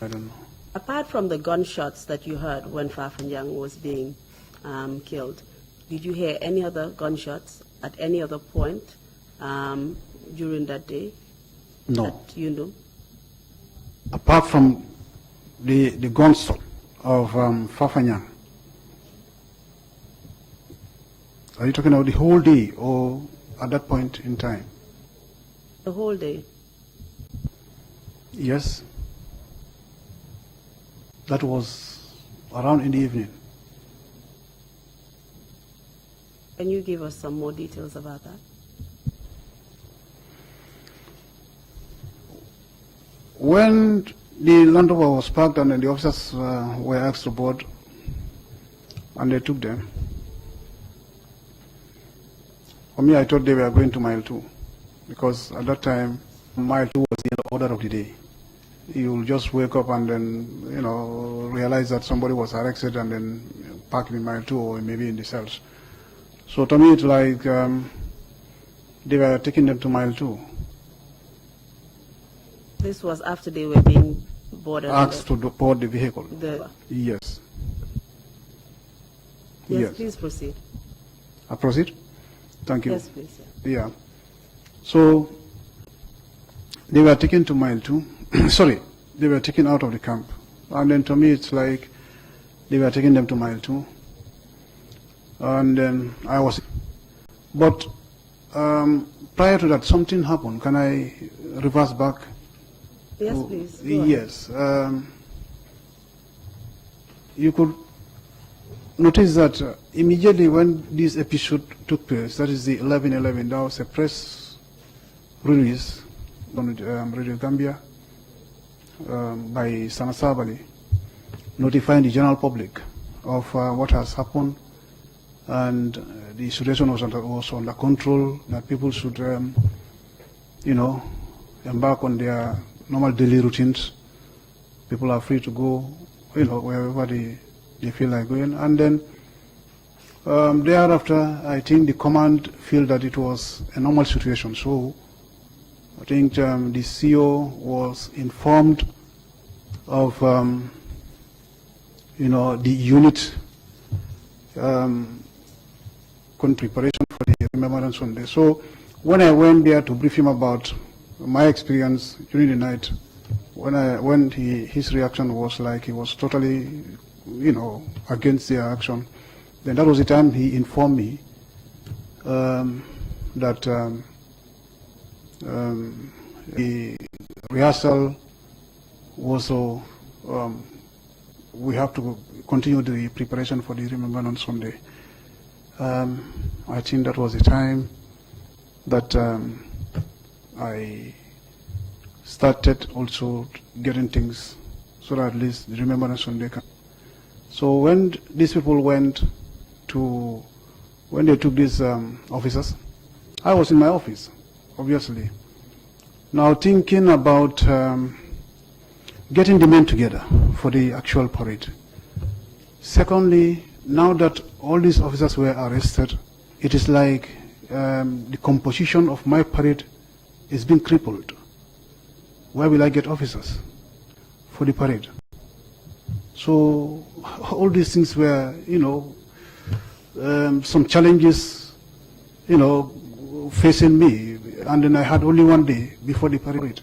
I don't know. Apart from the gunshots that you heard when Fafanyang was being killed, did you hear any other gunshots at any other point during that day? No. That you know? Apart from the gunshot of Fafanyang, Are you talking about the whole day or at that point in time? The whole day. Yes. That was around in the evening. Can you give us some more details about that? When the Land Rover was parked and the officers were asked to board, and they took them, for me, I thought they were going to mile 2, because at that time, mile 2 was the order of the day. You'll just wake up and then, realize that somebody was arrested and then parked in mile 2 or maybe in the cells. So to me, it's like they were taking them to mile 2. This was after they were being boarded. Asked to board the vehicle. Yes. Yes, please proceed. I proceed? Thank you. Yes, please. Yeah. So they were taken to mile 2. Sorry, they were taken out of the camp. And then to me, it's like they were taking them to mile 2. And then I was... But prior to that, something happened. Can I reverse back? Yes, please. Yes. You could notice that immediately when this episode took place, that is the 11/11, there was a press release on Radio Gambia by Sana Sabali, notifying the general public of what has happened, and the situation was under control, that people should, embark on their normal daily routines. People are free to go, wherever they feel like going. And then thereafter, I think the command felt that it was a normal situation. So I think the CEO was informed of, the unit preparation for the Remembrance Sunday. So when I went there to brief him about my experience during the night, his reaction was like he was totally, against their action. Then that was the time he informed me that the rehearsal was we have to continue the preparation for the Remembrance Sunday. I think that was the time that I started also getting things so that at least the Remembrance Sunday can. So when these people when they took these officers, I was in my office, obviously. Now thinking about getting the men together for the actual parade. Secondly, now that all these officers were arrested, it is like the composition of my parade is being crippled. Where will I get officers for the parade? So all these things were, some challenges, facing me. And then I had only one day before the parade.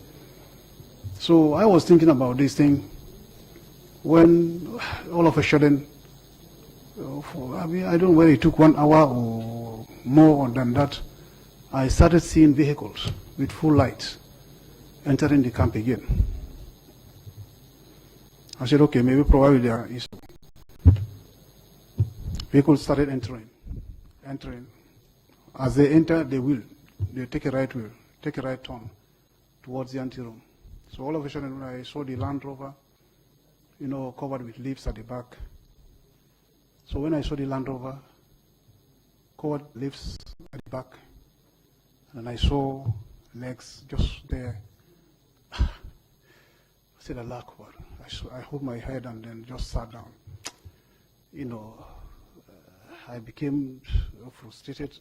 So I was thinking about this thing when all of a sudden, I don't know whether it took 1 hour or more than that, I started seeing vehicles with full lights entering the camp again. I said, okay, maybe probably there is. Vehicles started entering. As they enter, they take a right turn towards the anteroom. So all of a sudden, when I saw the Land Rover, covered with leaves at the back. So when I saw the Land Rover covered leaves at the back, and I saw legs just there, I said, Allah Akbar. I hold my head and then just sat down. I became frustrated.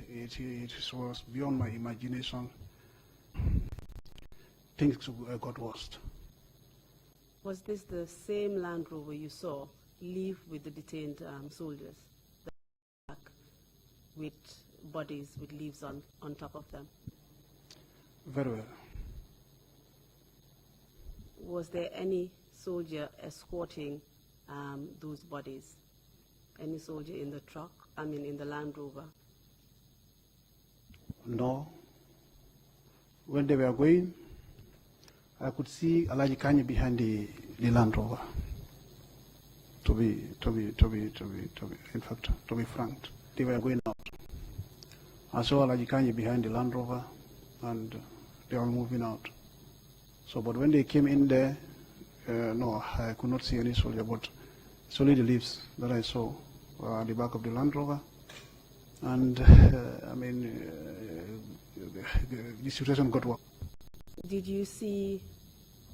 It was beyond my imagination. Things got worse. Was this the same Land Rover you saw leave with the detained soldiers, back with bodies with leaves on top of them? Very well. Was there any soldier escorting those bodies? any soldier in the truck, in the Land Rover? No. When they were going, I could see Alaji Kanye behind the Land Rover. To be frank, they were going out. I saw Alaji Kanye behind the Land Rover, and they were moving out. So, but when they came in there, no, I could not see any soldier, but it's only the leaves that I saw at the back of the Land Rover. And, the situation got worse. Did you see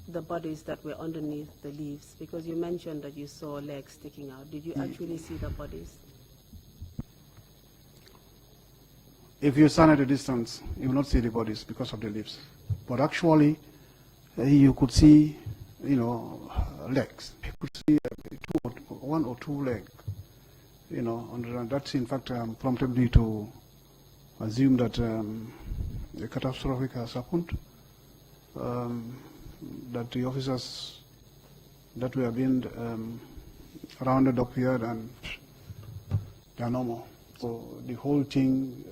the bodies that were underneath the leaves? Because you mentioned that you saw legs sticking out. Did you actually see the bodies? If you stand at a distance, you will not see the bodies because of the leaves. But actually, you could see, legs. You could see one or two legs, and that's in fact prompted me to assume that a catastrophe has happened, that the officers that were being rounded up here, and they are no more. So the whole thing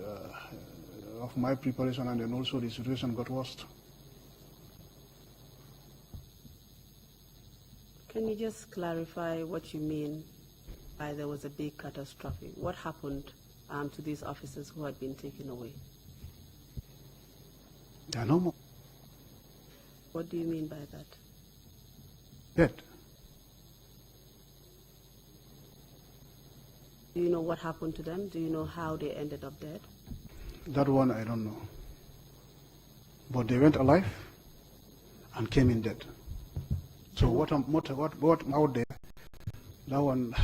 of my preparation and then also the situation got worse. Can you just clarify what you mean by there was a big catastrophe? What happened to these officers who had been taken away? They are no more. What do you mean by that? Dead. Do you know what happened to them? Do you know how they ended up dead? That one I don't know. But they went alive and came in dead. So what out there, that one,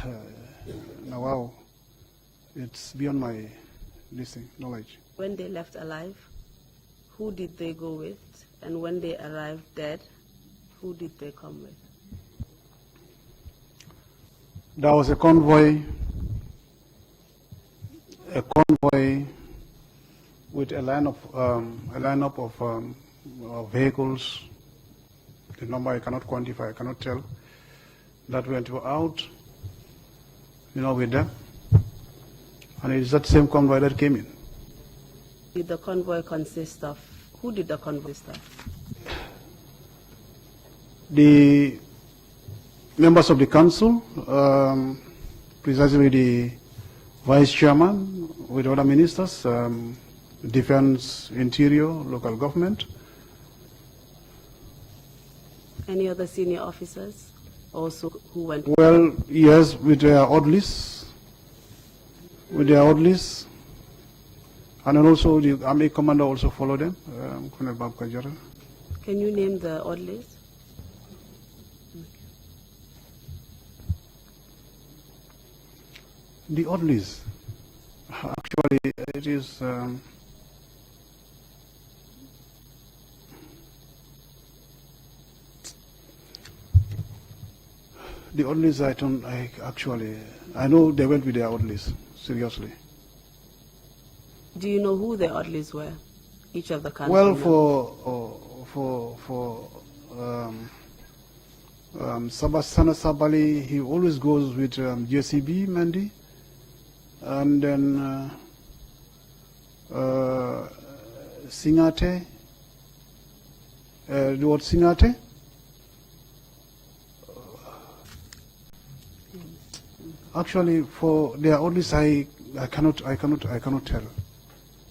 now wow, it's beyond my knowledge. When they left alive, who did they go with? And when they arrived dead, who did they come with? There was a convoy with a lineup of vehicles. The number I cannot quantify, I cannot tell. That went out, with them. And it is that same convoy that came in. Did the convoy consist of, who did the convoy consist of? The members of the council, precisely the vice chairman with other ministers, defense, interior, local government. Any other senior officers also who went? Well, yes, with their orderlies. And then also the army commander also followed them, Colonel Bab Kajara. Can you name the orderlies? The orderlies, actually, it is the orderlies. I know they went with their orderlies. Seriously. Do you know who the orderlies were? Each of the countries. Well, for Sabasana Sabali, he always goes with JCB Mandy. And then Singate, the word Singate. Actually, for their orders, I cannot tell.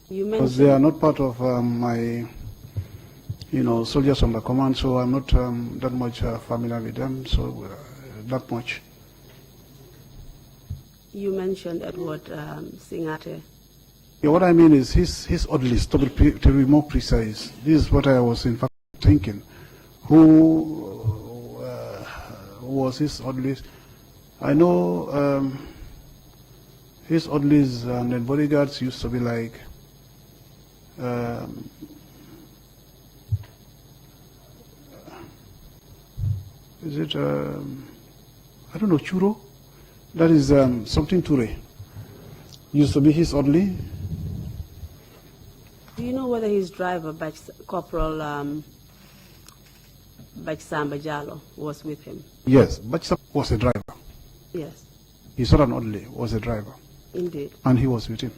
You mentioned because they are not part of my, soldiers under command, so I'm not that much familiar with them. So that much. You mentioned Edward Singate. Yeah, what I mean is his orderlies, to be more precise. This is what I was in fact thinking. Who was his orderlies? I know his orderlies and then bodyguards used to be like is it I don't know, Churo? That is something Ture. Used to be his orderly. Do you know whether his driver, Corporal Bachsamba Jallo, was with him? Yes, Bachsamba was a driver. Yes. He saw an orderly was a driver, Indeed. and he was with him.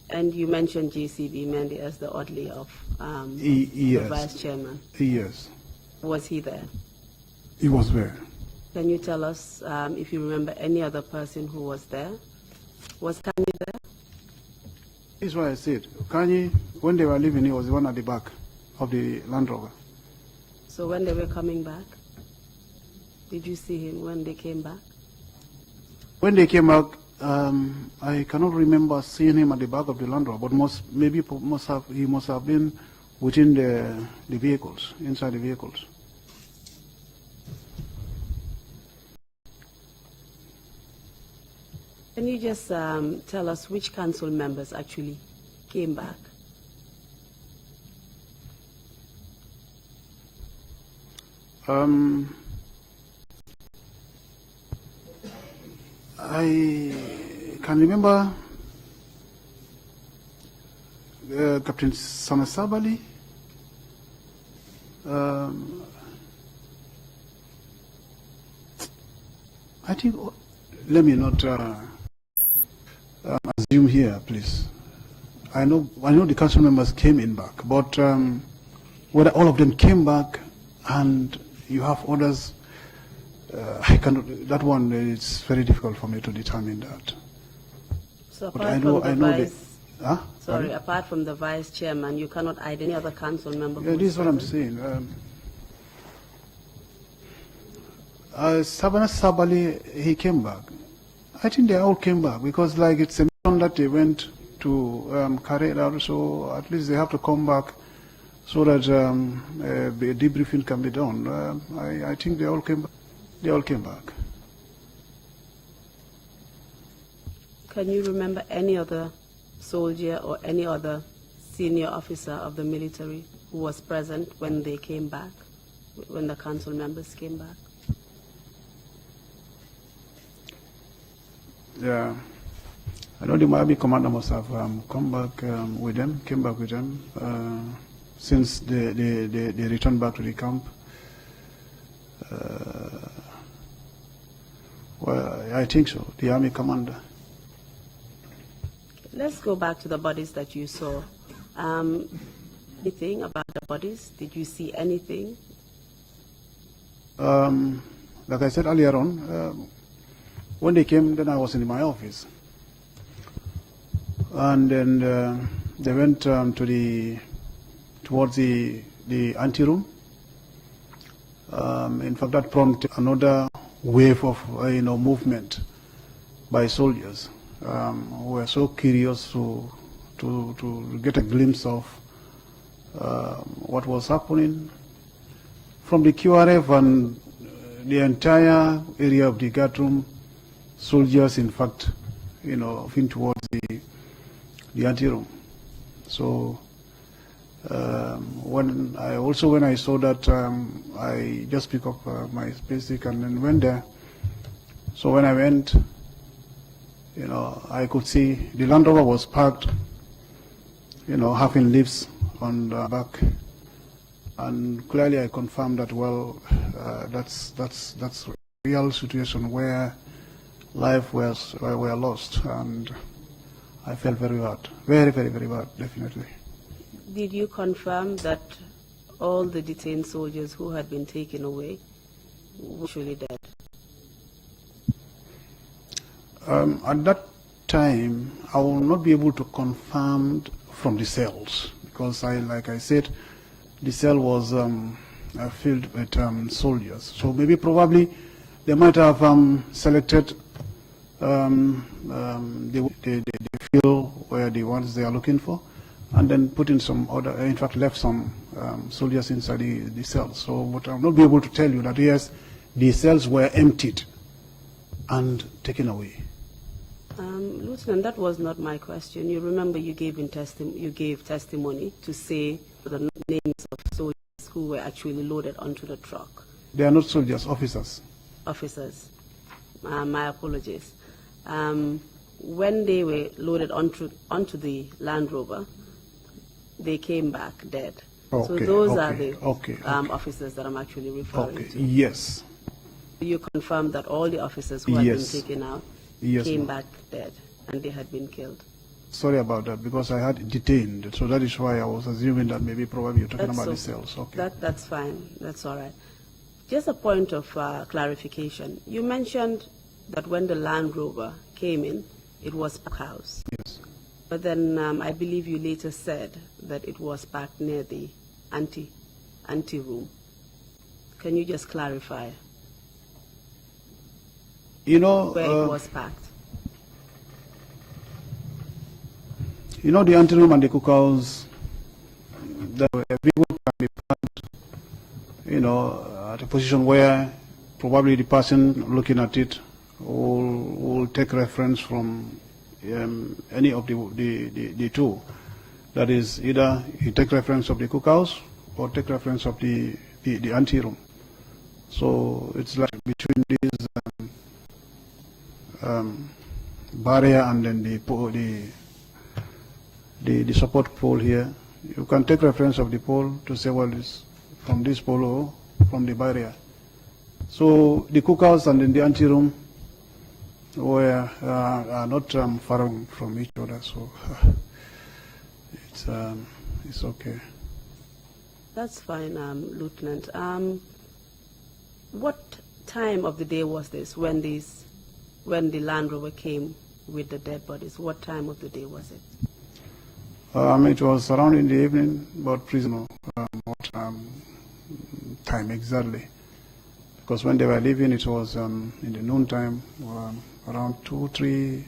And you mentioned JCB Mendy as the orderly of Yes. the vice chairman. Yes, Was he there? he was there. Can you tell us if you remember any other person who was there? Was Kanye there? This is why I said, Kanye, when they were leaving, he was the one at the back of the Land Rover. So when they were coming back, did you see him when they came back? When they came back, I cannot remember seeing him at the back of the Land Rover, but he must have been within the vehicles, inside the vehicles. Can you just tell us which council members actually came back? I can remember Captain Samasabali. I think, let me not assume here, please. I know the council members came in back, but whether all of them came back and you have others, I cannot. That one is very difficult for me to determine that. So But apart I know, from the I know vice, Pardon? apart from the vice chairman, you cannot identify any other council member. Yeah, who this was is what I'm present? saying. Savannah Sabali, he came back. I think they all came back because, like, it's a mission that they went to carry it out. So at least they have to come back so that a debriefing can be done. I think they all came back. They all came back. Can you remember any other soldier or any other senior officer of the military who was present when they came back, when the council members came back? Yeah, I know the Miami commander must have came back with them since they returned back to the camp. Well, I think so, the Army commander. Let's go back to the bodies that you saw. Anything about the bodies? Did you see anything? Like I said earlier on, when they came, then I was in my office. And then they went towards the anteroom. In fact, that prompted another wave of movement by soldiers who were so curious to get a glimpse of what was happening from the QRF and the entire area of the guard room. Soldiers, in fact, moving towards the anteroom. So when I saw that, I just picked up my basic and then went there. So when I went, I could see the Land Rover was parked, having leaves on the back, and clearly I confirmed that. Well, that's a real situation where life were lost, and I felt very bad, very, very, very bad, definitely. Did you confirm that all the detained soldiers who had been taken away were actually dead? At that time, I will not be able to confirm from the cells because, like I said, the cell was filled with soldiers. So maybe probably they might have selected the field where the ones they are looking for, and then put in some other, in fact left some soldiers inside the cells. So but I'll not be able to tell you that yes, the cells were emptied and taken away. Lieutenant, that was not my question. You remember you gave testimony to say the names of soldiers who were actually loaded onto the truck. They are not soldiers, officers. Officers. My apologies. When they were loaded onto the Land Rover, they came back dead. Okay, so those okay, are the okay. officers that I'm actually referring to. Yes. You confirmed that all the officers who had been Yes. taken out Yes, came ma'am. back dead and they had been killed. Sorry about that, because I had detained, so that is why I was assuming that maybe probably you're talking about the cells. Okay. That's fine. That's all right. Just a point of clarification. You mentioned that when the Land Rover came in, it was parked house. Yes. But then I believe you later said that it was parked near the ante room. Can you just clarify You know, where it was parked? you know the anteroom and the cookhouse, the vehicle can be parked, you know, at a position where probably the person looking at it will take reference from any of the two. That is, either you take reference of the cookhouse or take reference of the anteroom. So it's like between these barrier and then the support pole here. You can take reference of the pole to say, well, it's from this pole or from the barrier. So the cookhouse and then the anteroom are not far from each other, so it's okay. That's fine, Lieutenant. What time of the day was this when the Land Rover came with the dead bodies? What time of the day was it? It was around in the evening, but prisoner, what time exactly? Because when they were leaving, it was in the noon time, around 2, 3.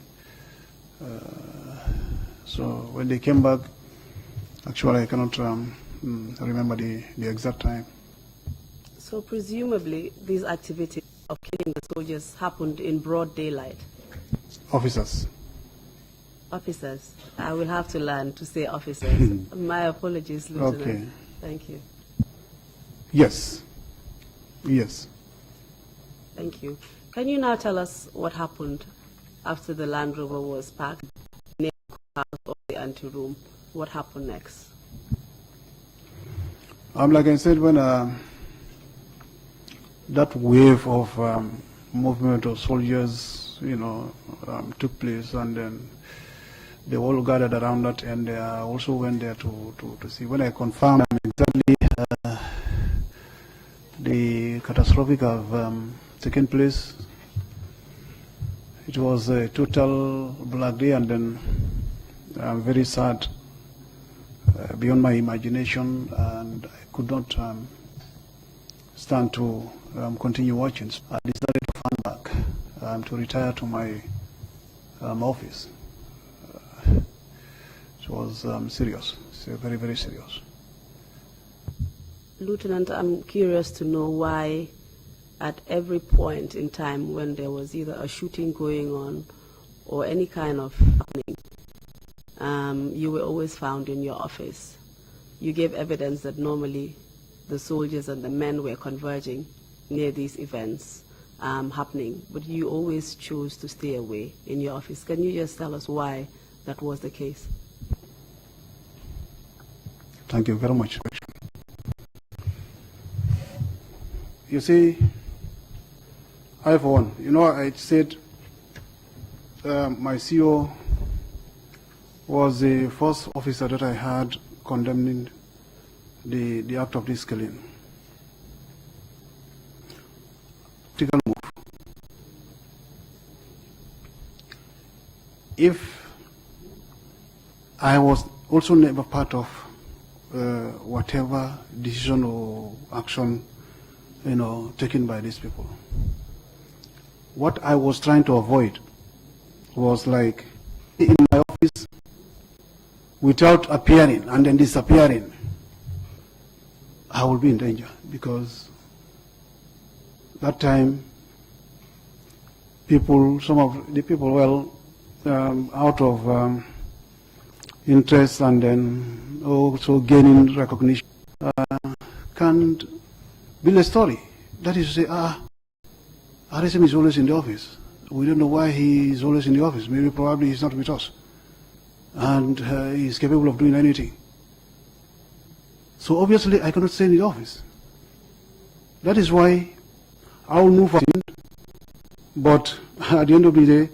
So when they came back, actually I cannot remember the exact time. So presumably these activities of killing the soldiers happened in broad daylight. Officers. Officers. I will have to learn to say officers. My apologies, Lieutenant. Okay. Thank you. Yes. Yes. Thank you. Can you now tell us what happened after the Land Rover was parked near the house or the anteroom? What happened next? Like I said, when that wave of movement of soldiers, took place, and then they all gathered around that, and I also went there to see. When I confirmed exactly the catastrophic have taken place, it was a total black day, and then I'm very sad, beyond my imagination, and I could not stand to continue watching. I decided to fall back to retire to my office. It was serious. It's very, very serious. Lieutenant, I'm curious to know why at every point in time when there was either a shooting going on or any kind of happening, you were always found in your office. You gave evidence that normally the soldiers and the men were converging near these events happening, but you always chose to stay away in your office. Can you just tell us why that was the case? Thank you very much. You see, I for one, I said my CEO was the first officer that I had condemning the act of this killing. Critical move. If I was also never part of whatever decision or action, taken by these people, what I was trying to avoid was like in my office without appearing and then disappearing. I will be in danger, because that time some of the people, out of interest and then also gaining recognition, can build a story. That is to say, RSM is always in the office. We don't know why he is always in the office. Maybe probably he's not with us. And he's capable of doing anything. So obviously I cannot stay in the office. That is why I will move in, but at the end of the day,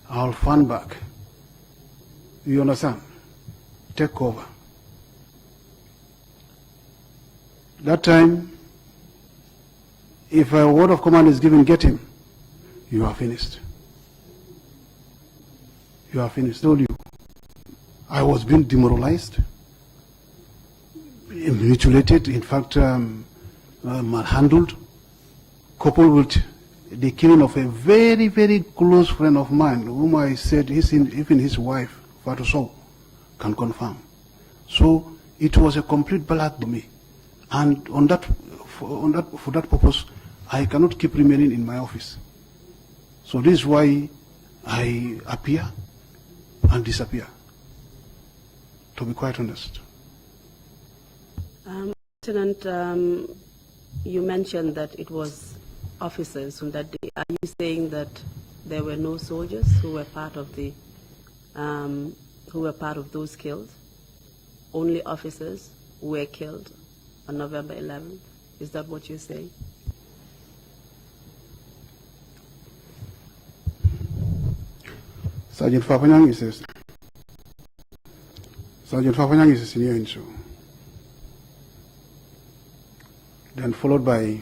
I'll fan back. You understand? Take over. That time, if a word of command is given, get him. You are finished. You are finished. Told you. I was being demoralized, mutilated, in fact, malhandled, coupled with the killing of a very, very close friend of mine, whom I said even his wife, Fatu Sow, can confirm. So it was a complete ballad to me. And for that purpose, I cannot keep remaining in my office. So this is why I appear and disappear, to be quite honest. Lieutenant, you mentioned that it was officers on that day. Are you saying that there were no soldiers who were part of those killed? Only officers were killed on November 11th? Is that what you're saying? Sergeant Fafanyang is a senior incho. Then followed by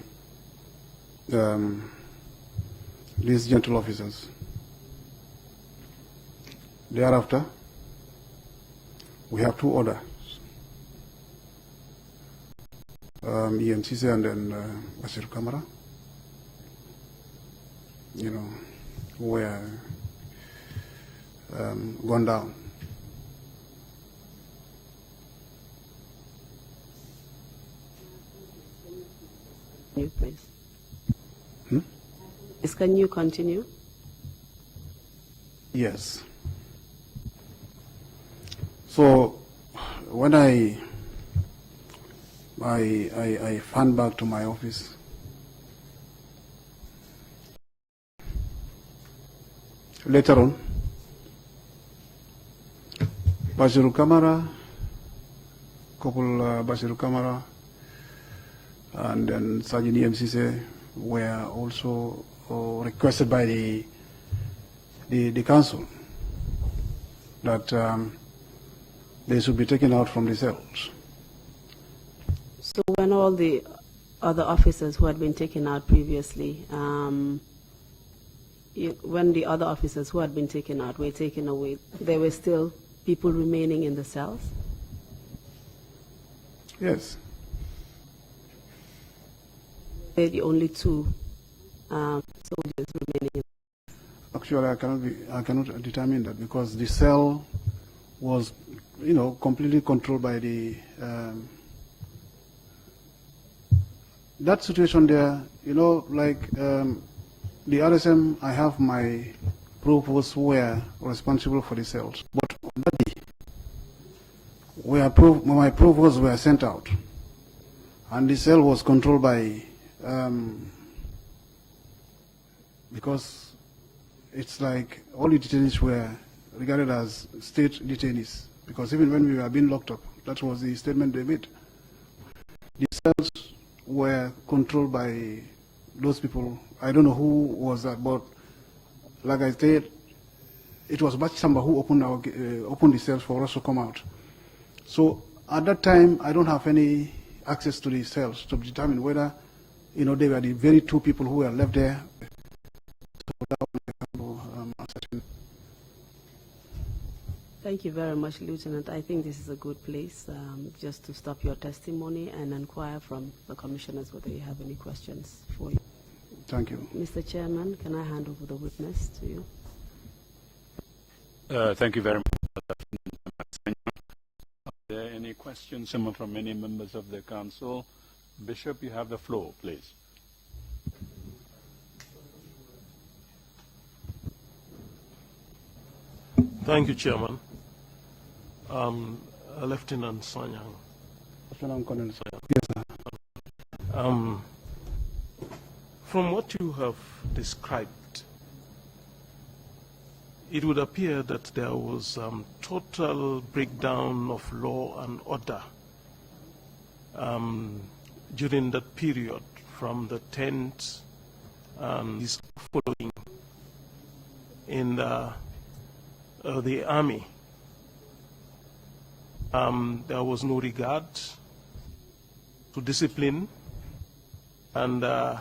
these gentle officers. Thereafter, we have two others, EMCC and then Bashir Kamara, who were gone down. You please. Can you continue? Yes. So when I fan back to my office, later on, Bashiru Kamara, Bashiru Kamara, and then Sergeant EMCC were also requested by the council that they should be taken out from the cells. So when all the other officers who had been taken out previously, when the other officers who had been taken out were taken away, there were still people remaining in the cells? Yes. They're the only two soldiers remaining. Actually, I cannot determine that because the cell was, completely controlled by the. That situation there, like the RSM, I have my provosts who were responsible for the cells. But on that day, my provosts were sent out, and the cell was controlled by. Because it's like all the detainees were regarded as state detainees. Because even when we were being locked up, that was the statement they made. The cells were controlled by those people. I don't know who was that, but like I said, it was Bachamba who opened the cells for us to come out. So at that time, I don't have any access to the cells to determine whether they were the very two people who were left there. Thank you very much, Lieutenant. I think this is a good place just to stop your testimony and inquire from the commissioners whether you have any questions for you. Thank you. Mr. Chairman, can I hand over the witness to you? Thank you very much. Are there any questions from any members of the council? Bishop, you have the floor, please. Thank you, Chairman. Lieutenant Sanyang. Yes, sir. From what you have described, it would appear that there was total breakdown of law and order during that period from the 10th and is following in the army. There was no regard to discipline, and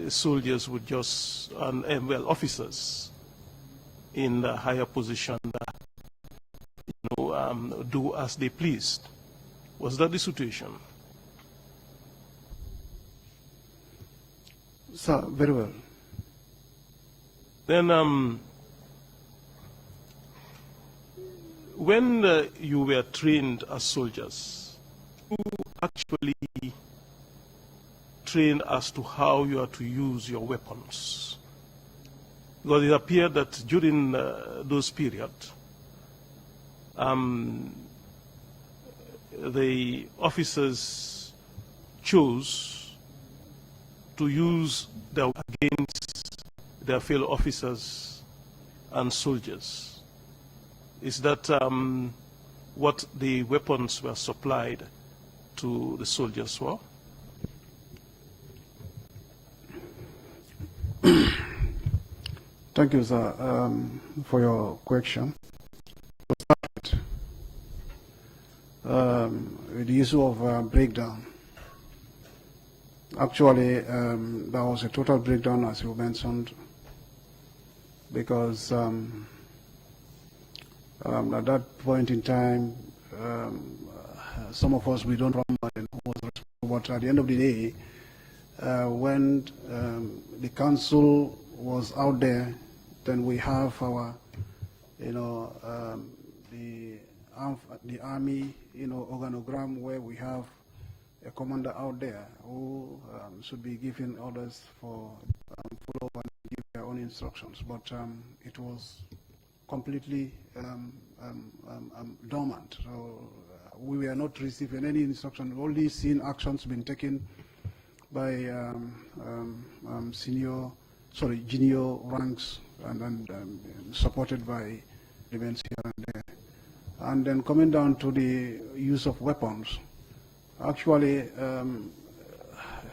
soldiers would just, well, officers in the higher position that, do as they pleased. Was that the situation? Sir, very well. Then, when you were trained as soldiers, you actually trained as to how you are to use your weapons. Because it appeared that during those periods, the officers chose to use them against their fellow officers and soldiers. Is that what the weapons were supplied to the soldiers for? Thank you, sir, for your question. The issue of breakdown. Actually, there was a total breakdown, as you mentioned, because at that point in time, some of us, we don't remember who was responsible, but at the end of the day, when the council was out there, then we have our, the army, organogram, where we have a commander out there who should be giving orders for follow up and give their own instructions. But it was completely dormant. So we were not receiving any instruction. Only seen actions being taken by junior ranks and supported by events here and there. And then coming down to the use of weapons, actually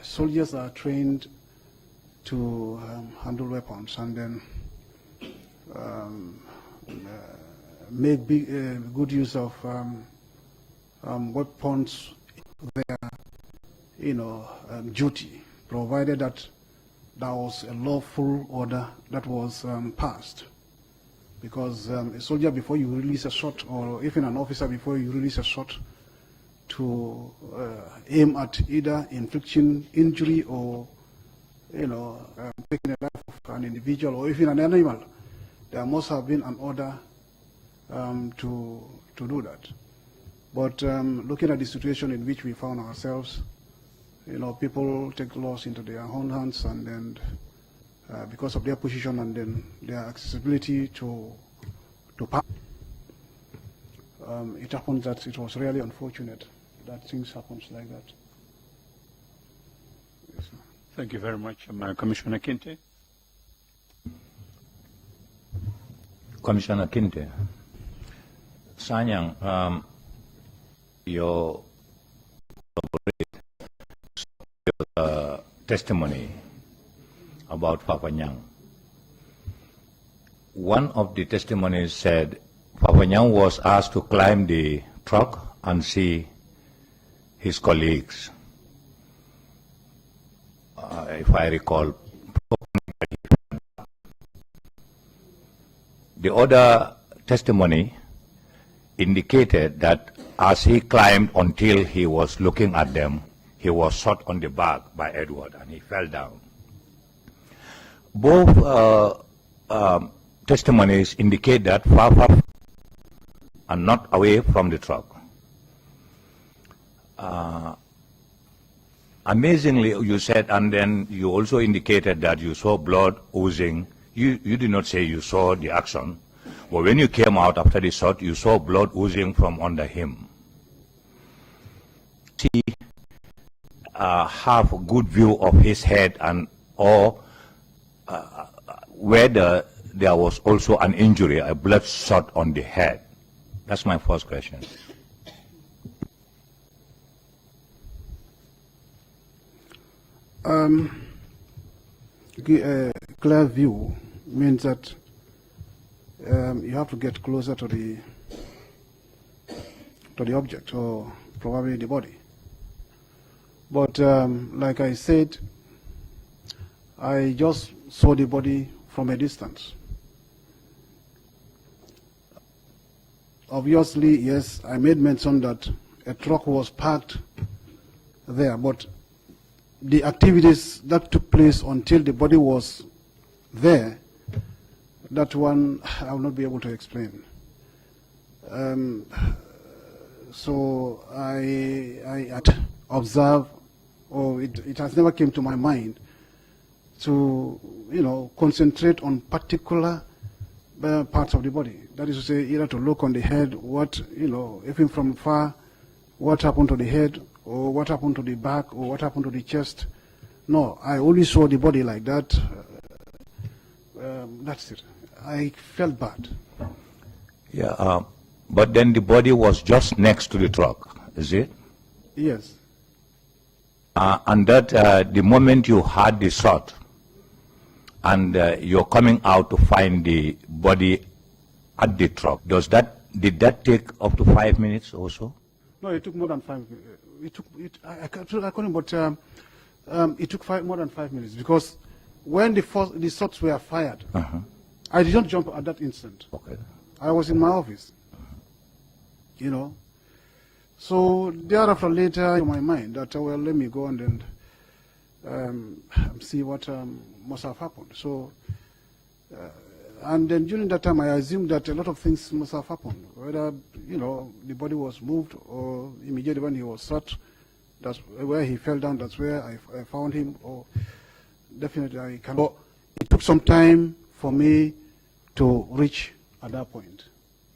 soldiers are trained to handle weapons and then make good use of weapons their duty, provided that there was a lawful order that was passed. Because a soldier, before you release a shot, or even an officer, before you release a shot to aim at either inflicting injury or taking the life of an individual or even an animal, there must have been an order to do that. But looking at the situation in which we found ourselves, people take laws into their own hands, and then because of their position and then their accessibility to power, it happens that it was really unfortunate that things happens like that. Yes, sir. Thank you very much. Commissioner Kinte. Commissioner Kinte, Sanyang, your testimony about Papa Nyang. One of the testimonies said Papa Nyang was asked to climb the truck and see his colleagues. If I recall, the other testimony indicated that as he climbed until he was looking at them, he was shot on the back by Edward and he fell down. Both testimonies indicate that far and not away from the truck. Amazingly, you said, and then you also indicated that you saw blood oozing. You did not say you saw the action, but when you came out after the shot, you saw blood oozing from under him. He have a good view of his head and or whether there was also an injury, a blood shot on the head. That's my first question. clear view means that you have to get closer to the object, or probably the body. But like I said, I just saw the body from a distance. Obviously, yes, I made mention that a truck was parked there, but the activities that took place until the body was there, that one I will not be able to explain. So I observe, or it has never came to my mind to, concentrate on particular parts of the body. That is to say, either to look on the head, what, even from far, what happened to the head, or what happened to the back, or what happened to the chest. No, I only saw the body like that. That's it. I felt bad. Yeah, but then the body was just next to the truck, is it? Yes. And that the moment you had the shot, and you're coming out to find the body at the truck, did that take up to 5 minutes or so? No, it took more than 5. I couldn't, but it took more than 5 minutes, because when the shots were fired, I did not jump at that instant. Okay. I was in my office, So thereafter, later in my mind, that well, let me go and then see what must have happened. So, and then during that time, I assumed that a lot of things must have happened. Whether the body was moved, or immediately when he was shot, that's where he fell down. That's where I found him. Or definitely I cannot. It took some time for me to reach at that point.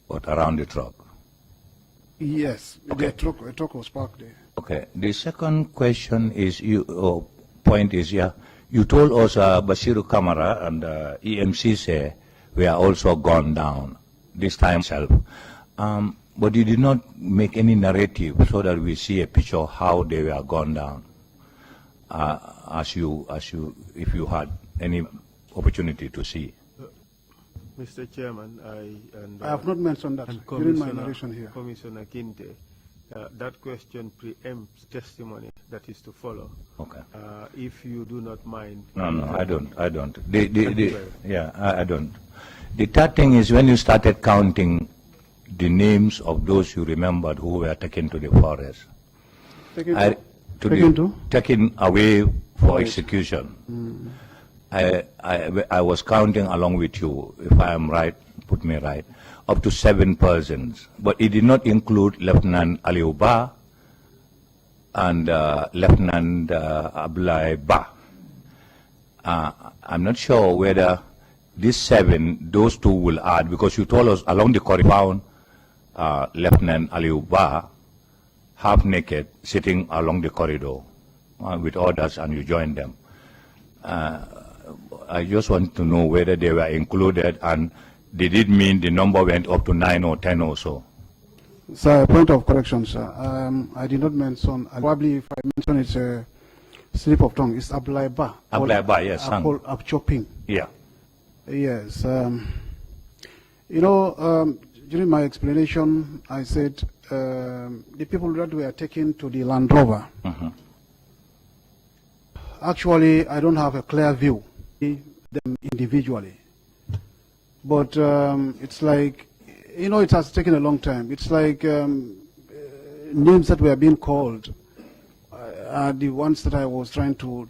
What, around the truck? Yes, Okay. the truck was parked there. Okay. The second question is, point is, you told us Basiru Kamara and EMCC were also gone down this time itself. But you did not make any narrative so that we see a picture of how they were gone down, if you had any opportunity to see. Mr. Chairman, I have not mentioned that during my narration here. Commissioner Kinte, that question preempts testimony that is to follow. Okay. If you do not mind. No, I don't. I don't. I don't. The third thing is, when you started counting the names of those you remembered who were taken to the forest, taken away for execution. I was counting along with you, if I am right, put me right, up to 7 persons. But it did not include Lieutenant Aliuba and Lieutenant Abdullah Ba. I'm not sure whether these 7, those 2 will add, because you told us along the corridor found Lieutenant Aliuba half naked, sitting along the corridor with others, and you joined them. I just want to know whether they were included, and did it mean the number went up to 9 or 10 or so? Sir, a point of correction, sir. I did not mention, probably if I mention it's a slip of tongue, it's Abdullah Ba. Abdullah Ba, yes. Abchoping. Yeah. Yes. During my explanation, I said the people that were taken to the Land Rover, actually, I don't have a clear view them individually. But it's like, it has taken a long time. It's like names that were being called are the ones that I was trying to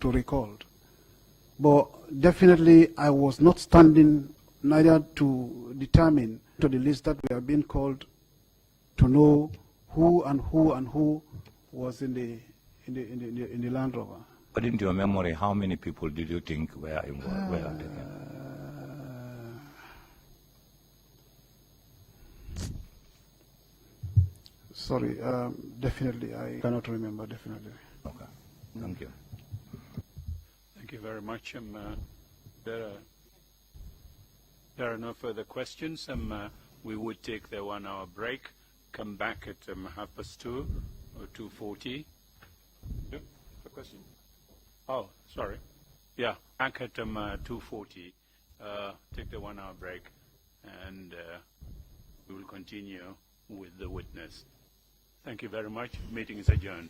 recall. But definitely, I was not standing neither to determine to the list that were being called to know who and who was in the Land Rover. But in your memory, how many people did you think were involved? Sorry, definitely, I cannot remember, definitely. Okay, thank you. Thank you very much. There are no further questions. We would take the 1-hour break, come back at 2:30 or 2:40. Yep, a question? Oh, sorry. Yeah, back at 2:40. Take the 1 hour break, and we will continue with the witness. Thank you very much. Meeting is adjourned.